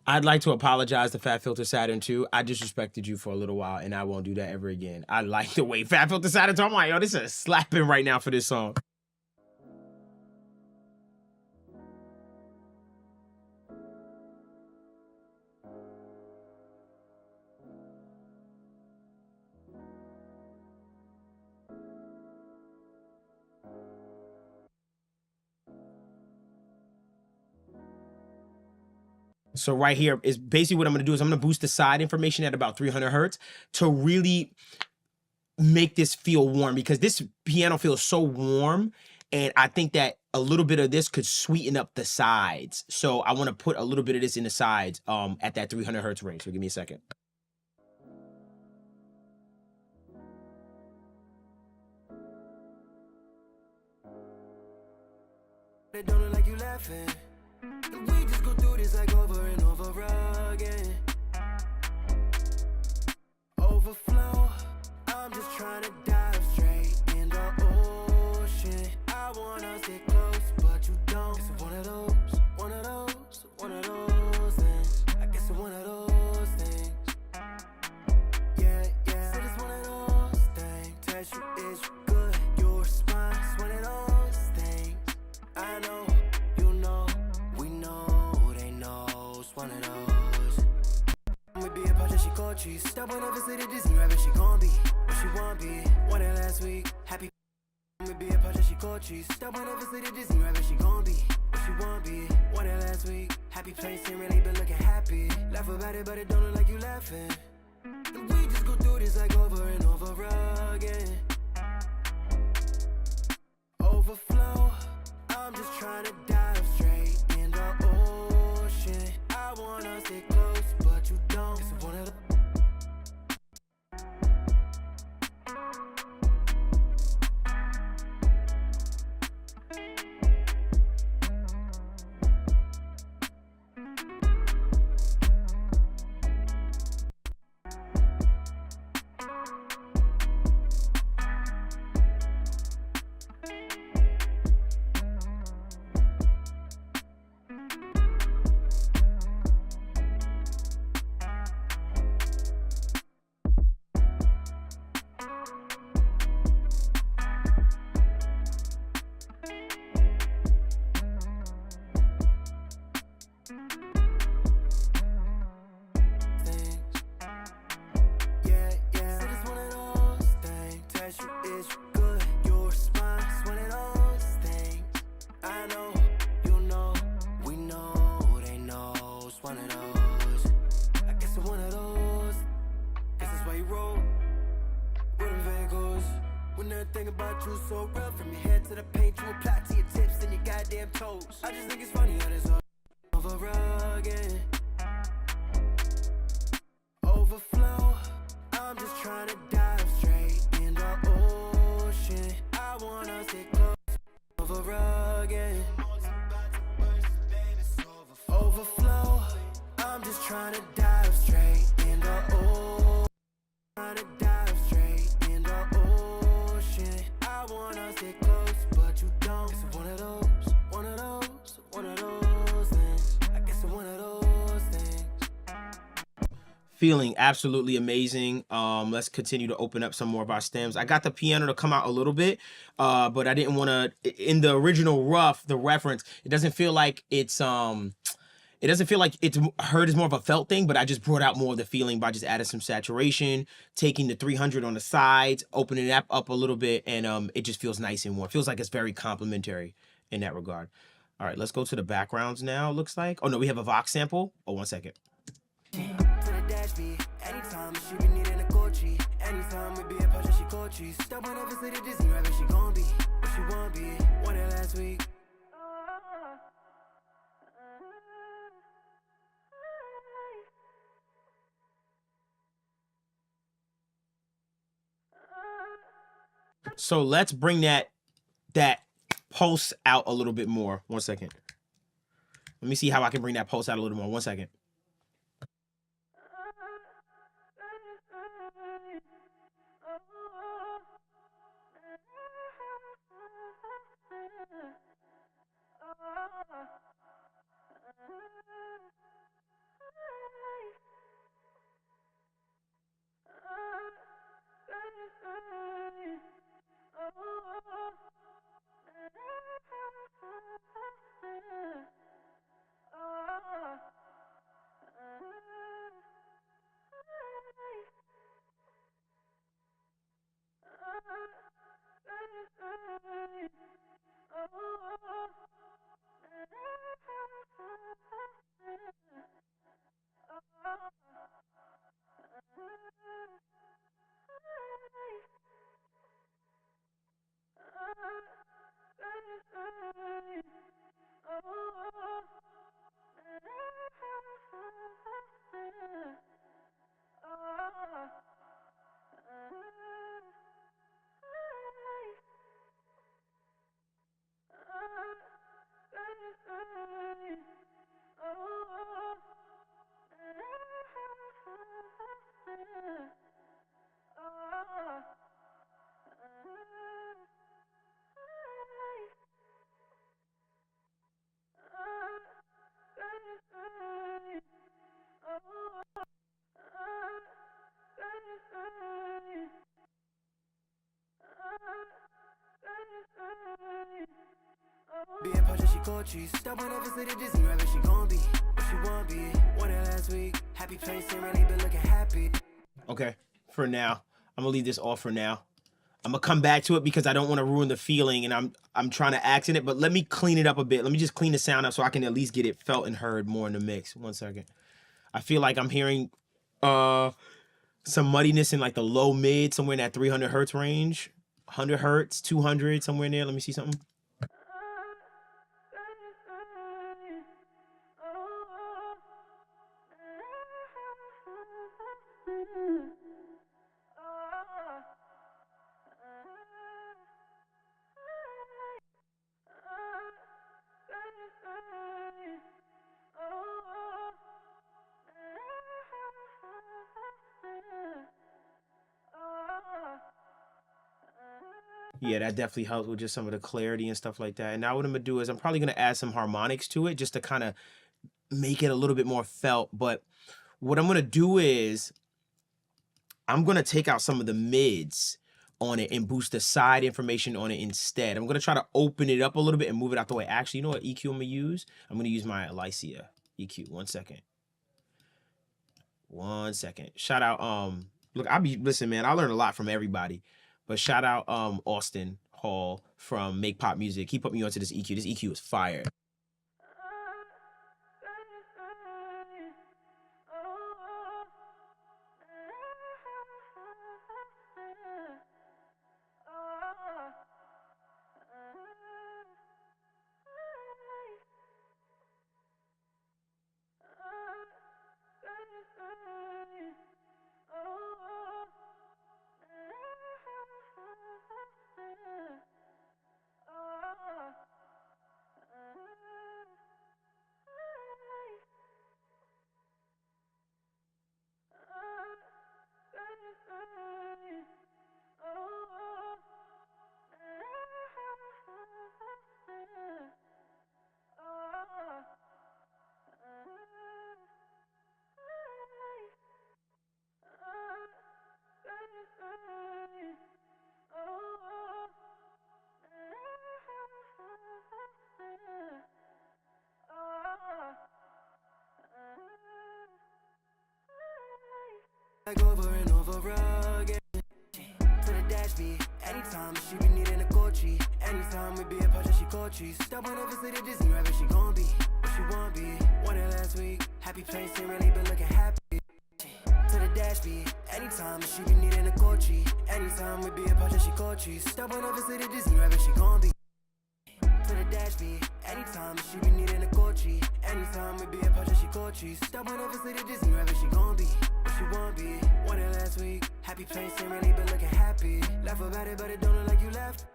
I'd like to apologize to Fat Filter Saturn too. I disrespected you for a little while, and I won't do that ever again. I like the way Fat Filter Saturn talking. I'm like, yo, this is slapping right now for this song. So right here is basically what I'm going to do is I'm going to boost the side information at about 300 hertz to really make this feel warm, because this piano feels so warm, and I think that a little bit of this could sweeten up the sides. So I want to put a little bit of this in the sides at that 300 hertz range. So give me a second. They don't look like you laughing. We just go through this like over and over again. Overflow. I'm just trying to dive straight in the ocean. I wanna stay close, but you don't. It's one of those things. I guess it's one of those things. Yeah. Said it's one of those things. Test you is good. Your spine. It's one of those things. I know, you know, we know, they know. It's one of those. We be a part of she called cheese. Stop on over to the Disney rabbit. She gon' be what she won't be. One day last week. Happy. We be a part of she called cheese. Stop on over to the Disney rabbit. She gon' be what she won't be. One day last week. Happy place ain't really been looking happy. Laugh about it, but it don't look like you laughing. And we just go through this like over and over again. Overflow. I'm just trying to dive straight in the ocean. I wanna stay close, but you don't. It's one of the. Think about you so real, from your head to the paint, you apply to your tips and your goddamn toes. I just think it's funny how this all over again. Overflow. I'm just trying to dive straight in the ocean. I wanna stay close over again. Overflow. I'm just trying to dive straight in the ocean. Trying to dive straight in the ocean. I wanna stay close, but you don't. It's one of those things. I guess it's one of those things. Feeling absolutely amazing. Let's continue to open up some more of our stems. I got the piano to come out a little bit, but I didn't want to. In the original rough, the reference, it doesn't feel like it's it doesn't feel like it's heard as more of a felt thing, but I just brought out more of the feeling by just adding some saturation, taking the 300 on the sides, opening it up a little bit, and it just feels nice and warm. It feels like it's very complimentary in that regard. All right, let's go to the backgrounds now, looks like. Oh, no, we have a Vox sample. Oh, 1 second. To the dash beat, anytime she be needing a Anytime we be apart, she cold cheese. Step on every city Disney, right? But she gon' be, but she won't be. Won it last week. So let's bring that pulse out a little bit more. 1 second. Let me see how I can bring that pulse out a little more. 1 second. Be apart, she cold cheese. Step on every city Disney, right? But she gon' be, but she won't be. Won it last week. Happy place, ain't really been looking happy. Okay, for now. I'm gonna leave this off for now. I'm gonna come back to it because I don't want to ruin the feeling, and I'm trying to accent it, but let me clean it up a bit. Let me just clean the sound up so I can at least get it felt and heard more in the mix. 1 second. I feel like I'm hearing some muddiness in like the low mid, somewhere in that 300 hertz range. 100 hertz, 200, somewhere in there. Let me see something. Yeah, that definitely helps with just some of the clarity and stuff like that. And now what I'm gonna do is I'm probably gonna add some harmonics to it just to kind of make it a little bit more felt. But what I'm gonna do is I'm gonna take out some of the mids on it and boost the side information on it instead. I'm gonna try to open it up a little bit and move it out the way. Actually, you know what EQ I'm gonna use? I'm gonna use my Alicia EQ. 1 second. 1 second. Shout out, look, listen, man, I learned a lot from everybody. But shout out Austin Hall from Make Pop Music. He put me onto this EQ. This EQ is fire. Like over and over again. To the dash beat. Anytime she be needing a Gucci. Anytime we be apart, she cold cheese. Step on every city Disney, right? But she gon' be, but she won't be. Won it last week. Happy place, ain't really been looking happy. To to the dash beat. Anytime she be needing a coachy. Anytime we be apart, she coaches. Stop on over to the Disney rabbit, she gon' be. To the dash beat. Anytime she be needing a coachy. Anytime we be apart, she coaches. Stop on over to the Disney rabbit, she gon' be. What she won't be. Won it last week. Happy place, ain't really been looking happy. Laugh about it, but it don't look like you left.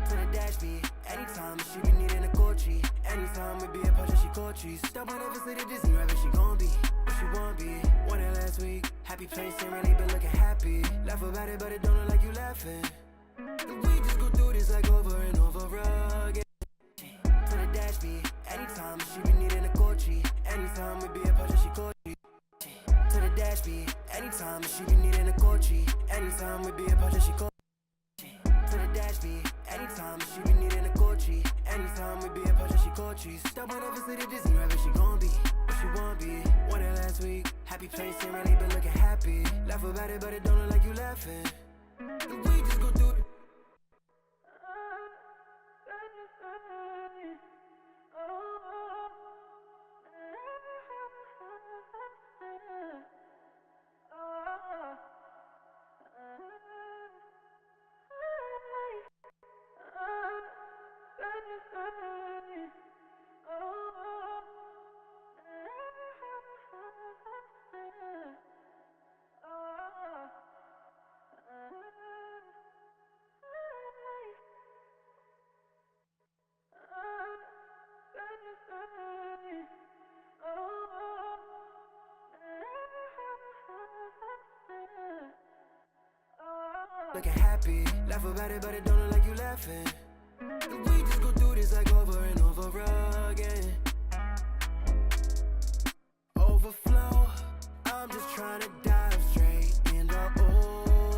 To the dash beat. Anytime she be needing a coachy. Anytime we be apart, she coaches. Stop on over to the Disney rabbit, she gon' be. What she won't be. Won it last week. Happy place, ain't really been looking happy. Laugh about it, but it don't look like you laughing. We just go through this like over and over again. To the dash beat. Anytime she be needing a coachy. Anytime we be apart, she coachy. To the dash beat. Anytime she be needing a coachy. Anytime we be apart, she coachy. To the dash beat. Anytime she be needing a coachy. Anytime we be apart, she coaches. Stop on over to the Disney rabbit, she gon' be. What she won't be. Won it last week. Happy place, ain't really been looking happy. Laugh about it, but it don't look like you laughing. We just go through it. Looking happy, laugh about it, but it don't look like you laughing. We just go through this like over and over again. Overflow, I'm just trying to dive straight in the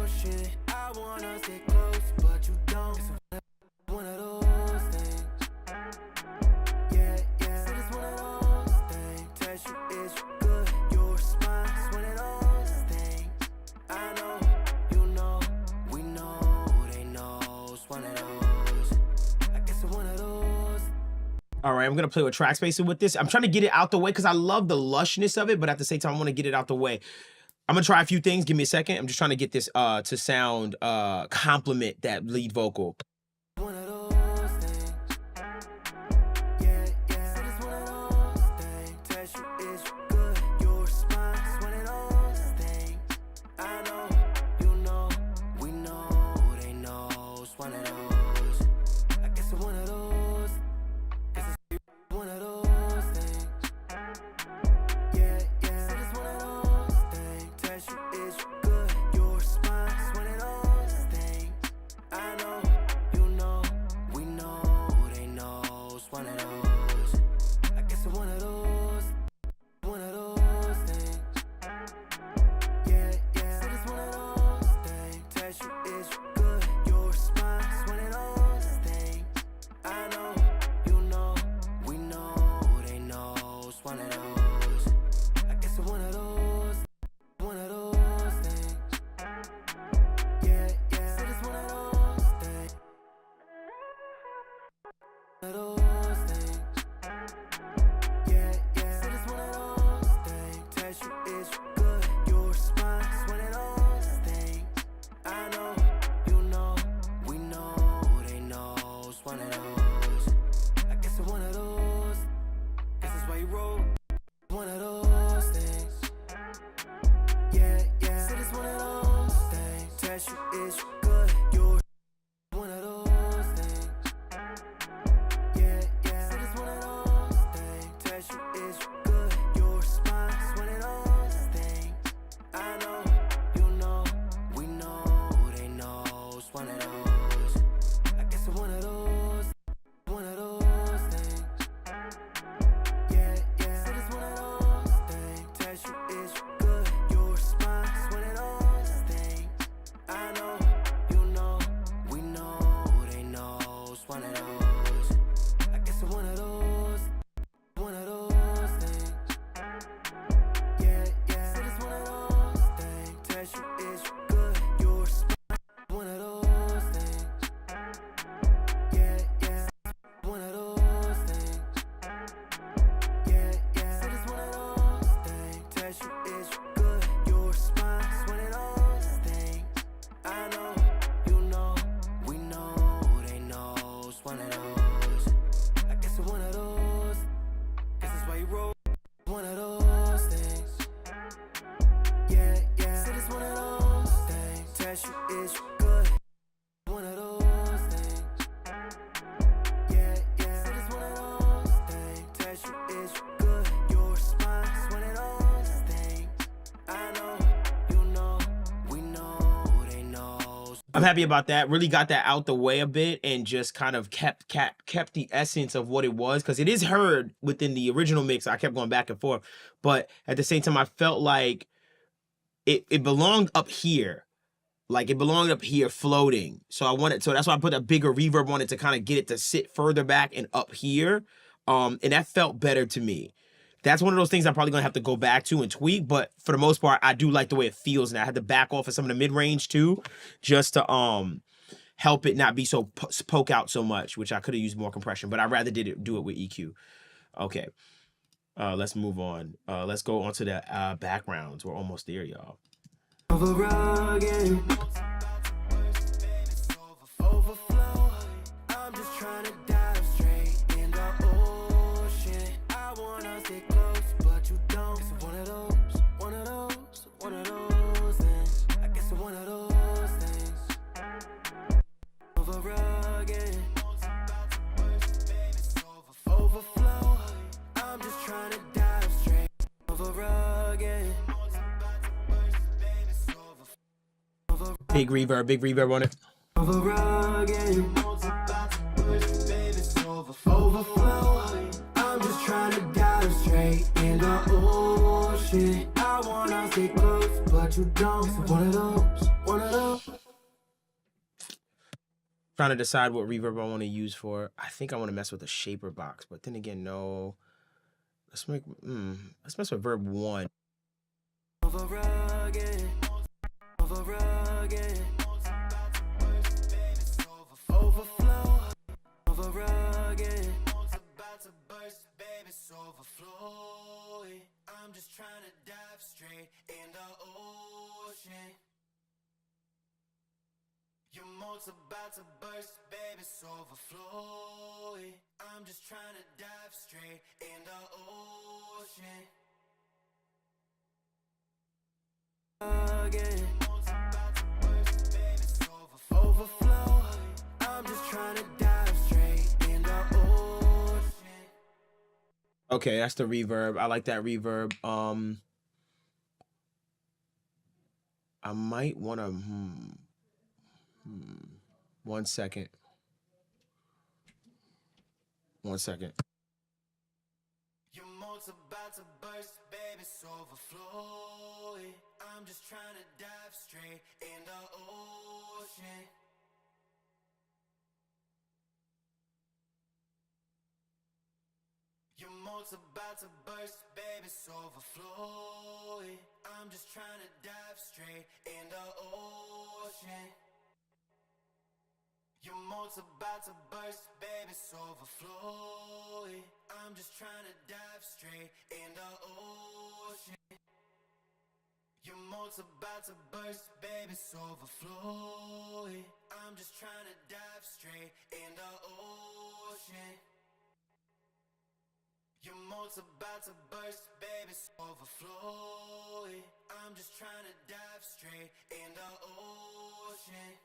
ocean. I wanna stay close, but you don't. It's one of those things. Yeah, yeah. It's one of those things. Test you is good, your spine. It's one of those things. I know, you know, we know, they know. It's one of those. I guess it's one of those. All right, I'm gonna play with track spacing with this. I'm trying to get it out the way because I love the lushness of it, but at the same time, I want to get it out the way. I'm gonna try a few things. Give me a second. I'm just trying to get this to sound complement that lead vocal. One of those things. Yeah, yeah. It's one of those things. Test you is good, your spine. It's one of those things. I know, you know, we know, they know. It's one of those. I guess it's one of those. Guess it's one of those things. Yeah, yeah. It's one of those things. Test you is good, your spine. It's one of those things. I know, you know, we know, they know. It's one of those. I guess it's one of those. One of those things. Yeah, yeah. It's one of those things. Test you is good, your spine. It's one of those things. I know, you know, we know, they know. It's one of those. I guess it's one of those. One of those things. Yeah, yeah. It's one of those things. One of those things. Yeah, yeah. It's one of those things. Test you is good, your spine. It's one of those things. I know, you know, we know, they know. It's one of those. I guess it's one of those. Guess that's why you roll. One of those things. Yeah, yeah. It's one of those things. Test you is good, your one of those things. Yeah, One of those. I guess it's one of those. Guess that's why you roll. One of those things. Yeah, yeah. Said it's one of those things. Test you is you good. One of those things. Yeah, yeah. Said it's one of those things. Test you is you good. Your response. One of those things. I know, you know, we know, they know. I'm happy about that. Really got that out the way a bit and just kind of kept the essence of what it was, because it is heard within the original mix. I kept going back and forth, but at the same time, I felt like it belonged up here. Like it belonged up here floating. So that's why I put a bigger reverb on it to kind of get it to sit further back and up here. And that felt better to me. That's one of those things I'm probably gonna have to go back to and tweak, but for the most part, I do like the way it feels. And I had to back off of some of the mid-range too, just to help it not be so poke out so much, which I could have used more compression, but I'd rather do it with EQ. Okay, let's move on. Let's go on to the backgrounds. We're almost there, y'all. Overflow. I'm just trying to dive straight in the ocean. I wanna stay close, but you don't. It's one of those things. I guess it's one of those things. Overflow. I'm just trying to dive straight over again. Big reverb on it. Overflow. I'm just trying to dive straight in the ocean. I wanna stay close, but you don't. So one of those. Trying to decide what reverb I want to use for. I think I want to mess with the shaper box, but then again, no. Let's mess with verb 1. Over again. Overflow. Over again. About to burst, baby, it's overflowing. I'm just trying to dive straight in the ocean. Your moat's about to burst, baby, it's overflowing. I'm just trying to dive straight in the ocean. Again. Overflow. I'm just trying to dive straight in the ocean. Okay, that's the reverb. I like that reverb. I might want to 1 second. 1 second. Your moat's about to burst, baby, it's overflowing. I'm just trying to dive straight in the ocean. Your moat's about to burst, baby, it's overflowing. I'm just trying to dive straight in the ocean. Your moat's about to burst, baby, it's overflowing. I'm just trying to dive straight in the ocean. Your moat's about to burst, baby, it's overflowing. I'm just trying to dive straight in the ocean. Your moat's about to burst, baby, it's overflowing. I'm just trying to dive straight in the ocean.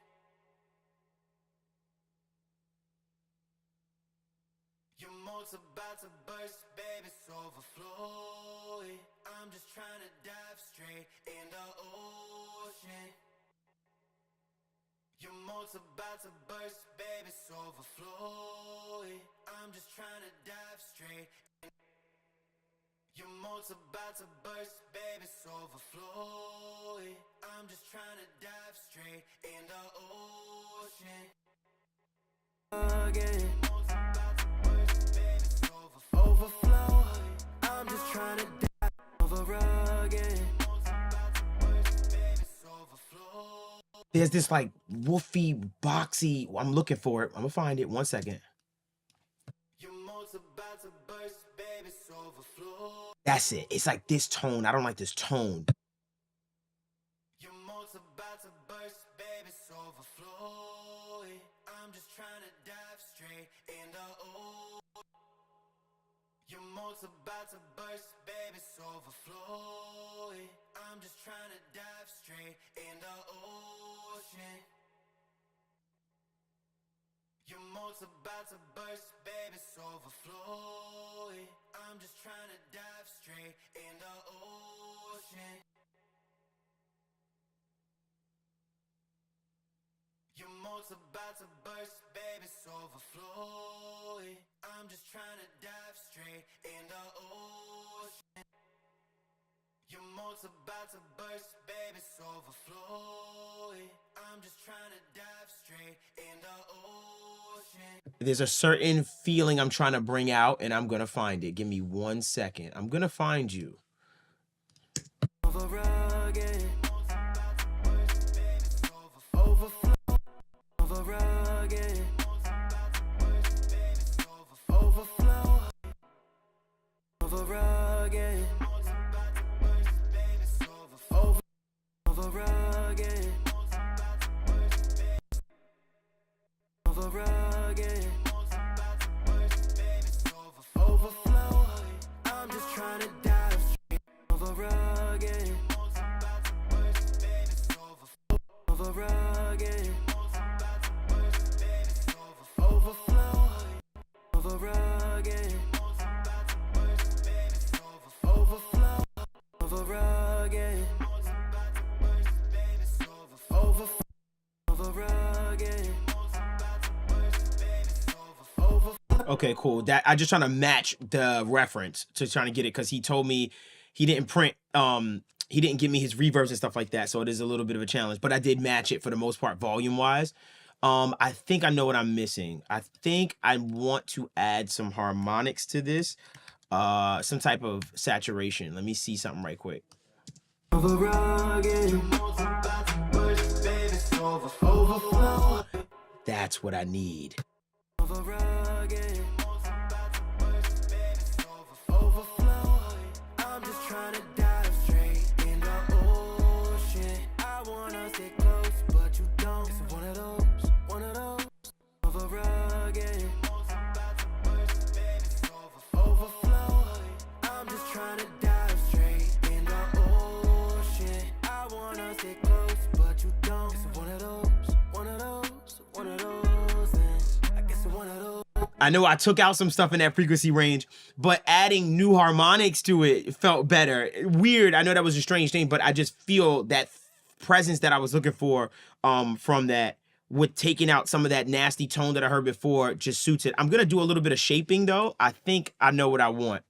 Your moat's about to burst, baby, it's overflowing. I'm just trying to dive straight in the ocean. Your moat's about to burst, baby, it's overflowing. I'm just trying to dive straight in. Your moat's about to burst, baby, it's overflowing. I'm just trying to dive straight in the ocean. Again. Overflow. I'm just trying to dive over again. There's this like woofy, boxy. I'm looking for it. I'm gonna find it. 1 second. Your moat's about to burst, baby, it's overflow. That's it. It's like this tone. I don't like this tone. Your moat's about to burst, baby, it's overflowing. I'm just trying to dive straight Your moat's about to burst, baby, it's overflowing. I'm just trying to dive straight in the ocean. Your moat's about to burst, baby, it's overflowing. I'm just trying to dive straight in the ocean. Your moat's about to burst, baby, it's overflowing. I'm just trying to dive straight in the ocean. Your moat's about to burst, baby, it's overflowing. I'm just trying to dive straight in the ocean. There's a certain feeling I'm trying to bring out, and I'm gonna find it. Give me 1 second. I'm gonna find you. Okay, cool. That I just trying to match the reference to trying to get it, because he told me he didn't print he didn't give me his reverbs and stuff like that, so it is a little bit of a challenge, but I did match it for the most part volume wise. I think I know what I'm missing. I think I want to add some harmonics to this, some type of saturation. Let me see something right quick. That's what I need. I'm just trying to dive straight in the ocean. I wanna stay close, but you don't. It's one of those overrugging, overflow. I'm just trying to dive straight in the ocean. I wanna stay close, but you don't. It's one of those things. I guess it's one of those. I know I took out some stuff in that frequency range, but adding new harmonics to it felt better. Weird, I know that was a strange thing, but I just feel that presence that I was looking for from that, with taking out some of that nasty tone that I heard before, just suits it. I'm gonna do a little bit of shaping though. I think I know what I want.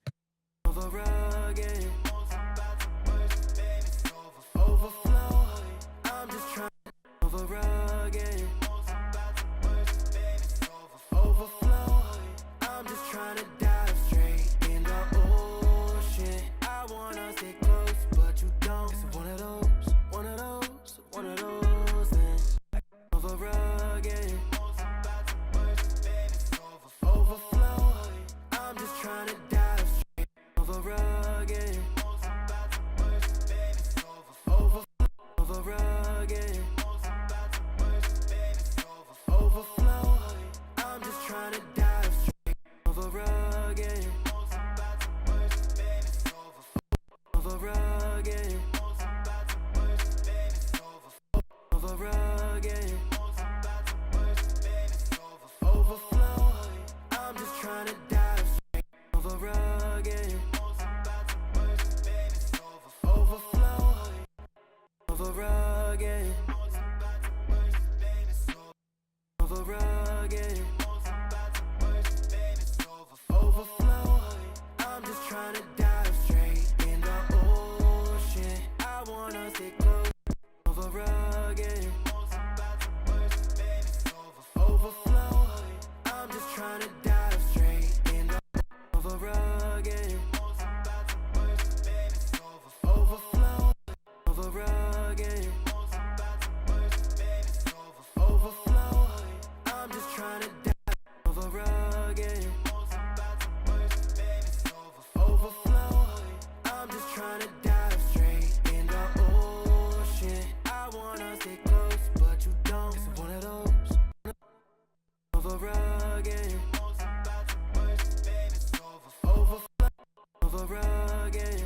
again.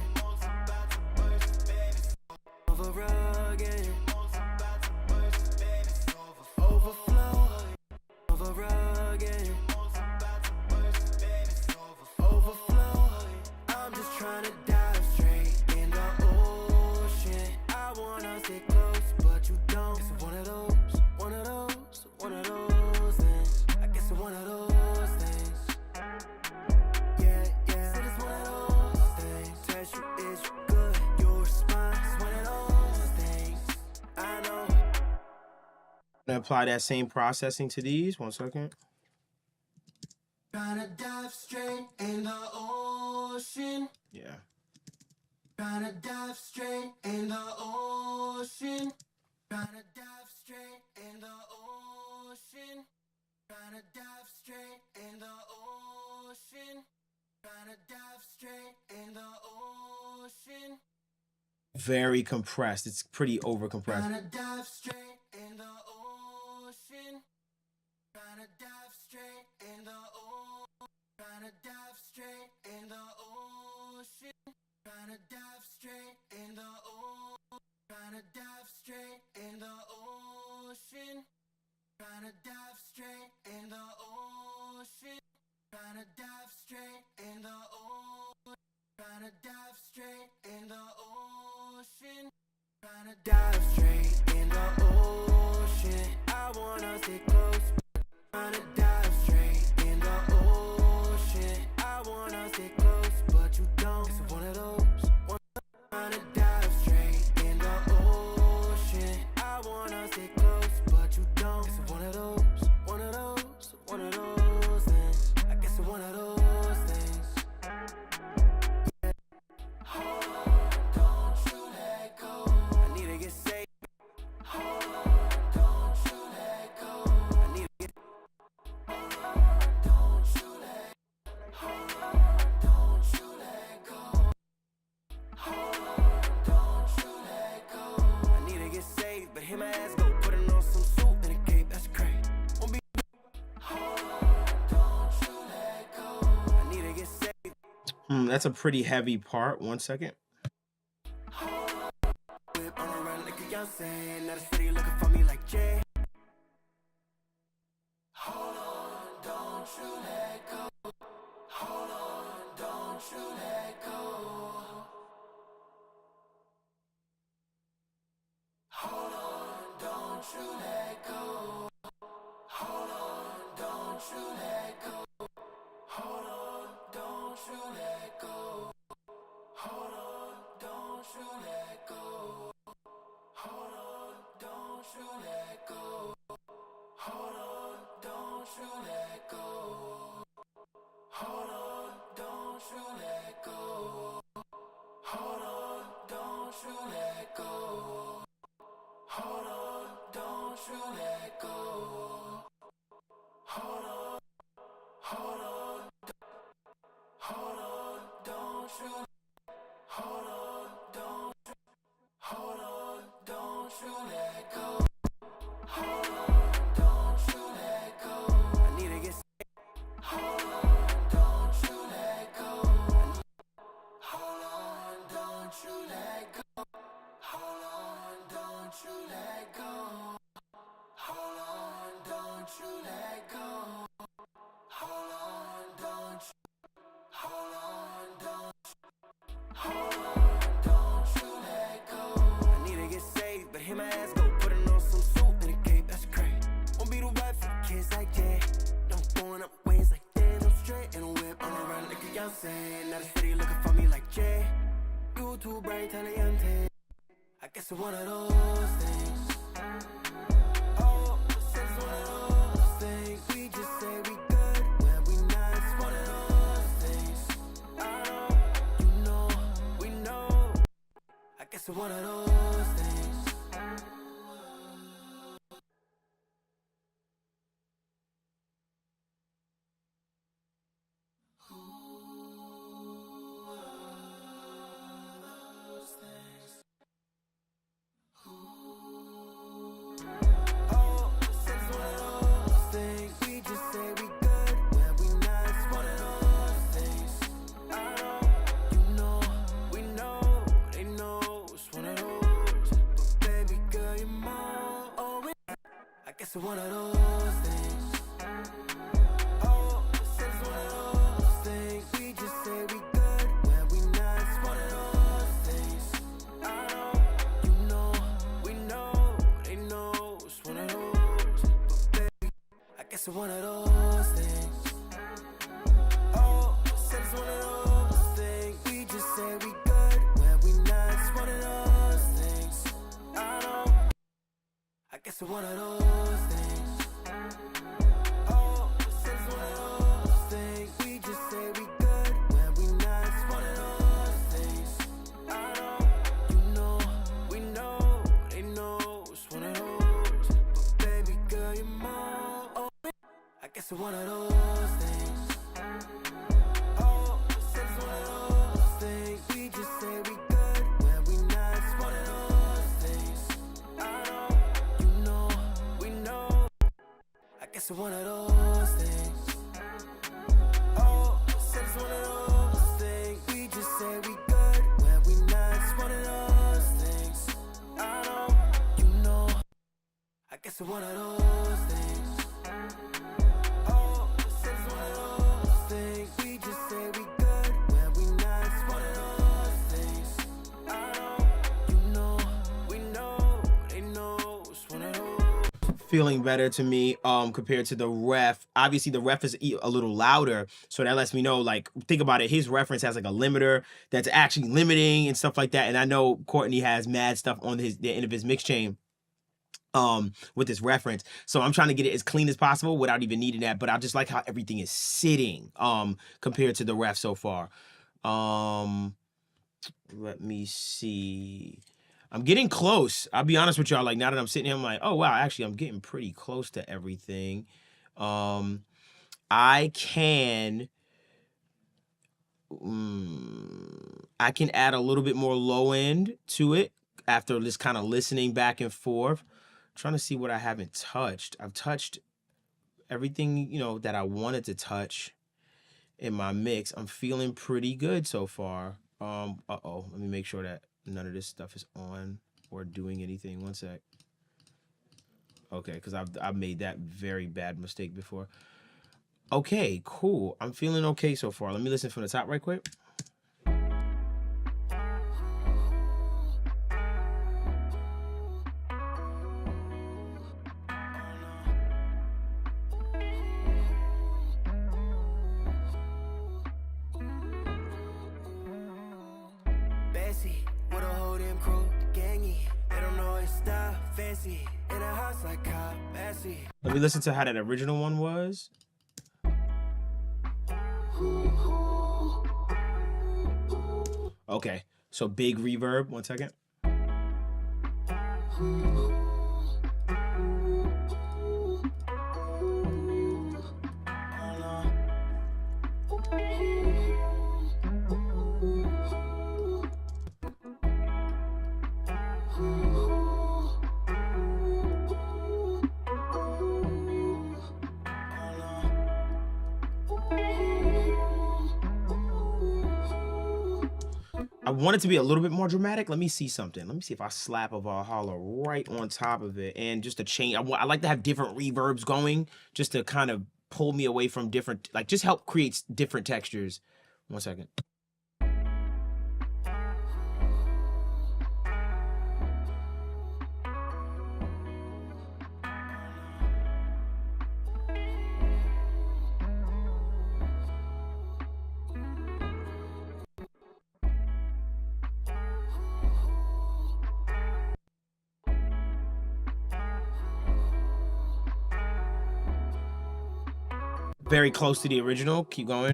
Over again. Overflow. Over again. Overflow. I'm just trying to dive straight in the ocean. I wanna stay close, but you don't. It's one of those things. I guess it's one of those things. Yeah. Said it's one of those things. Test you is you good, your response. It's one of those things. I know. I'm gonna apply that same processing to these. 1 second. Trying to dive straight in the ocean. Yeah. Trying to dive straight in the ocean. Trying to dive straight in the ocean. Trying to dive straight in the ocean. Trying to dive straight in the ocean. Very compressed. It's pretty over compressed. Trying to dive straight in the ocean. Trying to dive straight in the ocean. Trying to dive straight in the ocean. Trying to dive straight in the ocean. Trying to dive straight in the ocean. Trying to dive straight in the ocean. Trying to dive straight in the ocean. Trying to dive straight in the ocean. Trying to dive straight in the ocean. I wanna stay close. Trying to dive straight in the ocean. I wanna stay close, but you don't. It's one of those. Trying to dive straight in the ocean. I wanna stay close, but you don't. It's one of those things. I guess it's one of those things. Hold on, don't you let go. I need to get saved. Hold on, don't you let go. I need to get. Hold on, don't you let. Hold on, don't you let go. Hold on, don't you let go. I need to get saved, but hear my ass go. Putting on some soup and a cape, that's crazy. Won't be. Hold on, don't you let go. I need to get saved. That's a pretty heavy part. 1 second. Whip on the run like a Beyonce. Now the city looking for me like Jay. Hold on, don't you let go. Hold on, don't you let go. Hold on, don't you let go. Hold on, don't you let go. Hold on, don't you let go. Hold on, don't you let go. Hold on, don't you let go. Hold on, don't you let go. Hold on, don't you let go. Hold on, don't you let go. Hold on, don't you let go. Hold on, hold on, hold on, don't you. Hold on, don't you let go. Hold on, don't you let go. I need to get saved. Hold on, don't you let go. Hold on, don't you let go. Hold on, don't you let go. Hold on, don't you let go. Hold on, don't you. Hold on, don't. Hold on, don't you let go. I need to get saved, but hear my ass go. Putting on some soup and a cape, that's crazy. Won't be the wife for kids like Jay. Don't going up ways like that. I'm straight in a whip on the run like a Beyonce. Now the city looking for me like Jay. You too bright, Taliante. I guess it's one of those things. Oh, it's one of those things. We just say we good when we not. It's one of those things. I know, you know, we know. I guess it's one of those things. guess it's one of those things. Oh, said it's one of those things. We just say we good when we not. It's one of those things. I know, you know, we know, they know. It's one of those. But baby, I guess it's one of those things. Oh, said it's one of those things. We just say we good when we not. It's one of those things. I know, I guess it's one of those things. Oh, said it's one of those things. We just say we good when we not. It's one of those things. I know, you know, we know, they know. It's one of those. But baby girl, you're more. Oh, I guess it's one of those things. Oh, said it's one of those things. We just say we good when we not. It's one of those things. I know, you know, we know. I guess it's one of those things. Oh, said it's one of those things. We just say we good when we not. It's one of those things. I know, you know. I guess it's one of those things. Oh, said it's one of those things. We just say we good when we not. It's one of those things. I know, you know, we know, they know. It's one of those. Feeling better to me compared to the ref. Obviously the ref is a little louder, so that lets me know, like, think about it, his reference has like a limiter that's actually limiting and stuff like that. And I know Courtney has mad stuff on the end of his mix chain with this reference, so I'm trying to get it as clean as possible without even needing that. But I just like how everything is sitting compared to the ref so far. Let me see. I'm getting close. I'll be honest with y'all. Like, now that I'm sitting here, I'm like, oh wow, actually I'm getting pretty close to everything. I can add a little bit more low end to it after just kind of listening back and forth. Trying to see what I haven't touched. I've touched everything, you know, that I wanted to touch in my mix. I'm feeling pretty good so far. Uh-oh, let me make sure that none of this stuff is on or doing anything. One sec. Okay, because I've made that very bad mistake before. Okay, cool. I'm feeling okay so far. Let me listen from the top right quick. Let me listen to how that original one was. Okay, so big reverb. 1 second. I want it to be a little bit more dramatic. Let me see something. Let me see if I slap a Valhalla right on top of it. And just to change, I like to have different reverbs going just to kind of pull me away from different, like just help create different textures. 1 second. Very close to the original. Keep going.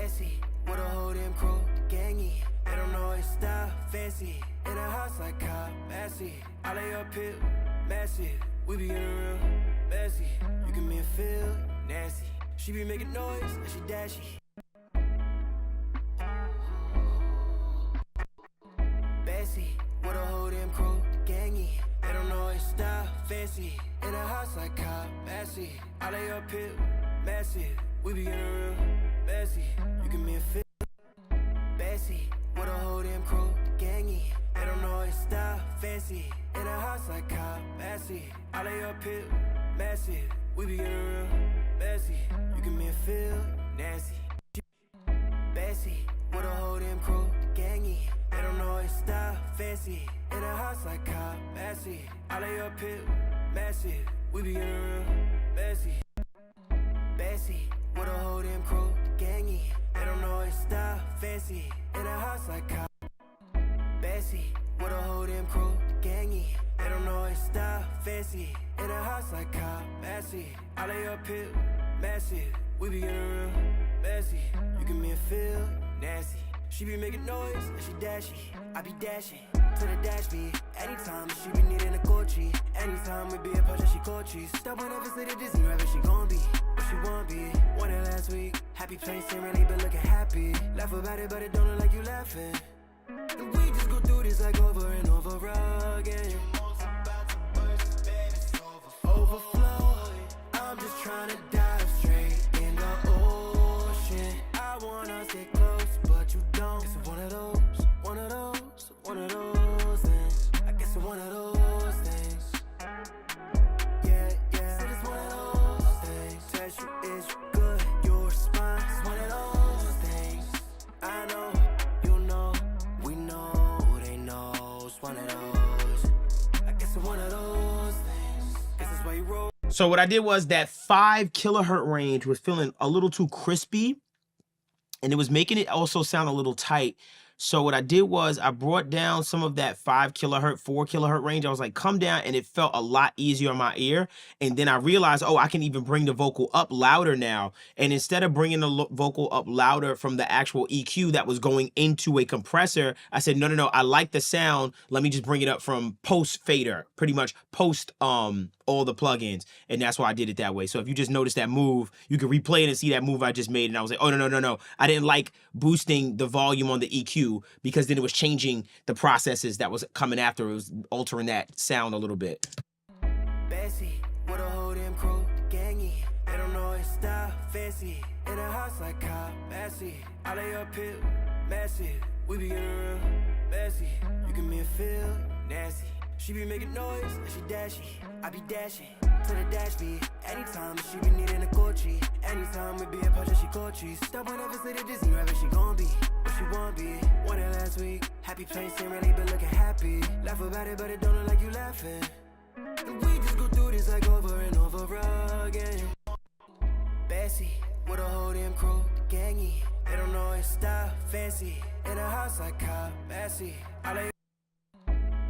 Bessie, with a whole damn crew, gangy. They don't know his style, fancy. In a house like Cobb, Massey. I lay up here, massive. We be getting real messy. You give me a feel, nasty. She be making noise, and she dashy. Bessie, with a whole damn crew, gangy. They don't know his style, fancy. In a house like Cobb, Massey. I lay up here, massive. We be getting real messy. You give me a feel. Bessie, with a whole damn crew, gangy. They don't know his style, fancy. In a house like Cobb, Massey. I lay up here, massive. We be getting real messy. You give me a feel, nasty. Bessie, with a whole damn crew, gangy. They don't know his style, fancy. In a house like Cobb, Massey. I lay up here, massive. We be getting real messy. Bessie, with a whole damn crew, gangy. They don't know his style, fancy. In a house like Cobb. Bessie, with a whole damn crew, gangy. They don't know his style, fancy. In a house like Cobb, Massey. I lay up here, massive. We be getting real messy. You give me a feel, nasty. She be making noise, and she dashy. I be dashing to the dash beat. Anytime she be needing a Gucci. Anytime we be apart, she coaches. Stop on ever say the Disney rabbit, she gon' be what she won't be. Won it last week. Happy place, ain't really been looking happy. Laugh about it, but it don't look like you laughing. And we just go through this like over and over again. Overflow. I'm just trying to dive straight in the ocean. I wanna stay close, but you don't. It's one of those things. I guess it's one of those things. Yeah. Said it's one of those things. Test you is good, your response. It's one of those things. I know, you know, we know, they know. It's one of those. I guess it's one of those things. Guess that's why you roll. So what I did was that 5 kilohertz range was feeling a little too crispy, and it was making it also sound a little tight. So what I did was I brought down some of that 5 kilohertz, 4 kilohertz range. I was like, come down, and it felt a lot easier on my ear. And then I realized, oh, I can even bring the vocal up louder now. And instead of bringing the vocal up louder from the actual EQ that was going into a compressor, I said, no, I like the sound. Let me just bring it up from post fader, pretty much post all the plugins. And that's why I did it that way. So if you just notice that move, you can replay it and see that move I just made. And I was like, oh, no. I didn't like boosting the volume on the EQ because then it was changing the processes that was coming after. It was altering that sound a little bit. Bessie, with a whole damn crew, gangy. They don't know his style, fancy. In a house like Cobb, Massey. I lay up here, massive. We be getting real messy. You give me a feel, nasty. She be making noise, and she dashy. I be dashing to the dash beat. Anytime she be needing a Gucci. Anytime we be apart, she coaches. Stop on ever say the Disney rabbit, she gon' be what she won't be. Won it last week. Happy place, ain't really been looking happy. Laugh about it, but it don't look like you laughing. And we just go through this like over and over again. Bessie, with a whole damn crew, gangy. They don't know his style, fancy. In a house like Cobb, Massey. I lay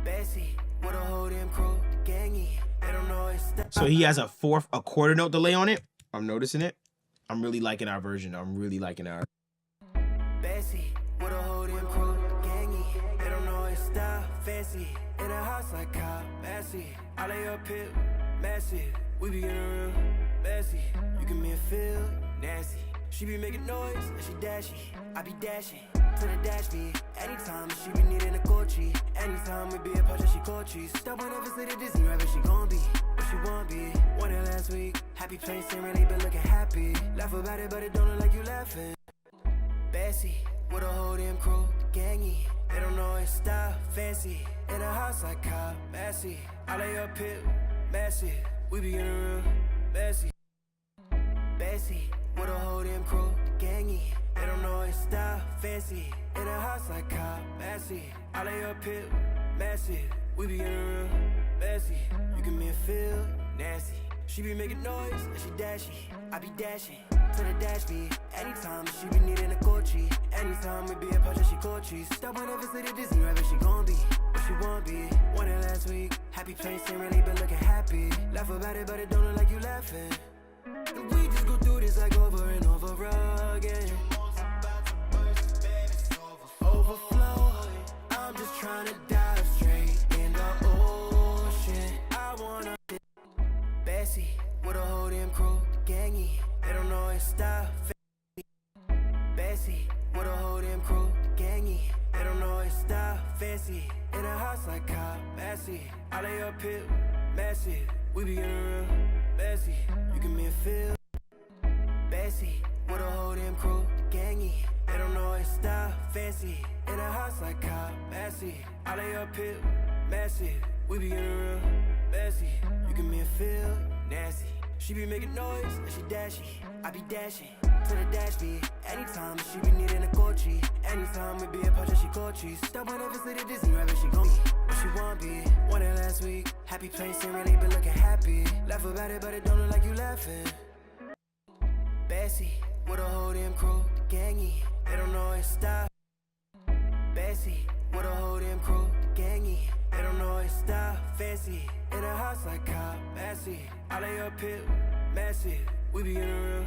Bessie, with a whole damn crew, gangy. They don't know his style. So he has a quarter note delay on it. I'm noticing it. I'm really liking our version. Bessie, with a whole damn crew, gangy. They don't know his style, fancy. In a house like Cobb, Massey. I lay up here, massive. We be getting real messy. You give me a feel, nasty. She be making noise, and she dashy. I be dashing to the dash beat. Anytime she be needing a Gucci. Anytime we be apart, she coaches. Stop on ever say the Disney rabbit, she gon' be what she won't be. Won it last week. Happy place, ain't really been looking happy. Laugh about it, but it don't look like you laughing. Bessie, with a whole damn crew, gangy. They don't know his style, fancy. In a house like Cobb, Massey. I lay up here, massive. We be getting real messy. Bessie, with a whole damn crew, gangy. They don't know his style, fancy. In a house like Cobb, Massey. I lay up here, massive. We be getting real messy. You give me a feel, nasty. She be making noise, and she dashy. I be dashing to the dash beat. Anytime she be needing a Gucci. Anytime we be apart, she coaches. Stop on ever say the Disney rabbit, she gon' be what she won't be. Won it last week. Happy place, ain't really been looking happy. Laugh about it, but it don't look like you laughing. And we just go through this like over and over again. it's style. Bessie, with a whole damn crew, gangy. They don't know it's style, fancy. In a house like Kyle, messy. I lay up here, messy. We be getting real, messy. You give me a feel. Bessie, with a whole damn crew, gangy. They don't know it's style, fancy. In a house like Kyle, messy. I lay up here, messy. We be getting real, messy. You give me a feel, nasty. She be making noise, and she dashy. I be dashing to the dash beat. Anytime she be needing a Gucci. Anytime we be a punch, she Gucci. Stop on every city Disney rabbit, she gon' be what she want be. Won it last week. Happy place ain't really been looking happy. Laugh about it, but it don't look like you laughing. Bessie, with a whole damn crew, gangy. They don't know it's style. Bessie, with a whole damn crew, gangy. They don't know it's style, fancy. In a house like Kyle, messy. I lay up here, messy. We be getting real,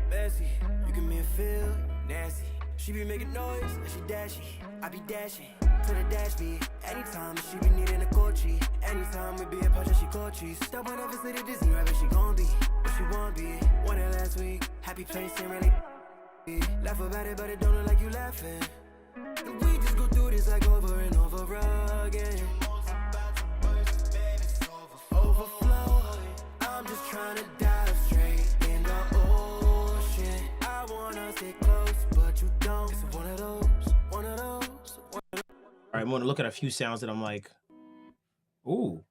messy. You give me a feel, nasty. She be making noise, and she dashy. I be dashing to the dash beat. Anytime she be needing a Gucci. Anytime we be a punch, she Gucci. Stop on every city Disney rabbit, she gon' be what she want be. Won it last week. Happy place ain't really. Laugh about it, but it don't look like you laughing. And we just go through this like over and over again. Overflow. I'm just trying to dive straight in the ocean. I wanna stay close, but you don't. It's one of those, one of those, one of those. All right, I'm gonna look at a few sounds that I'm like, ooh.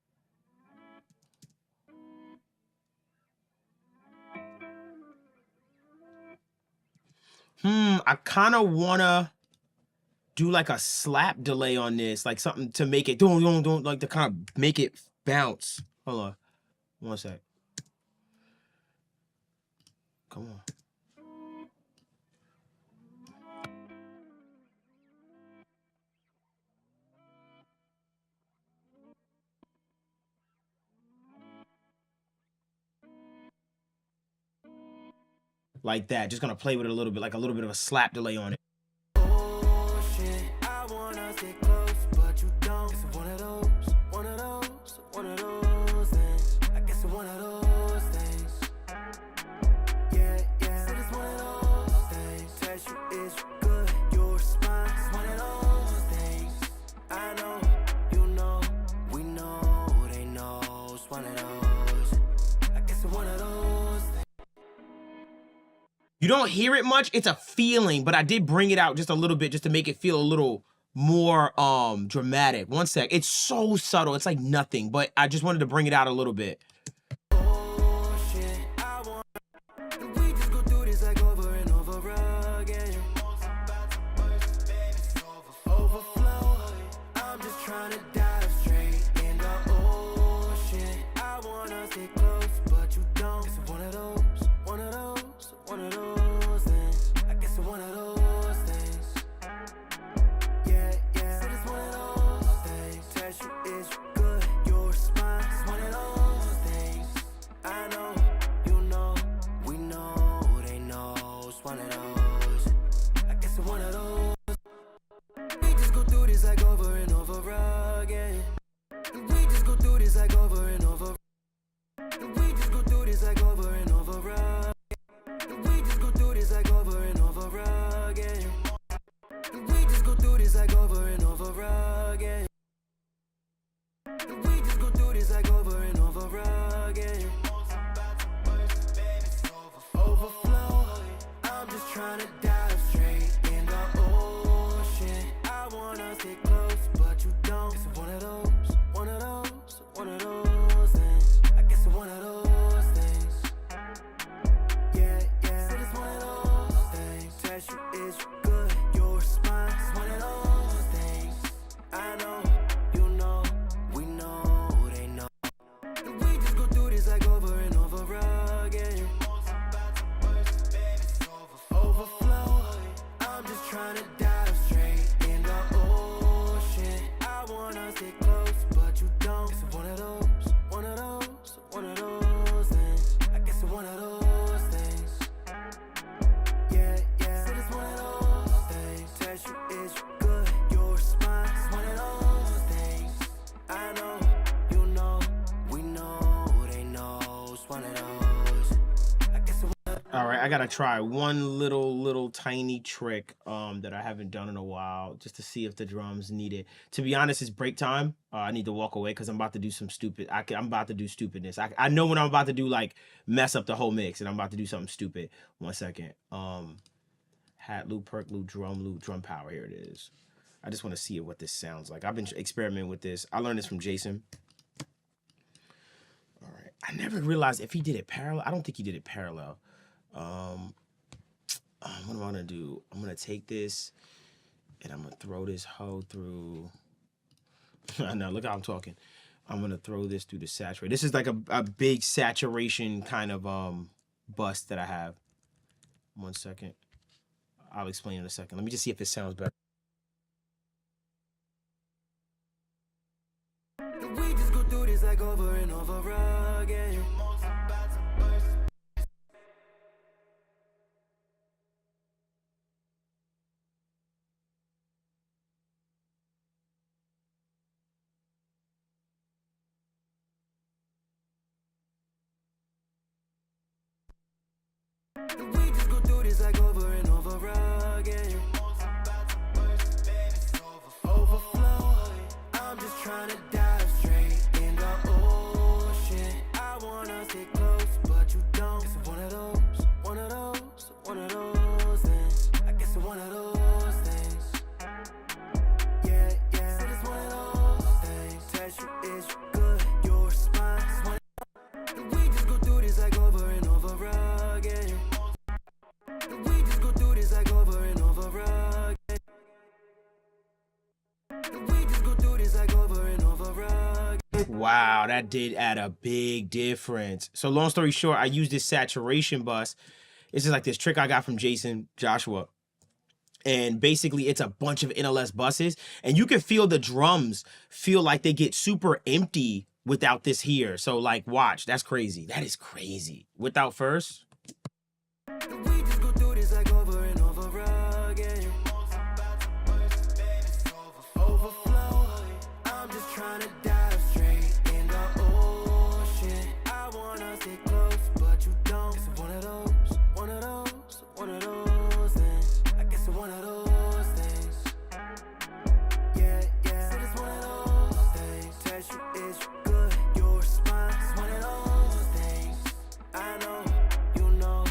I kind of wanna do like a slap delay on this, like something to make it don't like to kind of make it bounce. Hold on, one sec. Come on. Like that, just gonna play with it a little bit, like a little bit of a slap delay on it. Ocean, I wanna stay close, but you don't. It's one of those, one of those, one of those things. I guess it's one of those things. Yeah, yeah. Said it's one of those things. Test you is good, your smile. It's one of those things. I know, you know, we know, they know. It's one of those. I guess it's one of those things. You don't hear it much, it's a feeling, but I did bring it out just a little bit just to make it feel a little more dramatic. One sec. It's so subtle, it's like nothing, but I just wanted to bring it out a little bit. We just go through this like over and over again. Overflow. I'm just trying to dive straight in the ocean. I wanna stay close, but you don't. It's one of those, one of those, one of those things. I guess it's one of those things. Yeah, yeah. Said it's one of those things. Test you is good, your smile. It's one of those things. I know, you know, we know, they know. It's one of those. I guess it's one of those. We just go through this like over and over again. We just go through this like over and over. We just go through this like over and over. We just go through this like over and over again. We just go through this like over and over again. We just go through this like over and over again. Overflow. I'm just trying to dive straight in the ocean. I wanna stay close, but you don't. It's one of those, one of those, one of those things. I guess it's one of those things. Yeah, yeah. Said it's one of those things. Test you is good, your smile. It's one of those things. I know, you know, we know, they know. We just go through this like over and over again. Overflow. I'm just trying to dive straight in the ocean. I wanna stay close, but you don't. It's one of those, one of those, one of those things. I guess it's one of those things. Yeah, yeah. Said it's one of those. gotta try one little tiny trick that I haven't done in a while, just to see if the drums need it. To be honest, it's break time. I need to walk away because I'm about to do some stupid. I'm about to do stupidness. I know when I'm about to do, like, mess up the whole mix, and I'm about to do something stupid. 1 second. Hat loop, perk loop, drum power. Here it is. I just want to see what this sounds like. I've been experimenting with this. I learned this from Jason. All right. I never realized if he did it parallel. I don't think he did it parallel. What am I gonna do? I'm gonna take this and I'm gonna throw this hoe through. No, look how I'm talking. I'm gonna throw this through the saturate. This is like a big saturation kind of bust that I have. 1 second. I'll explain in a second. Let me just see if it sounds better. We just go through this like over and over again. We just go through this like over and over again. Overflow. I'm just trying to dive straight in the ocean. I wanna stay close, but you don't. It's one of those things. I guess it's one of those things. Yeah. Said it's one of those things. Test you is good, your spine. We just go through this like over and over again. We just go through this like over and over again. We just go through this like over and over again. Wow, that did add a big difference. So long story short, I used this saturation bus. This is like this trick I got from Jason Joshua. And basically it's a bunch of NLS buses, and you can feel the drums feel like they get super empty without this here. So like, watch, that's crazy. That is crazy. Without first. We just go through this like over and over again. Overflow. I'm just trying to dive straight in the ocean. I wanna stay close, but you don't. It's one of those things. I guess it's one of those things. Yeah. Said it's one of those things. Test you is good, your spine. It's one of those things. I know, you know,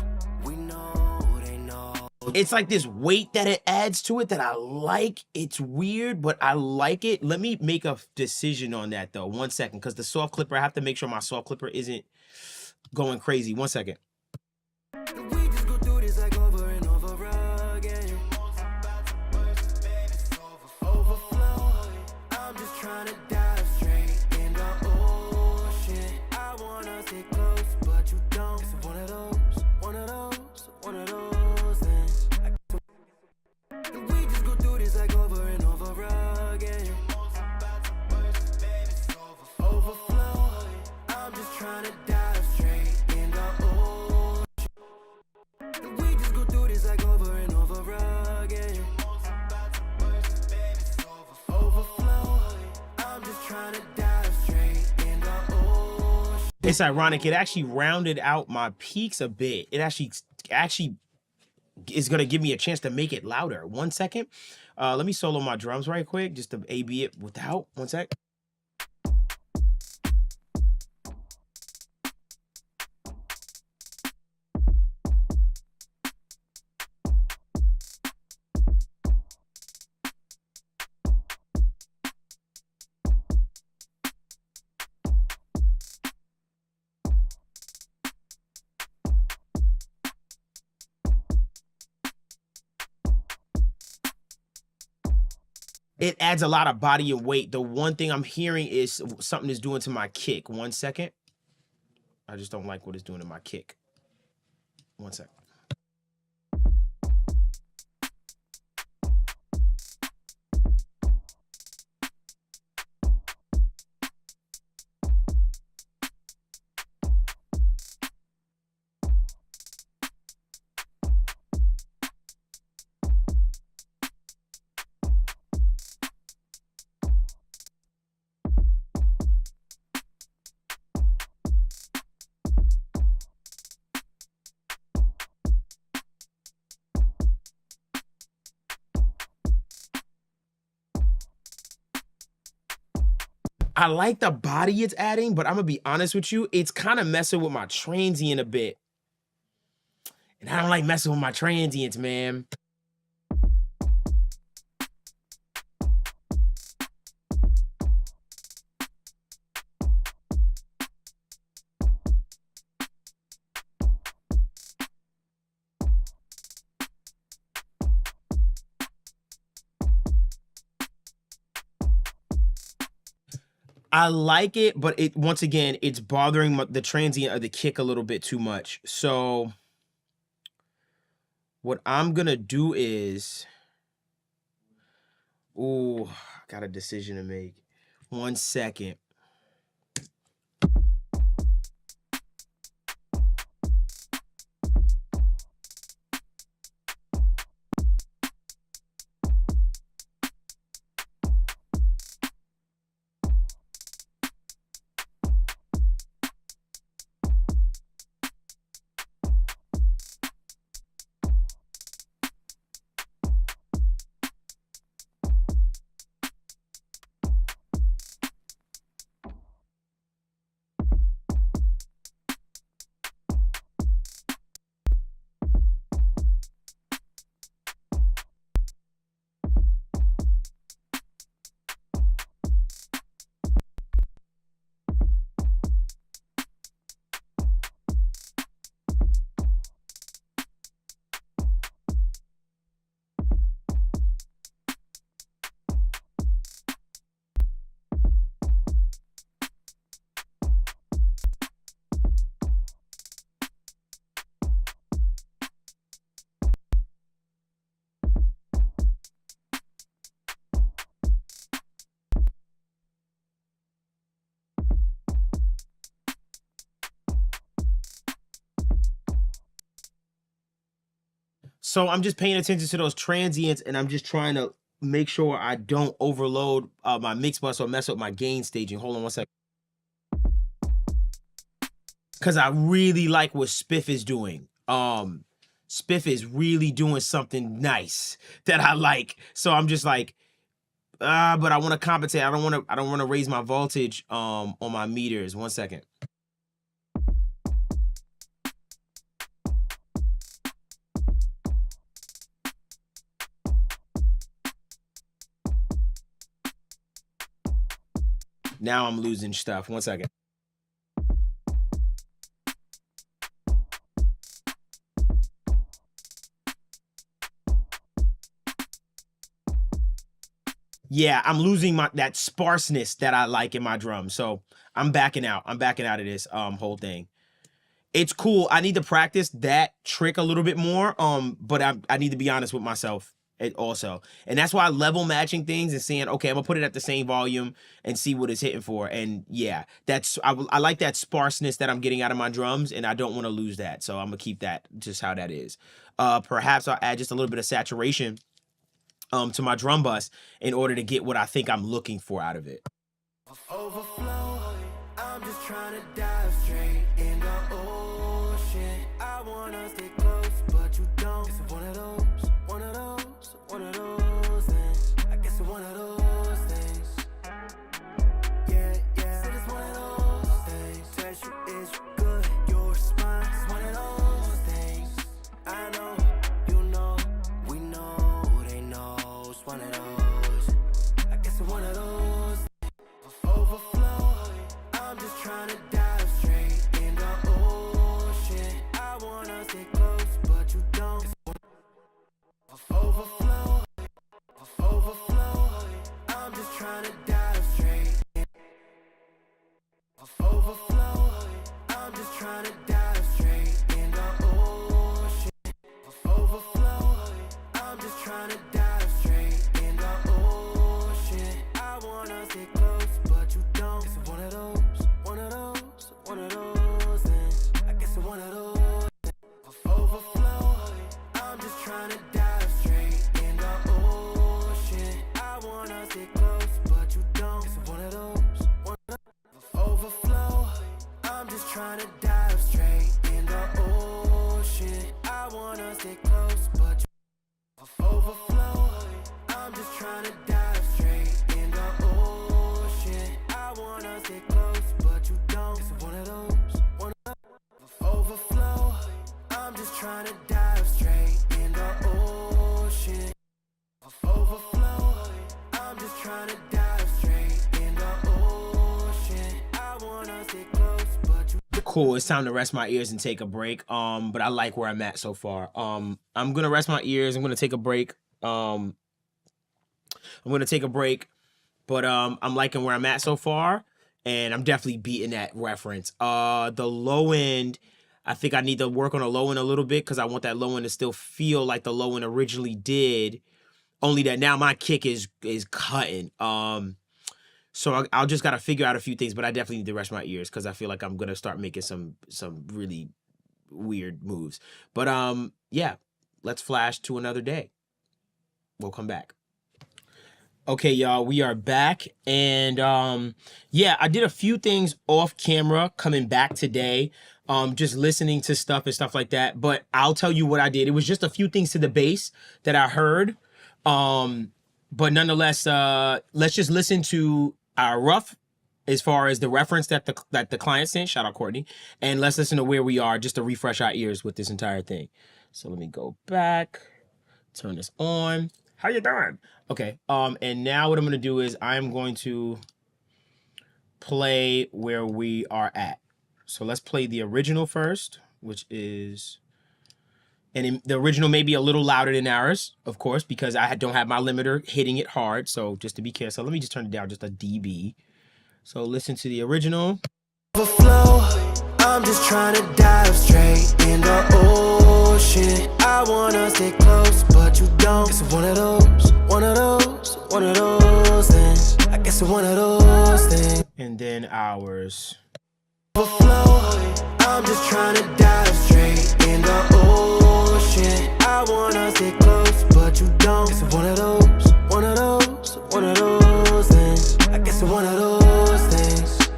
we know, they know. It's like this weight that it adds to it that I like. It's weird, but I like it. Let me make a decision on that though. 1 second, because the soft clipper, I have to make sure my soft clipper isn't going crazy. 1 second. We just go through this like over and over again. Overflow. I'm just trying to dive straight in the ocean. I wanna stay close, but you don't. It's one of those things. We just go through this like over and over again. Overflow. I'm just trying to dive straight in the ocean. We just go through this like over and over again. Overflow. I'm just trying to dive straight in the ocean. It's ironic. It actually rounded out my peaks a bit. It actually is going to give me a chance to make it louder. 1 second. Let me solo my drums right quick, just to A-B it without. 1 sec. It adds a lot of body and weight. The one thing I'm hearing is something is doing to my kick. 1 second. I just don't like what it's doing to my kick. 1 second. I like the body it's adding, but I'm gonna be honest with you, it's kind of messing with my transient a bit. And I don't like messing with my transients, man. I like it, but it once again, it's bothering the transient of the kick a little bit too much. So what I'm gonna do is, ooh, I got a decision to make. 1 second. So I'm just paying attention to those transients, and I'm just trying to make sure I don't overload my mix bus or mess up my gain staging. Hold on 1 second. Because I really like what Spiff is doing. Spiff is really doing something nice that I like. So I'm just like, but I want to compensate. I don't want to raise my voltage on my meters. 1 second. Now I'm losing stuff. 1 second. Yeah, I'm losing that sparseness that I like in my drum. So I'm backing out. I'm backing out of this whole thing. It's cool. I need to practice that trick a little bit more. But I need to be honest with myself also. And that's why level matching things and saying, okay, I'm gonna put it at the same volume and see what it's hitting for. And yeah, I like that sparseness that I'm getting out of my drums, and I don't want to lose that. So I'm gonna keep that just how that is. Perhaps I'll add just a little bit of saturation to my drum bus in order to get what I think I'm looking for out of it. Overflow, I'm just trying to dive straight in the ocean. I wanna stay close, but you don't. It's one of those things. I guess it's one of those things. Yeah, said it's one of those things. Test you is good, your response is one of those things. I know, you know, we know, they know it's one of those. I guess it's one of those. Overflow, I'm just trying to dive straight in the ocean. I wanna stay close, but you don't. Overflow, I'm just trying to dive straight in. Overflow, I'm just trying to dive straight in the ocean. Overflow, I'm just trying to dive straight in the ocean. I wanna stay close, but you don't. It's one of those things. I guess it's one of those. Overflow, I'm just trying to dive straight in the ocean. I wanna stay close, but you don't. It's one of those. Overflow, I'm just trying to dive straight in the ocean. I wanna stay close, but you. Overflow, I'm just trying to dive straight in the ocean. I wanna trying to dive straight in the ocean. Overflow, I'm just trying to dive straight in the ocean. I wanna stay close, but you Cool, it's time to rest my ears and take a break. But I like where I'm at so far. I'm gonna rest my ears. I'm gonna take a break. I'm gonna take a break, but I'm liking where I'm at so far, and I'm definitely beating that reference. The low end, I think I need to work on the low end a little bit because I want that low end to still feel like the low end originally did. Only that now my kick is cutting. So I'll just gotta figure out a few things, but I definitely need to rest my ears because I feel like I'm gonna start making some really weird moves. But yeah, let's flash to another day. We'll come back. Okay, y'all, we are back, and yeah, I did a few things off camera coming back today, just listening to stuff and stuff like that. But I'll tell you what I did. It was just a few things to the bass that I heard, but nonetheless, let's just listen to our rough as far as the reference that the client sent. Shout out Courtney, and let's listen to where we are just to refresh our ears with this entire thing. So let me go back, turn this on. How you doing? Okay, and now what I'm gonna do is I'm going to play where we are at. So let's play the original first, which is, and the original may be a little louder than ours, of course, because I don't have my limiter hitting it hard. So just to be careful, so let me just turn it down just a dB. So listen to the original. overflow, I'm just trying to dive straight in the ocean. I wanna stay close, but you don't. It's one of those things. I guess it's one of those things. And then ours. Overflow, I'm just trying to dive straight in the ocean. I wanna stay close, but you don't. It's one of those things. I guess it's one of those things.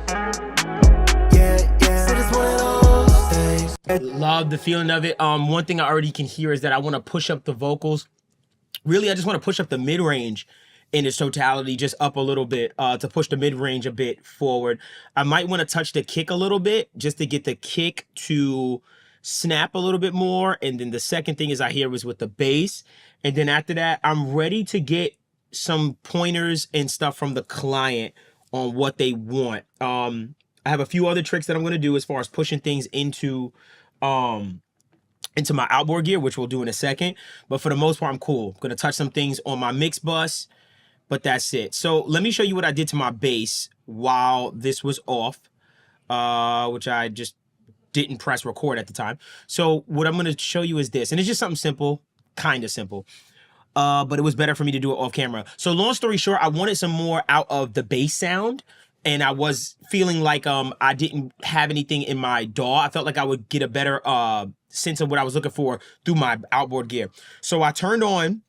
Yeah, said it's one of those things. Love the feeling of it. One thing I already can hear is that I want to push up the vocals. Really, I just want to push up the mid-range in its totality, just up a little bit, to push the mid-range a bit forward. I might want to touch the kick a little bit just to get the kick to snap a little bit more. And then the second thing is I hear was with the bass. And then after that, I'm ready to get some pointers and stuff from the client on what they want. I have a few other tricks that I'm going to do as far as pushing things into my outboard gear, which we'll do in a second. But for the most part, I'm cool. I'm going to touch some things on my mix bus, but that's it. So let me show you what I did to my bass while this was off, which I just didn't press record at the time. So what I'm going to show you is this, and it's just something simple, kind of simple. But it was better for me to do it off camera. So long story short, I wanted some more out of the bass sound, and I was feeling like I didn't have anything in my DAW. I felt like I would get a better sense of what I was looking for through my outboard gear. So I turned on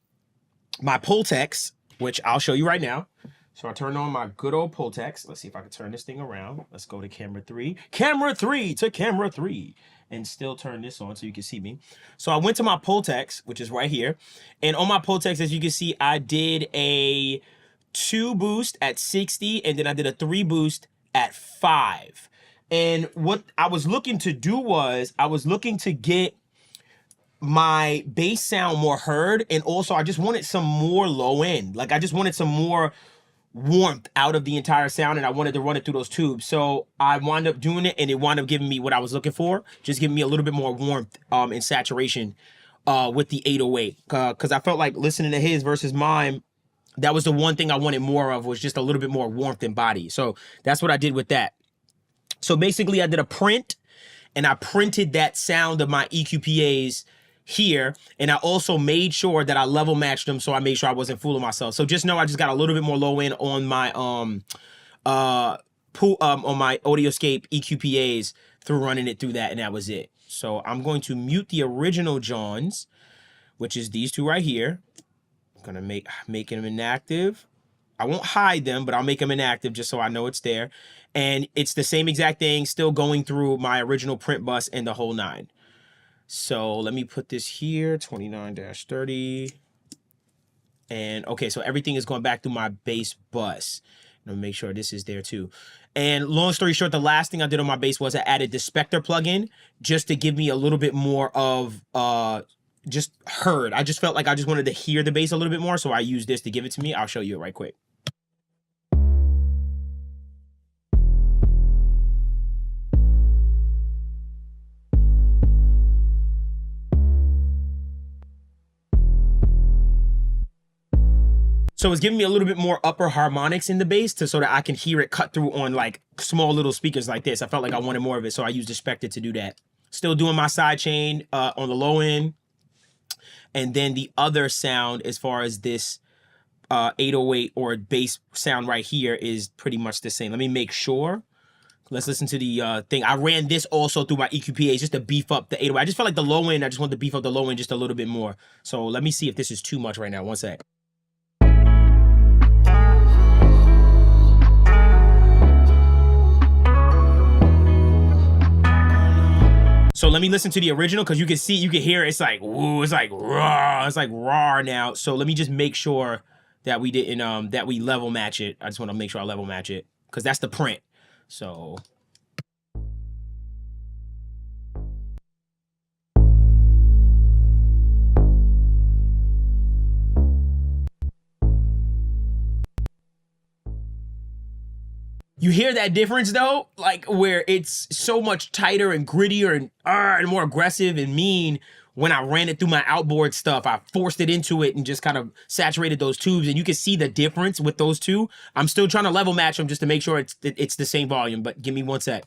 my Pultex, which I'll show you right now. So I turned on my good old Pultex. Let's see if I can turn this thing around. Let's go to camera 3. Camera 3 to camera 3. And still turn this on so you can see me. So I went to my Pultex, which is right here. And on my Pultex, as you can see, I did a 2 boost at 60, and then I did a 3 boost at 5. And what I was looking to do was I was looking to get my bass sound more heard, and also I just wanted some more low end. Like I just wanted some more warmth out of the entire sound, and I wanted to run it through those tubes. So I wound up doing it, and it wound up giving me what I was looking for, just giving me a little bit more warmth and saturation with the 808, because I felt like listening to his versus mine, that was the one thing I wanted more of, was just a little bit more warmth and body. So that's what I did with that. So basically I did a print, and I printed that sound of my EQPAs here, and I also made sure that I level matched them, so I made sure I wasn't fooling myself. So just know I just got a little bit more low end on my on my Audioscape EQPAs through running it through that, and that was it. So I'm going to mute the original Johns, which is these two right here. I'm gonna make them inactive. I won't hide them, but I'll make them inactive just so I know it's there. And it's the same exact thing, still going through my original print bus and the whole 9. So let me put this here, 29-30. And okay, so everything is going back through my bass bus. Let me make sure this is there too. And long story short, the last thing I did on my bass was I added the Spectre plugin just to give me a little bit more of just heard. I just felt like I just wanted to hear the bass a little bit more, so I used this to give it to me. I'll show you it right quick. So it's giving me a little bit more upper harmonics in the bass so that I can hear it cut through on like small little speakers like this. I felt like I wanted more of it, so I used the Spectre to do that. Still doing my side chain on the low end. And then the other sound as far as this 808 or bass sound right here is pretty much the same. Let me make sure. Let's listen to the thing. I ran this also through my EQPAs just to beef up the 808. I just felt like the low end, I just wanted to beef up the low end just a little bit more. So let me see if this is too much right now. One sec. So let me listen to the original because you can see, you can hear it's like, ooh, it's like raw now. So let me just make sure that we didn't, that we level match it. I just want to make sure I level match it because that's the print. So. You hear that difference though, like where it's so much tighter and grittier and more aggressive and mean. When I ran it through my outboard stuff, I forced it into it and just kind of saturated those tubes, and you can see the difference with those two. I'm still trying to level match them just to make sure it's the same volume, but give me one sec.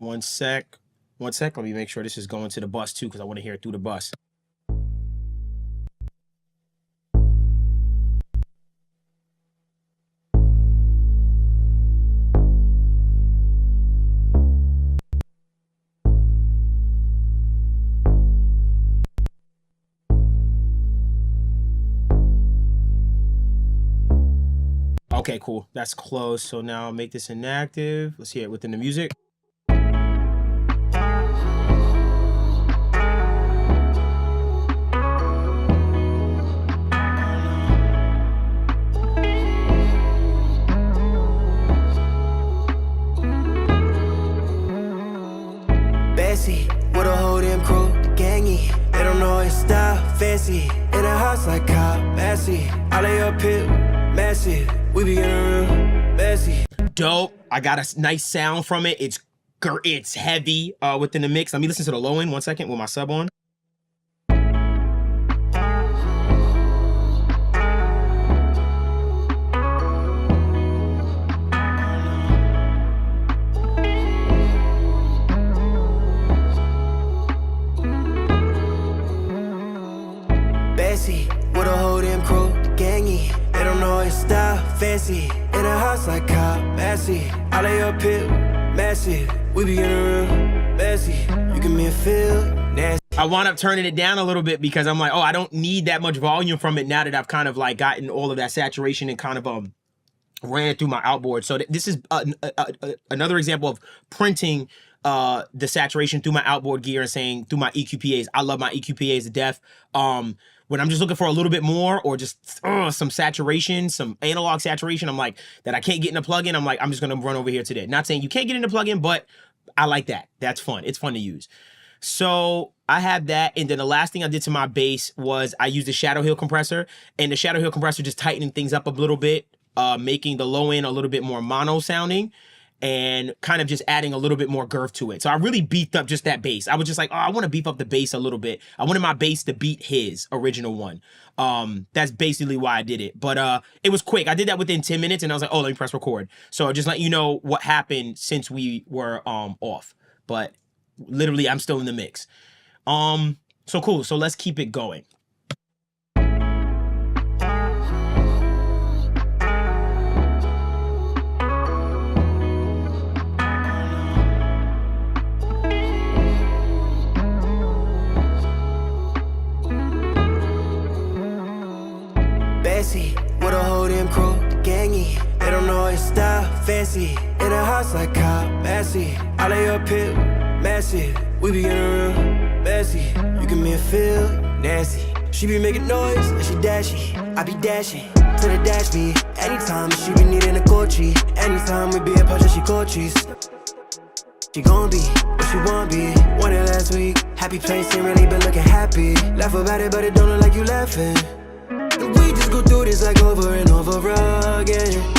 One sec. Let me make sure this is going to the bus too, because I want to hear it through the bus. Okay, cool. That's close. So now I'll make this inactive. Let's hear it within the music. With a whole damn crew, gangy. They don't know his style, fancy. In a house like Kyle, messy. I lay up here, massive. We be getting real messy. Dope. I got a nice sound from it. It's heavy within the mix. Let me listen to the low end 1 second with my sub on. With a whole damn crew, gangy. They don't know his style, fancy. In a house like Kyle, messy. I lay up here, massive. We be getting real messy. You give me a feel nasty. I wound up turning it down a little bit because I'm like, oh, I don't need that much volume from it now that I've kind of like gotten all of that saturation and kind of ran it through my outboard. So this is another example of printing the saturation through my outboard gear and saying through my EQPAs. I love my EQPAs to death. When I'm just looking for a little bit more or just some saturation, some analog saturation, I'm like, that I can't get in a plugin, I'm like, I'm just going to run over here today. Not saying you can't get in a plugin, but I like that. That's fun. It's fun to use. So I had that. And then the last thing I did to my bass was I used the Shadow Hill compressor. And the Shadow Hill compressor just tightened things up a little bit, making the low end a little bit more mono sounding. And kind of just adding a little bit more girth to it. So I really beefed up just that bass. I was just like, oh, I want to beef up the bass a little bit. I wanted my bass to beat his original one. That's basically why I did it. But it was quick. I did that within 10 minutes and I was like, oh, let me press record. So just let you know what happened since we were off. But literally, I'm still in the mix. So cool. So let's keep it going. With a whole damn crew, gangy. They They don't know it's style, fancy. In a house like how messy. I lay up here, messy. We be getting real messy. You give me a feel nasty. She be making noise and she dashy. I be dashing to the dash beat. Anytime she be needing a Gucci. Anytime we be a punch, she Gucci's. She gon' be what she won't be. Won it last week. Happy place ain't really been looking happy. Laugh about it, but it don't look like you laughing. And we just go through this like over and over again.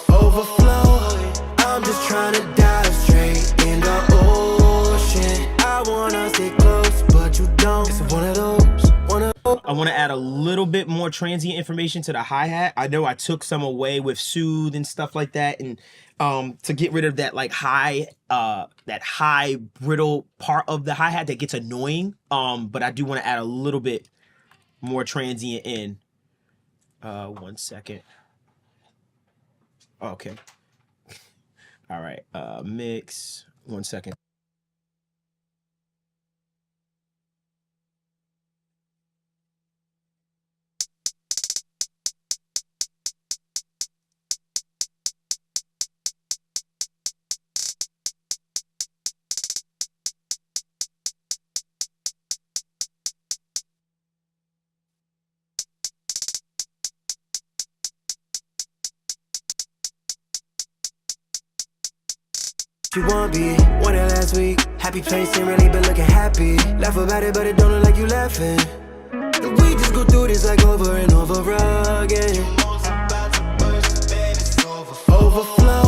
Overflow. I'm just trying to dive straight in the ocean. I wanna stay close, but you don't. It's one of those. I want to add a little bit more transient information to the hi-hat. I know I took some away with soothe and stuff like that, and to get rid of that like high brittle part of the hi-hat that gets annoying. But I do want to add a little bit more transient in. 1 second. Okay. All right. Mix. 1 second. She won't be, won it last week. Happy place ain't really been looking happy. Laugh about it, but it don't look like you laughing. And we just go through this like over and over again. Overflow.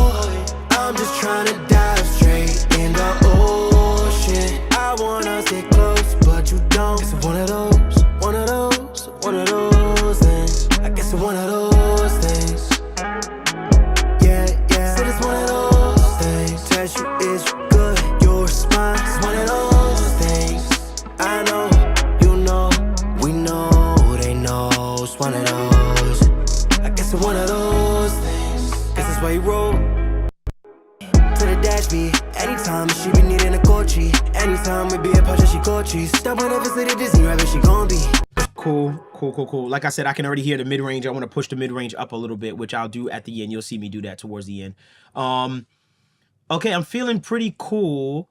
I'm just trying to dive straight in the ocean. I wanna stay close, but you don't. It's one of those things. I guess it's one of those things. Yeah, said it's one of those things. Test you is good, your response is one of those things. I know, you know, we know, they know. It's one of those. I guess it's one of those things. Guess that's why you roll to the dash beat. Anytime she be needing a Gucci. Anytime we be a punch, she Gucci. Stop on ever say the Disney rabbit, she gon' be. Cool. Like I said, I can already hear the mid-range. I want to push the mid-range up a little bit, which I'll do at the end. You'll see me do that towards the end. Okay, I'm feeling pretty cool.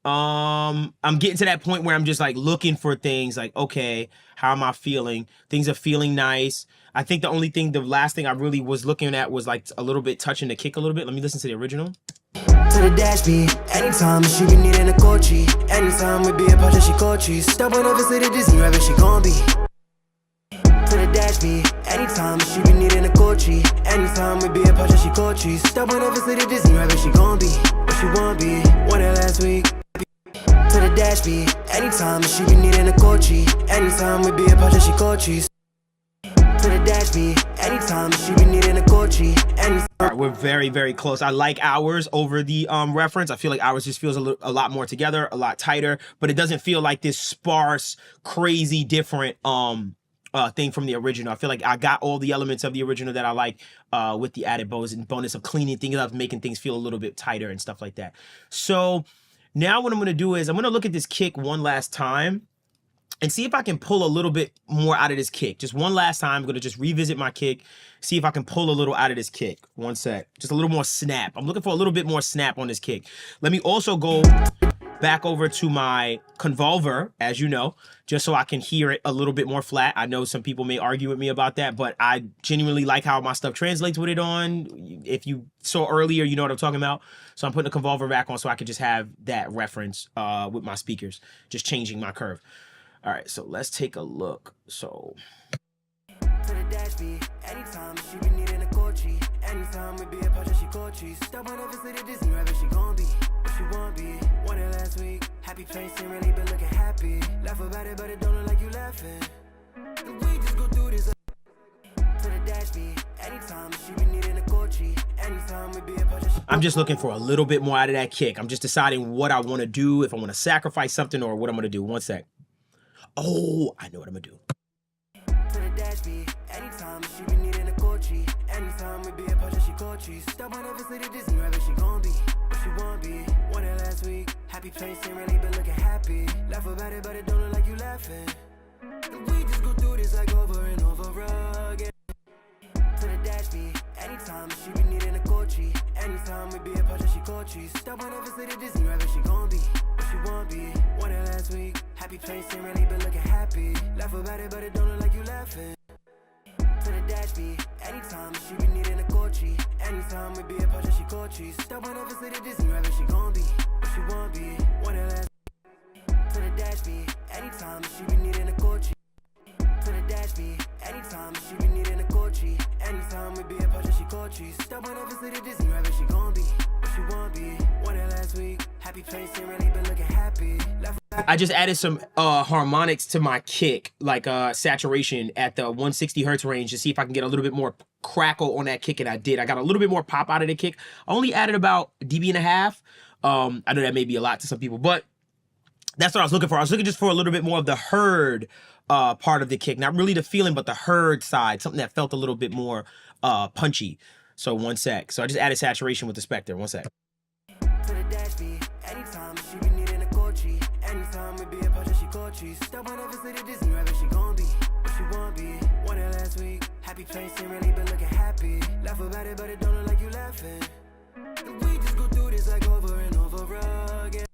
I'm getting to that point where I'm just like looking for things like, okay, how am I feeling? Things are feeling nice. I think the last thing I really was looking at was like a little bit touching the kick a little bit. Let me listen to the original. To the dash beat. Anytime she be needing a Gucci. Anytime we be a punch, she Gucci. Stop on ever say the Disney rabbit, she gon' be. To the dash beat. Anytime she be needing a Gucci. Anytime we be a punch, she Gucci. Stop on ever say the Disney rabbit, she gon' be. What she won't be. Won it last week. To the dash beat. Anytime she be needing a Gucci. Anytime we be a punch, she Gucci. To the dash beat. Anytime she be needing a Gucci. All right, we're very, very close. I like ours over the reference. I feel like ours just feels a lot more together, a lot tighter, but it doesn't feel like this sparse, crazy, different thing from the original. I feel like I got all the elements of the original that I like with the added bonus of cleaning things up, making things feel a little bit tighter and stuff like that. So now what I'm going to do is I'm going to look at this kick one last time and see if I can pull a little bit more out of this kick. Just one last time. I'm going to just revisit my kick, see if I can pull a little out of this kick. One sec. Just a little more snap. I'm looking for a little bit more snap on this kick. Let me also go back over to my convolver, as you know, just so I can hear it a little bit more flat. I know some people may argue with me about that, but I genuinely like how my stuff translates with it on. If you saw earlier, you know what I'm talking about. So I'm putting the convolver back on so I can just have that reference with my speakers, just changing my curve. All right, so let's take a look. So to the dash beat. Anytime she be needing a Gucci. Anytime we be a punch, she Gucci. Stop on ever say the Disney rabbit, she gon' be. She won't be. Won it last week. Happy place ain't really been looking happy. Laugh about it, but it don't look like you laughing. And we just go through this. To the dash beat. Anytime she be needing a Gucci. Anytime we be a punch, I'm just looking for a little bit more out of that kick. I'm just deciding what I want to do, if I want to sacrifice something or what I'm going to do. One sec. Oh, I know what I'm gonna do. To the dash beat. Anytime she be needing a Gucci. Anytime we be a punch, she Gucci. Stop on ever say the Disney rabbit, she gon' be. She won't be. Won it last week. Happy place ain't really been looking happy. Laugh about it, but it don't look like you laughing. And we just go through this like over and over again. To the face ain't really been looking happy. Laugh about it, but it don't look like you laughing. To the dash beat, anytime she be needing a coachy. Anytime we be apart, she coachy. Stop on over, say the Disney rabbit, she gon' be, but she won't be. One of last. To the dash beat, anytime she be needing a coachy. To the dash beat, anytime she be needing a coachy. Anytime we be apart, she coachy. Stop on over, say the Disney rabbit, she gon' be, but she won't be. One of last week, happy face ain't really been looking happy. I just added some harmonics to my kick, like saturation at the 160 hertz range to see if I can get a little bit more crackle on that kick, and I did. I got a little bit more pop out of the kick. I only added about dB and a half. I know that may be a lot to some people, but that's what I was looking for. I was looking just for a little bit more of the heard part of the kick. Not really the feeling, but the heard side. Something that felt a little bit more punchy. So one sec. So I just added saturation with the Spectre. One sec. To the dash beat, anytime she be needing a coachy. Anytime we be apart, she coachy. Stop on over, say the Disney rabbit, she gon' be, but she won't be. One of last week, happy face ain't really been looking happy. Laugh about it, but it don't look like you laughing. And we just go through this like over and over again.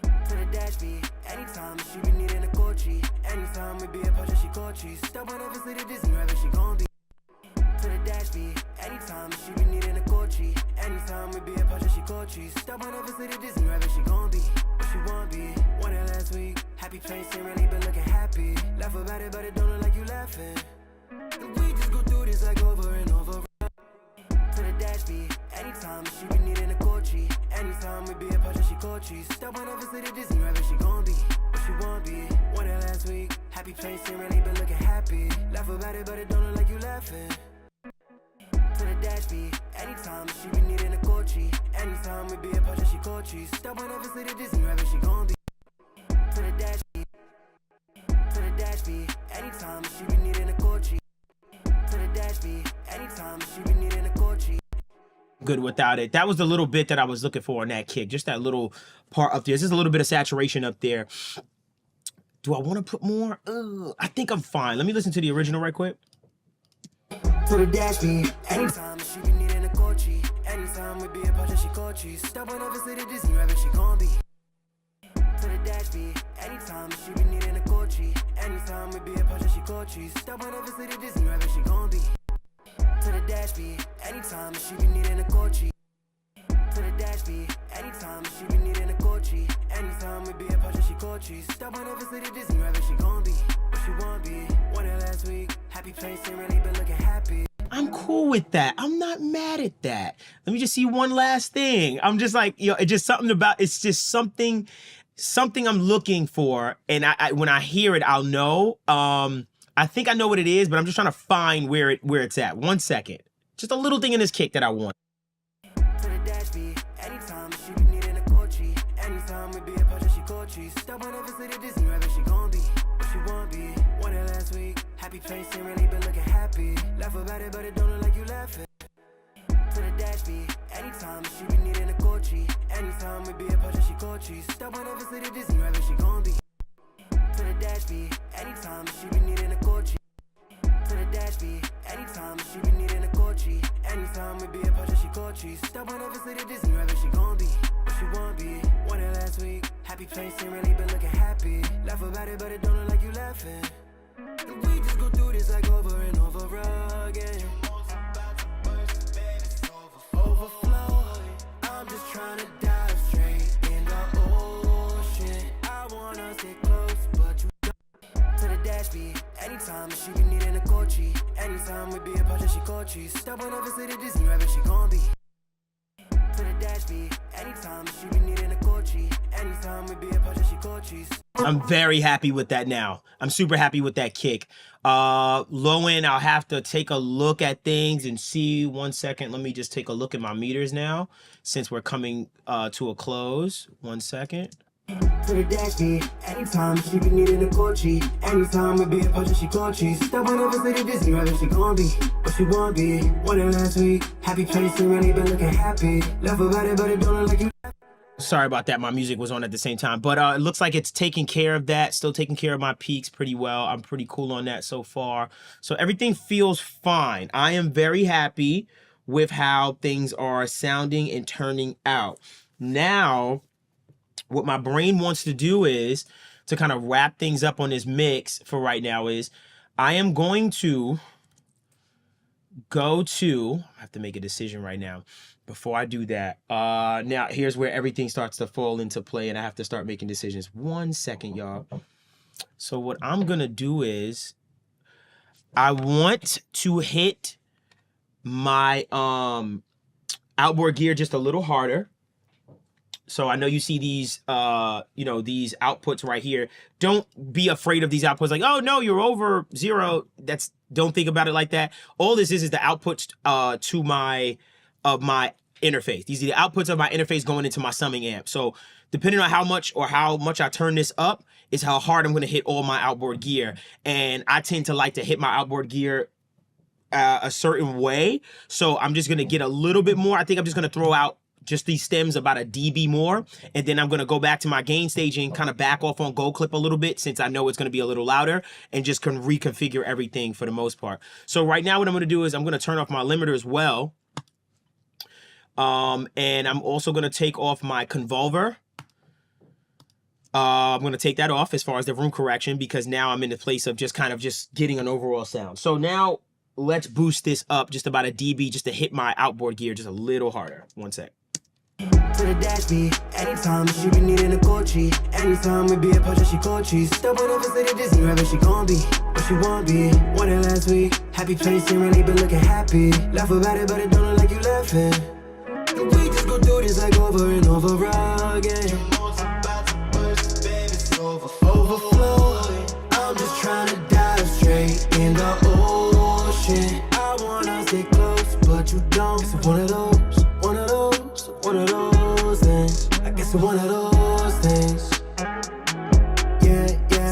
To the dash beat, anytime she be needing a coachy. Anytime we be apart, she coachy. Stop on over, say the Disney rabbit, she gon' be. To the dash beat, anytime she be needing a coachy. Anytime we be apart, she coachy. Stop on over, say the Disney rabbit, she gon' be, but she won't be. One of last week, happy face ain't really been looking happy. Laugh about it, but it don't look like you laughing. And we just go through this like over and over. To the dash beat, anytime she be needing a coachy. Anytime we be apart, she coachy. Stop on over, say the Disney rabbit, she gon' be, but she won't be. One of last week, happy face ain't really been looking happy. Laugh about it, but it don't look like you laughing. To the dash beat, anytime she be needing a coachy. Anytime we be apart, she coachy. Stop on over, say the Disney rabbit, she gon' be. To the dash beat, to the dash beat, anytime she be needing a coachy. To the dash beat, anytime she be needing a coachy. Good without it. That was the little bit that I was looking for on that kick. Just that little part up there. There's just a little bit of saturation up there. Do I want to put more? I think I'm fine. Let me listen to the original right quick. To the dash beat, anytime she be needing a coachy. Anytime we be apart, she coachy. Stop on over, say the Disney rabbit, she gon' be. To the dash beat, anytime she be needing a coachy. Anytime we be apart, she coachy. Stop on over, say the Disney rabbit, she gon' be. To the dash beat, anytime she be needing a coachy. To the dash beat, anytime she be needing a coachy. Anytime we be apart, she coachy. Stop on over, say the Disney rabbit, she gon' be, but she won't be. One of last week, happy face ain't really been looking happy. I'm cool with that. I'm not mad at that. Let me just see one last thing. I'm just like, it's just something about, it's just something I'm looking for. And I when I hear it, I'll know. I think I know what it is, but I'm just trying to find where it's at. One second. Just a little thing in this kick that I want. To the dash beat, anytime she be needing a coachy. Anytime we be apart, she coachy. Stop on over, say the Disney rabbit, she gon' be, but she won't be. One of last week, happy face ain't really been looking happy. Laugh about it, but it don't look like you laughing. To the dash beat, anytime she be needing a coachy. Anytime we be apart, she coachy. Stop on over, say the Disney rabbit, she gon' be. To the dash beat, anytime she be needing a coachy. To the dash beat, anytime she be needing a coachy. Anytime we be apart, she coachy. Stop on over, say the Disney rabbit, she gon' be, but she won't be. One of last week, happy face ain't really been looking happy. Laugh about it, but it don't look like you laughing. And we just go through this like over and over again. Overflow, I'm just trying to dive straight in the ocean. I wanna stay close, but you don't. To the dash beat, anytime she be needing a coachy. Anytime we be apart, she coachy. Stop on over, say the Disney rabbit, she gon' be. To the dash beat, anytime she be needing a coachy. Anytime we be apart, she coachy. I'm very happy with that now. I'm super happy with that kick. Low end, I'll have to take a look at things and see. 1 second. Let me just take a look at my meters now since we're coming to a close. 1 second. To the dash beat, anytime she be needing a coachy. Anytime we be apart, she coachy. Stop on over, say the Disney rabbit, she gon' be, but she won't be. One of last week, happy face ain't really been looking happy. Laugh about it, but it don't look like you. Sorry about that. My music was on at the same time, but it looks like it's taking care of that. Still taking care of my peaks pretty well. I'm pretty cool on that so far. So everything feels fine. I am very happy with how things are sounding and turning out. Now, what my brain wants to do is, to kind of wrap things up on this mix for right now is I am going to go to, I have to make a decision right now. Before I do that, now here's where everything starts to fall into play and I have to start making decisions. 1 second, y'all. So what I'm going to do is I want to hit my outboard gear just a little harder. So I know you see these, you know, these outputs right here. Don't be afraid of these outputs like, oh no, you're over 0. Don't think about it like that. All this is the outputs to my interface. These are the outputs of my interface going into my summing amp. So depending on how much I turn this up is how hard I'm going to hit all my outboard gear. And I tend to like to hit my outboard gear a certain way. So I'm just going to get a little bit more. I think I'm just going to throw out just these stems about a dB more. And then I'm going to go back to my gain staging, kind of back off on gold clip a little bit since I know it's going to be a little louder and just can reconfigure everything for the most part. So right now what I'm going to do is I'm going to turn off my limiter as well. And I'm also going to take off my convolver. I'm going to take that off as far as the room correction because now I'm in the place of just kind of just getting an overall sound. So now let's boost this up just about a dB just to hit my outboard gear just a little harder. 1 sec. To the dash beat, anytime she be needing a coachy. Anytime we be a punch, she coaches. Step on over to the Disney, right, she gon' be what she won't be. Won it last week, happy place, ain't really been looking happy. Laugh about it, but it don't look like you laughing. And we just go through this like over and over again. Overflow, I'm just trying to dive straight in the ocean. I wanna stay close, but you don't. It's one of those things. I guess it's one of those things. Yeah.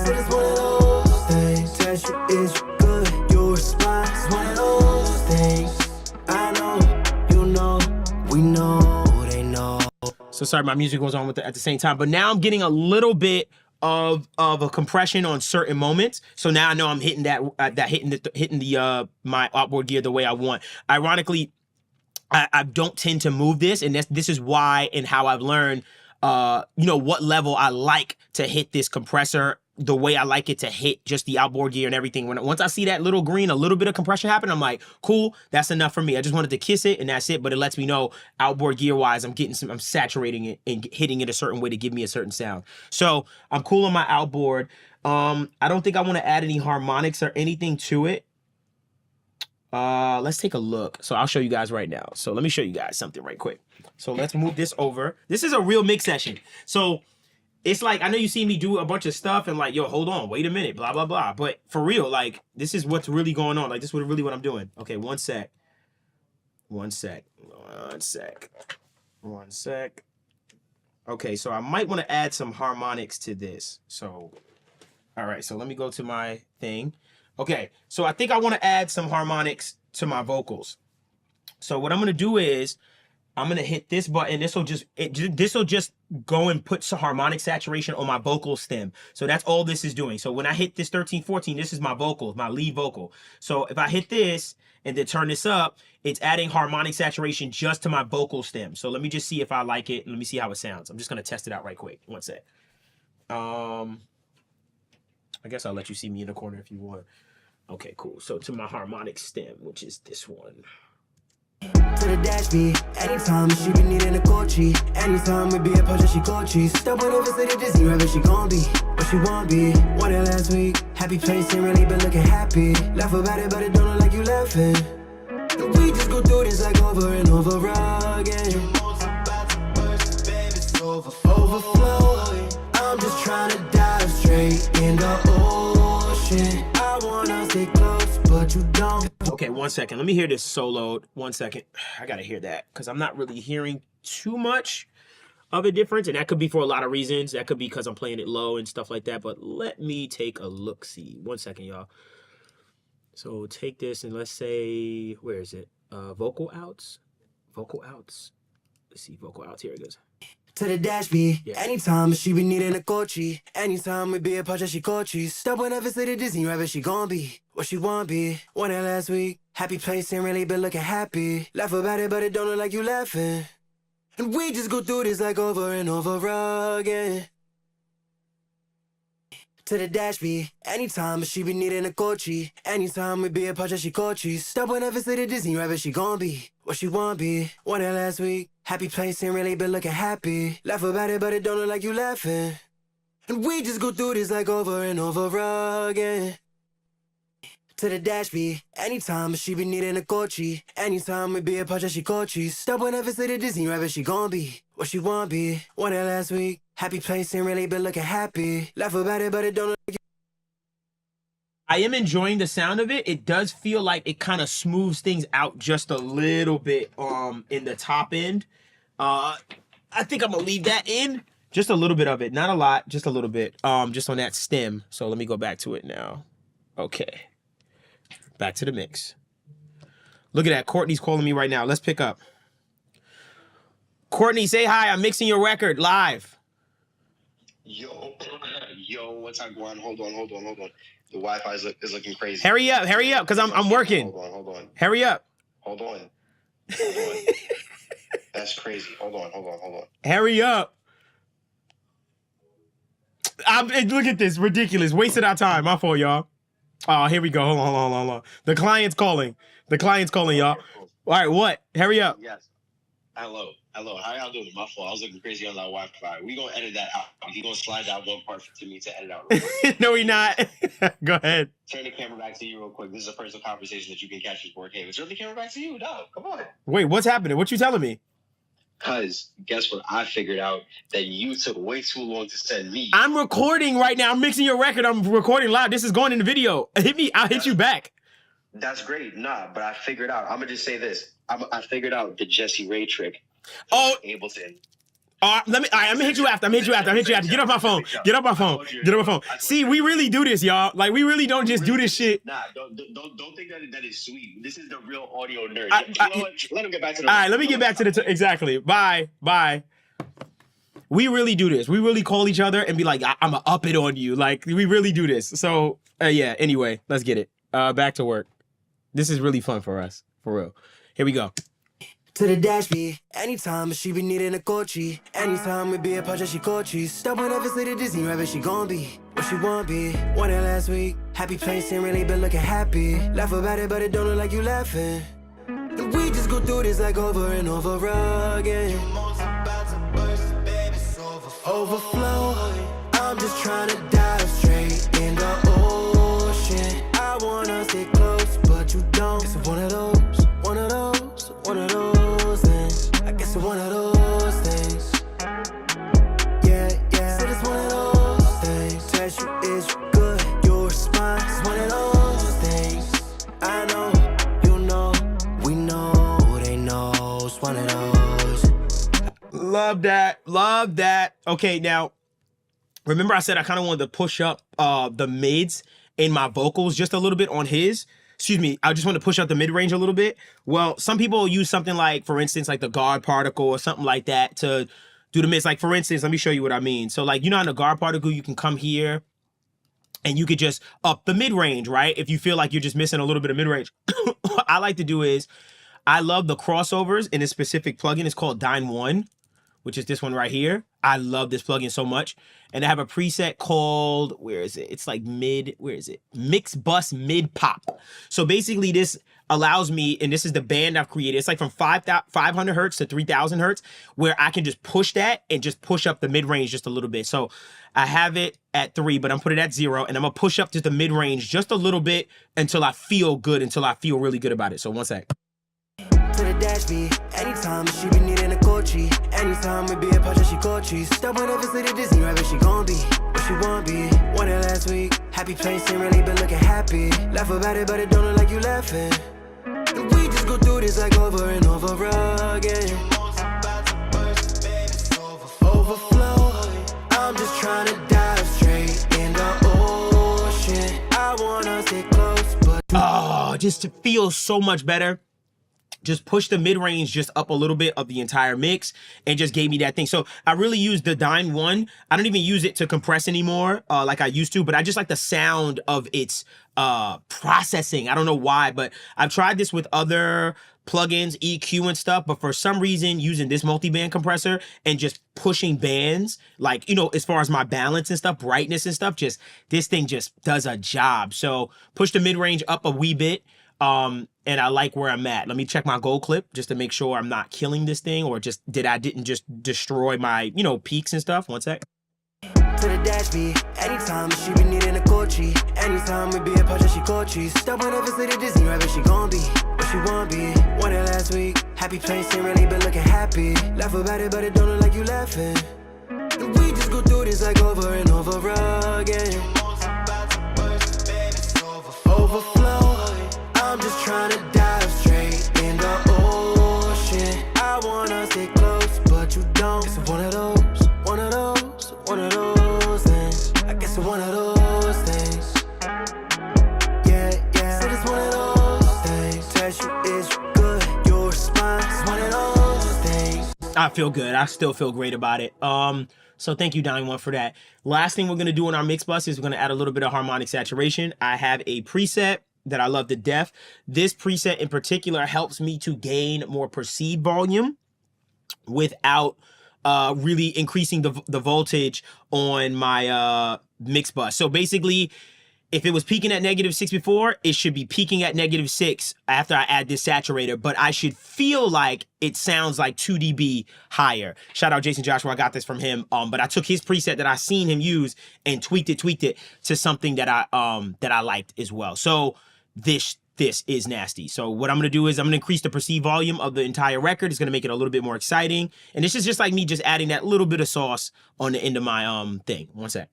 So it's one of those things. Test you is good, your response. It's one of those things. I know, you know, we know, they know. So sorry, my music goes on at the same time, but now I'm getting a little bit of a compression on certain moments. So now I know I'm hitting hitting the my outboard gear the way I want. Ironically, I don't tend to move this, and this is why and how I've learned, you know, what level I like to hit this compressor, the way I like it to hit just the outboard gear and everything. Once I see that little green, a little bit of compression happen, I'm like, cool, that's enough for me. I just wanted to kiss it, and that's it. But it lets me know outboard gear wise, I'm saturating it and hitting it a certain way to give me a certain sound. So I'm cool on my outboard. I don't think I want to add any harmonics or anything to it. Let's take a look. So I'll show you guys right now. So let me show you guys something right quick. So let's move this over. This is a real mix session. So it's like, I know you see me do a bunch of stuff and like, yo, hold on, wait a minute, blah, blah, blah. But for real, like, this is what's really going on. Like, this is really what I'm doing. Okay, 1 sec. 1 sec. 1 sec. 1 sec. Okay, so I might want to add some harmonics to this. So, all right, so let me go to my thing. Okay, so I think I want to add some harmonics to my vocals. So what I'm going to do is I'm going to hit this button. This will just go and put some harmonic saturation on my vocal stem. So that's all this is doing. So when I hit this 13, 14, this is my vocals, my lead vocal. So if I hit this and then turn this up, it's adding harmonic saturation just to my vocal stem. So let me just see if I like it. Let me see how it sounds. I'm just going to test it out right quick. 1 sec. I guess I'll let you see me in the corner if you want. Okay, cool. So to my harmonic stem, which is this one. To the dash beat, anytime she be needing a coachy. Anytime we be a punch, she coaches. Step on over to the Disney, right, she gon' be what she won't be. Won it last week, happy place, ain't really been looking happy. Laugh about it, but it don't look like you laughing. And we just go through this like over and over again. Overflow, I'm just trying to dive straight in the ocean. I wanna stay close, but you don't. Okay, 1 second. Let me hear this soloed. 1 second. I gotta hear that because I'm not really hearing too much of a difference, and that could be for a lot of reasons. That could be because I'm playing it low and stuff like that. But let me take a look. See, 1 second, y'all. So take this and let's say, where is it? Vocal outs. Vocal outs. Let's see, vocal outs. Here it goes. To the dash beat, Yeah. anytime she be needing a coachy. Anytime we be a punch, she coaches. Step on over to the Disney, right, she gon' be what she won't be. Won it last week, happy place, ain't really been looking happy. Laugh about it, but it don't look like you laughing. And we just go through this like over and over again. To the dash B, anytime she be needing a coachy. Anytime we be apart, she coaches. Stop whenever say the Disney rabbit, she gon' be what she want be. Won it last week, happy place ain't really been looking happy. Laugh about it, but it don't look like you laughing. And we just go through this like over and over again. To the dash B, anytime she be needing a coachy. Anytime we be apart, she coaches. Stop whenever say the Disney rabbit, she gon' be what she want be. Won it last week, happy place ain't really been looking happy. Laugh about it, but it don't look like I am enjoying the sound of it. It does feel like it kind of smooths things out just a little bit in the top end. I think I'm gonna leave that in. Just a little bit of it, not a lot, just a little bit. Just on that stem. So let me go back to it now. Okay. Back to the mix. Look at that. Courtney's calling me right now. Let's pick up. Courtney, say hi. I'm mixing your record live. Yo, what's up, going? Hold on. The Wi-Fi is looking crazy. Hurry up, because I'm working. Hold on. Hurry up. Hold on. That's crazy. Hold on. Hurry up. Look at this. Ridiculous. Wasted our time. My fault, y'all. Oh, here we go. Hold on. The client's calling, y'all. All right, what? Hurry up. Yes. Hello. How y'all doing? My fault. I was looking crazy on that Wi-Fi. We gonna edit that out. He gonna slide that one part to me to edit out. Real quick. No, he not. Go ahead. Turn the camera back to you real quick. This is a personal conversation that you can catch with 4K. Turn the camera back to you. No, come on. Wait, what's happening? What you telling me? Cause guess what? I figured out that you took way too long to send me. I'm recording right now. I'm mixing your record. I'm recording live. This is going in the video. Hit me. I'll hit you back. That's great. Nah, but I figured out. I'm gonna just say this. I figured out the Jesse Ray trick. Oh, Ableton. I'm gonna hit you after. Get off my phone. See, we really do this, y'all. Like, we really don't just do this shit. Nah, don't think that is sweet. This is the real audio nerd. You know what? Let him get back to the. All right, let me get back to the exactly. Bye. We really do this. We really call each other and be like, I'm gonna up it on you. Like, we really do this. So yeah. Anyway, let's get it. Back to work. This is really fun for us, for real. Here we go. to the dash B. Anytime she be needing a coachy. Anytime we be apart, she coaches. Stop whenever say the Disney rabbit, she gon' be what she want be. Won it last week. Happy place ain't really been looking happy. Laugh about it, but it don't look like you laughing. And we just go through this like over and over again. Overflow. I'm just trying to dive straight in the ocean. I wanna stay close, but you don't. It's one of those things. I guess it's one of those things. Yeah. Said it's one of those things. Test you is good, your smile. It's one of those things. I know, you know, we know, they know. It's one of those. Love that. Okay, now, remember I said I kind of wanted to push up the mids in my vocals just a little bit on his. Excuse me, I just want to push up the mid-range a little bit. Well, some people use something like, for instance, like the guard particle or something like that to do the mids. Like, for instance, let me show you what I mean. So, like, you know, in the guard particle, you can come here and you could just up the mid-range, right? If you feel like you're just missing a little bit of mid-range. What I like to do is, I love the crossovers in a specific plugin. It's called Dyne 1, which is this one right here. I love this plugin so much. And I have a preset called, where is it? It's like Mix Bus Mid Pop. So basically this allows me, and this is the band I've created. It's like from 500 hertz to 3000 hertz, where I can just push that and just push up the mid range just a little bit. So I have it at 3, but I'm putting it at 0, and I'm gonna push up to the mid range just a little bit until I feel good, until I feel really good about it. So one sec. To the dash B. Anytime she be needing a coachy. Anytime we be apart, she coaches. Stop whenever say the Disney rabbit, she gon' be what she want be. Won it last week. Happy place ain't really been looking happy. Laugh about it, but it don't look like you laughing. And we just go through this like over and over again. Overflow. I'm just trying to dive straight in the ocean. I wanna stay close, but Just to feel so much better. Just push the mid-range just up a little bit of the entire mix and just gave me that thing. So I really use the Dyne 1. I don't even use it to compress anymore like I used to, but I just like the sound of its processing. I don't know why, but I've tried this with other plugins, EQ and stuff, but for some reason using this multi-band compressor and just pushing bands, like, you know, as far as my balance and stuff, brightness and stuff, just this thing just does a job. So push the mid-range up a wee bit, and I like where I'm at. Let me check my gold clip just to make sure I'm not killing this thing, or just didn't just destroy my, you know, peaks and stuff. One sec. To the dash beat, anytime she be needing a Gucci. Anytime we be a part she Gucci. Stop whenever say the Disney rabbit, she gon' be what she won't be. Won it last week, happy place ain't really been looking happy. Laugh about it, but it don't look like you laughing. And we just go through this like over and over again. Overflow, I'm just trying to dive straight in the ocean. I wanna stay close, but you don't. It's one of those things. I guess it's one of those things. Yeah. Said it's one of those things. Test you is good, your response is one of those things. I feel good. I still feel great about it. So thank you, Donnie One, for that. Last thing we're gonna do on our mix bus is we're gonna add a little bit of harmonic saturation. I have a preset that I love to death. This preset in particular helps me to gain more perceived volume without really increasing the voltage on my mix bus. So basically, if it was peaking at -6 before, it should be peaking at -6 after I add this saturator, but I should feel like it sounds like 2 dB higher. Shout out Jason Joshua, I got this from him. But I took his preset that I seen him use and tweaked it to something that I liked as well. So this is nasty. So what I'm gonna do is I'm gonna increase the perceived volume of the entire record. It's gonna make it a little bit more exciting. And this is just like me just adding that little bit of sauce on the end of my thing. One sec.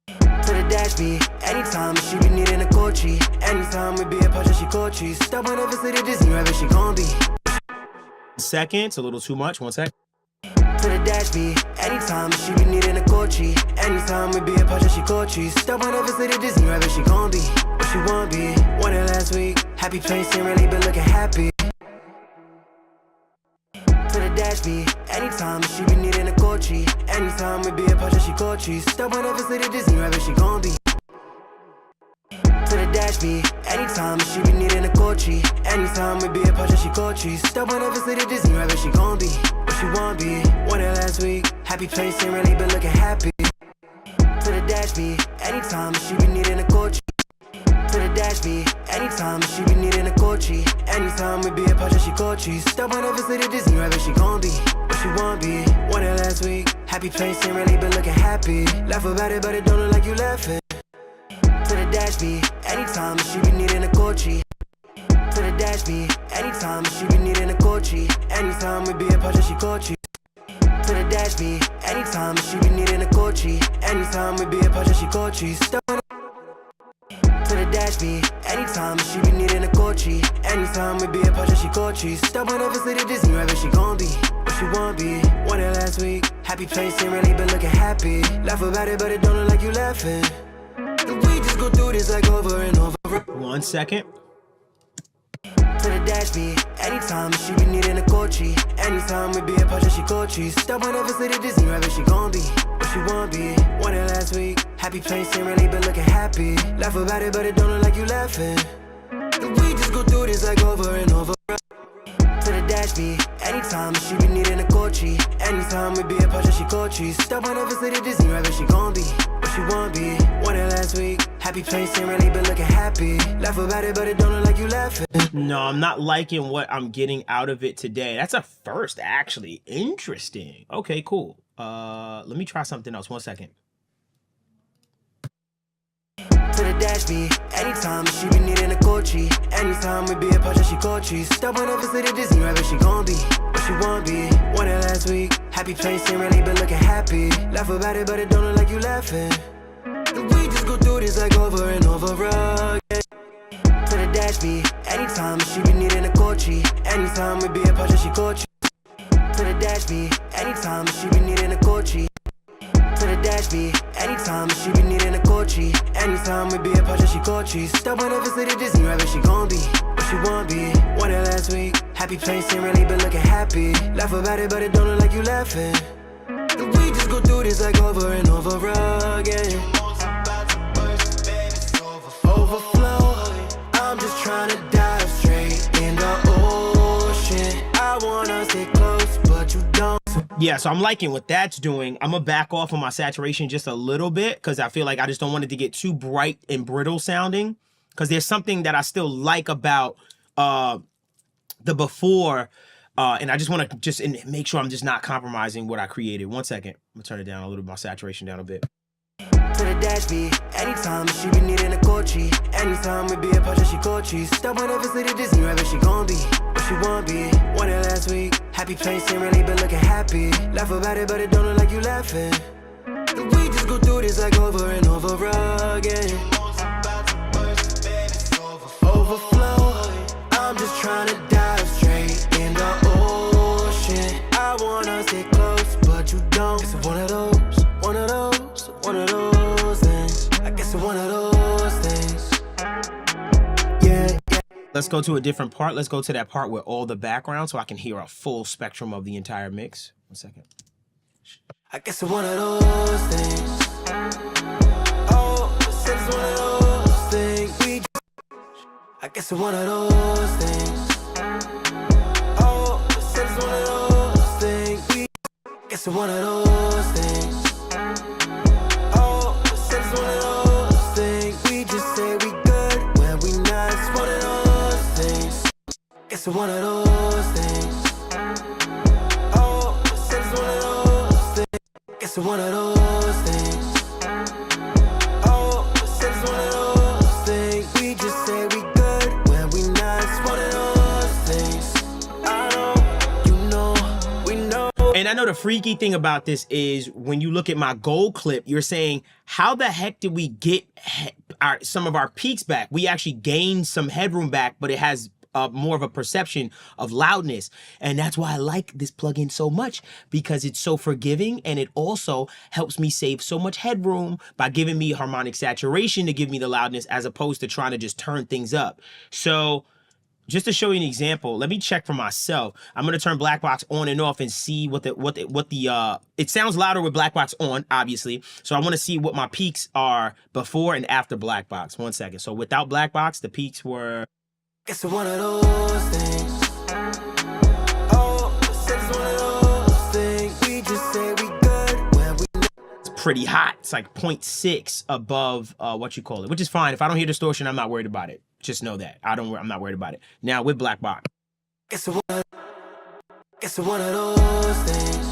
To the dash beat, anytime she be needing a Gucci. Anytime we be a part she Gucci. Stop whenever say the Disney rabbit, she gon' be. Second, it's a little too much. One sec. To the dash beat, anytime she be needing a Gucci. Anytime we be a part she Gucci. Stop whenever say the Disney rabbit, she gon' be what she won't be. Won it last week, happy place ain't really been looking happy. To the dash beat, anytime she be needing a Gucci. Anytime we be a part she Gucci. Stop whenever say the Disney rabbit, she gon' be. To the dash beat, anytime she be needing a Gucci. Anytime we be a part she Gucci. Stop whenever say the Disney rabbit, she gon' be what she won't be. Won it last week, happy place ain't really been looking happy. To the dash beat, anytime she be needing a Gucci. To the dash beat, anytime she be needing a Gucci. Anytime we be a part she Gucci. Stop whenever say the Disney rabbit, she gon' be what she won't be. Won it last week, happy place ain't really been looking happy. Laugh about it, but it don't look like you laughing. To the dash beat, anytime she be needing a Gucci. To the dash beat, anytime she be needing a Gucci. Anytime we be a part she Gucci. To the dash beat, anytime she be needing a Gucci. Anytime we be a part she Gucci. Stop. To the dash beat, anytime she be needing a Gucci. Anytime we be a part she Gucci. Stop whenever say the Disney rabbit, she gon' be what she won't be. Won it last week, happy place ain't really been looking happy. Laugh about it, but it don't look like you laughing. And we just go through this like over and over. 1 second. To the dash beat, anytime she be needing a Gucci. Anytime we be a part she Gucci. Stop whenever say the Disney rabbit, she gon' be what she won't be. Won it last week, happy place ain't really been looking happy. Laugh about it, but it don't look like you laughing. And we just go through this like over and over. To the dash beat, anytime she be needing a Gucci. Anytime we be a part she Gucci. Stop whenever say the Disney rabbit, she gon' be what she won't be. Won it last week, happy place ain't really been looking happy. Laugh about it, but it don't look like you laughing. No, I'm not liking what I'm getting out of it today. That's a first, actually. Interesting. Okay, cool. Let me try something else. 1 second. To the dash beat, anytime she be needing a Gucci. Anytime we be a part she Gucci. Stop whenever say the Disney rabbit, she gon' be what she won't be. Won it last week, happy place ain't really been looking happy. Laugh about it, but it don't look like you laughing. And we just go through this like over and over again. To the dash beat, anytime she be needing a Gucci. Anytime we be a part she Gucci. To the dash beat, anytime she be needing a Gucci. To the dash beat, anytime she be needing a Gucci. Anytime we be a part she Gucci. Stop whenever say the Disney rabbit, she gon' be what she won't be. Won it last week, happy place ain't really been looking happy. Laugh about it, but it don't look like you laughing. And we just go through this like over and over again. Overflow, I'm just trying to dive straight in the ocean. Yeah, so I'm liking what that's doing. I'm gonna back off on my saturation just a little bit because I feel like I just don't want it to get too bright and brittle sounding. Because there's something that I still like about the before, and I just want to just make sure I'm just not compromising what I created. 1 second, I'm gonna turn it down a little bit, my saturation down a bit. To the dash beat, anytime she be needing a coachy. Anytime we be apart, she coaches. Stop whenever see the Disney rabbit, she gon' be what she won't be. Won it last week, happy place ain't really been looking happy. Laugh about it, but it don't look like you laughing. And we just go through this like over and over again. Overflow, I'm just trying to dive straight in the ocean. I wanna stay close, but you don't. It's one of those things. I guess it's one of those things. Yeah. Let's go to a different part. Let's go to that part with all the background so I can hear a full spectrum of the entire mix. 1 second. I guess it's one of those things. Oh, it's one of those things. I guess it's one of those things. Oh, it's one of those things. I guess it's one of those things. Oh, it's one of those things. We just say we good when we not. It's one of those things. I guess it's one of those things. Oh, it's one of those things. I guess it's one of those things. Oh, it's one of those things. We just say we good when we not. It's one of those things. I know, you know, we know. And I know the freaky thing about this is when you look at my gold clip, you're saying, how the heck did we get some of our peaks back? We actually gained some headroom back, but it has more of a perception of loudness. And that's why I like this plugin so much, because it's so forgiving, and it also helps me save so much headroom by giving me harmonic saturation to give me the loudness, as opposed to trying to just turn things up. So just to show you an example, let me check for myself. I'm gonna turn Black Box on and off and see what the it sounds louder with Black Box on, obviously. So I want to see what my peaks are before and after Black Box. 1 second. So without Black Box, the peaks were. Guess it's one of those things. Oh, it's one of those things. We just say we good when we. It's pretty hot. It's like 0.6 above what you call it, which is fine. If I don't hear distortion, I'm not worried about it. Just know that I'm not worried about it. Now with Black Box. Guess it's one of those things.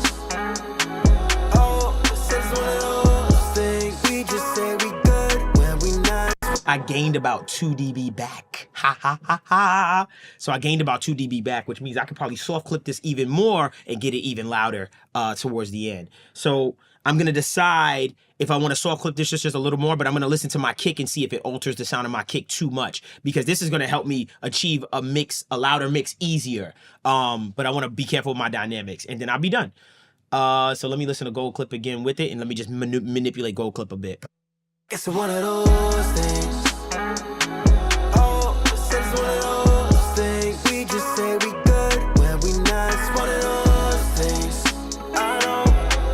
Oh, it's one of those things. We just say we good when we not. I gained about 2 dB back. Ha ha ha ha. So I gained about 2 dB back, which means I could probably soft clip this even more and get it even louder towards the end. So I'm gonna decide if I want to soft clip this just a little more, but I'm gonna listen to my kick and see if it alters the sound of my kick too much, because this is gonna help me achieve a louder mix easier. But I want to be careful with my dynamics, and then I'll be done. So let me listen to Gold Clip again with it, and let me just manipulate Gold Clip a bit. Guess it's one of those things. Oh, it's one of those things. We just say we good when we not. It's one of those things. I know,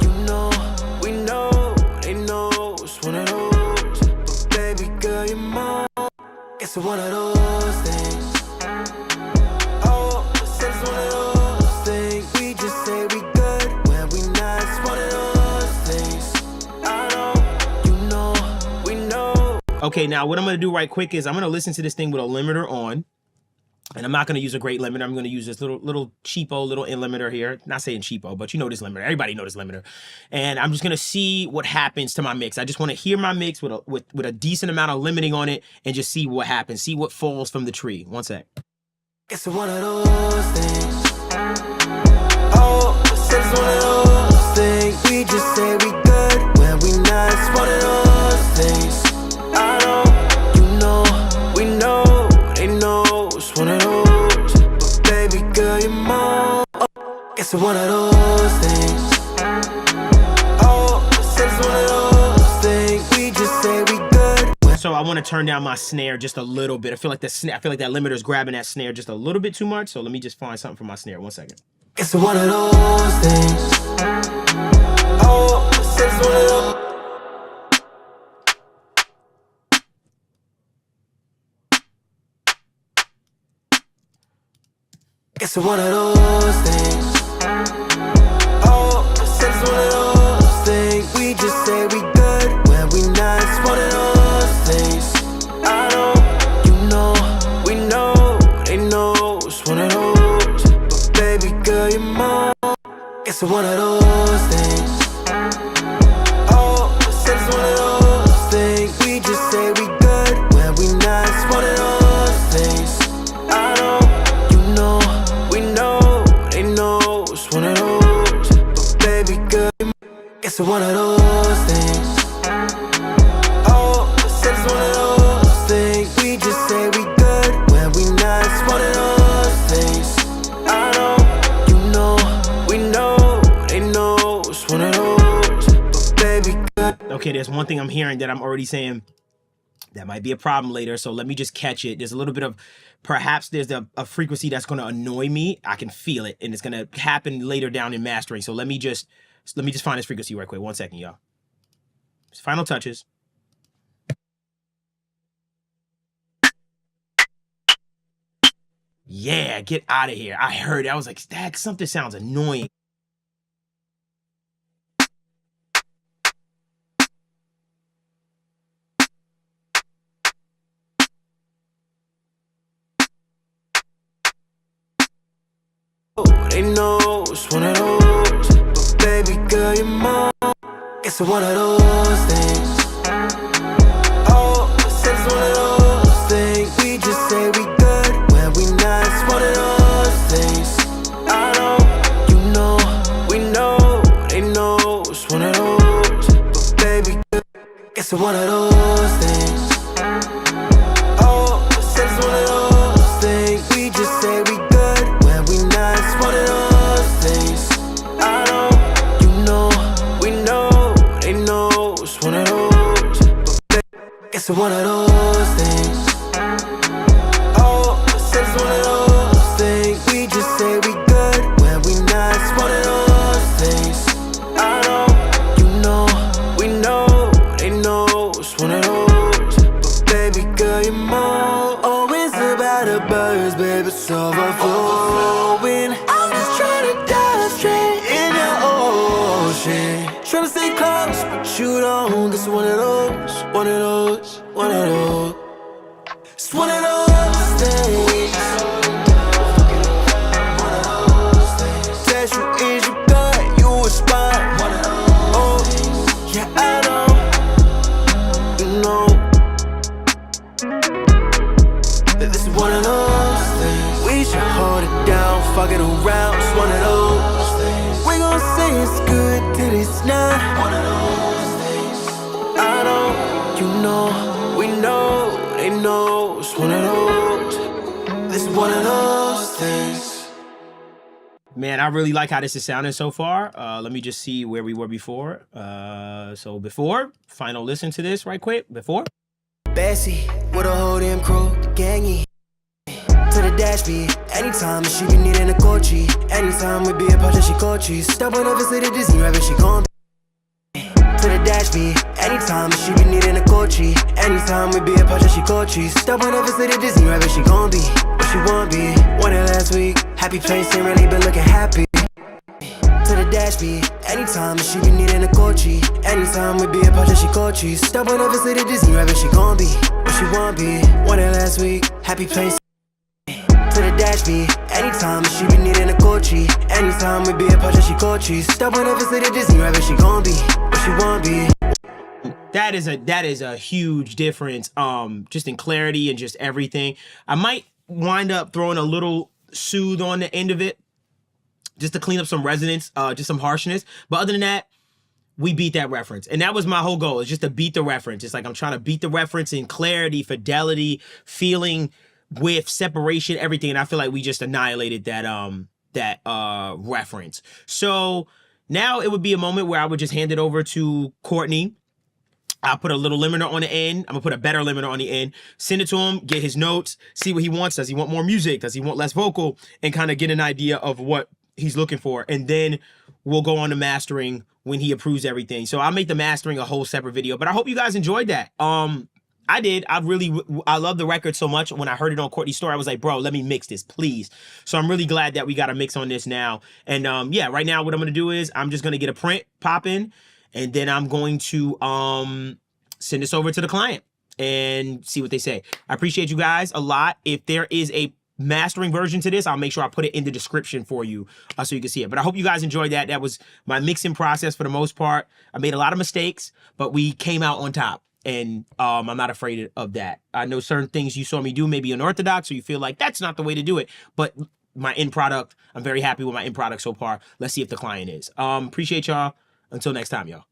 you know, we know, they know. It's one of those. But baby girl, you're more. Guess it's one of those things. Oh, it's one of those things. We just say we good when we not. It's one of those things. I know, you know, we know. Okay, now what I'm gonna do right quick is I'm gonna listen to this thing with a limiter on, and I'm not gonna use a great limiter. I'm gonna use this little cheapo little in limiter here. Not saying cheapo, but you know this limiter. Everybody knows this limiter. And I'm just gonna see what happens to my mix. I just want to hear my mix with a decent amount of limiting on it, and just see what happens. See what falls from the tree. 1 sec. Guess it's one of those things. Oh, it's one of those things. We just say we good when we not. It's one of those things. I know, you know, we know, they know. It's one of those. But baby girl, you're more. Oh, guess it's one of those things. Oh, it's one of those things. We just say we good. So I want to turn down my snare just a little bit. I feel like that limiter is grabbing that snare just a little bit too much. So let me just find something for my snare. 1 second. Guess it's one of those things. Oh, it's one of those. Guess it's one of those things. Oh, Guess it's one of those things. Oh, said it's one of those things. We just say we good when we not. It's one of those things. I know, you know, we know, they know. It's one of those, but baby good. Guess it's one of those things. Oh, said it's one of those things. We just say we good when we not. It's one of those things. I know, you know, we know, they know. It's one of those, but baby good. Okay, there's one thing I'm hearing that I'm already saying that might be a problem later, so let me just catch it. There's a little bit of, perhaps there's a frequency that's going to annoy me. I can feel it, and it's going to happen later down in mastering. So let me just find this frequency right quick. 1 second, y'all. Final touches. Yeah, get out of here. I heard it. I was like, that something sounds annoying. They know it's one of those, but baby girl, you're more. Guess it's one of those things. Oh, said it's one of those things. We just say we good when we not. It's one of those things. I know, you know, we know, they know. It's one of those, but baby girl, guess it's one of those things. Oh, said it's one of those things. We just say we good when we not. It's one of those things. I know, you know, we know, they know. It's one of those, but baby, guess it's one of those things. Oh, said it's one of those things. We just say we good when we not. It's one of those things. I know, you know, we know, they know. It's one of those, but baby girl, you're more. Oh, it's about the birds, baby, it's overflowing. I'm just trying to dive straight in your ocean. Trying to stay close, but you don't. It's one of those, one of those, one of those. It's one of those things. Test you is your gut, you a spot. Oh, yeah, I know, you know that this is one of those things. We should hold it down, fuck it around. It's one of those things. We gon' say it's good till it's not. One of those things. I know, you know, we know, they know. It's one of those. This is one of those things. Man, I really like how this is sounding so far. Let me just see where we were before. So before, final listen to this right quick. Before. Bessie, with a whole damn crew, gangy. To the dash be anytime she be needing a coachy. Anytime we be a part of she coaches. Stop on over to the Disney rabbit, she gon' be. To the dash be anytime she be needing a coachy. Anytime we be a part of she coaches. Stop on over to the Disney rabbit, she gon' be. What she won't be. Won it last week. Happy place ain't really been looking happy. To the dash be anytime she be needing a coachy. Anytime we be a part of she coaches. Stop on over to the Disney rabbit, she gon' be. What she won't be. Won it last week. Happy place. To the dash be anytime she be needing a coachy. Anytime we be a part of she coaches. Stop on over to the Disney rabbit, she gon' be. What she won't be. That is a huge difference, just in clarity and just everything. I might wind up throwing a little soothe on the end of it, just to clean up some resonance, just some harshness. But other than that, we beat that reference. And that was my whole goal, is just to beat the reference. It's like I'm trying to beat the reference in clarity, fidelity, feeling, with separation, everything. And I feel like we just annihilated that reference. So now it would be a moment where I would just hand it over to Courtney. I'll put a little limiter on the end. I'm gonna put a better limiter on the end. Send it to him, get his notes, see what he wants. Does he want more music? Does he want less vocal? And kind of get an idea of what he's looking for. And then we'll go on to mastering when he approves everything. So I'll make the mastering a whole separate video. But I hope you guys enjoyed that. I did. I love the record so much. When I heard it on Courtney's story, I was like, bro, let me mix this, please. So I'm really glad that we got a mix on this now. And yeah, right now what I'm going to do is I'm just going to get a print popping, and then I'm going to send this over to the client and see what they say. I appreciate you guys a lot. If there is a mastering version to this, I'll make sure I put it in the description for you so you can see it. But I hope you guys enjoyed that. That was my mixing process for the most part. I made a lot of mistakes, but we came out on top. And I'm not afraid of that. I know certain things you saw me do maybe unorthodox, or you feel like that's not the way to do it. But my end product, I'm very happy with my end product so far. Let's see if the client is. Appreciate y'all. Until next time, y'all.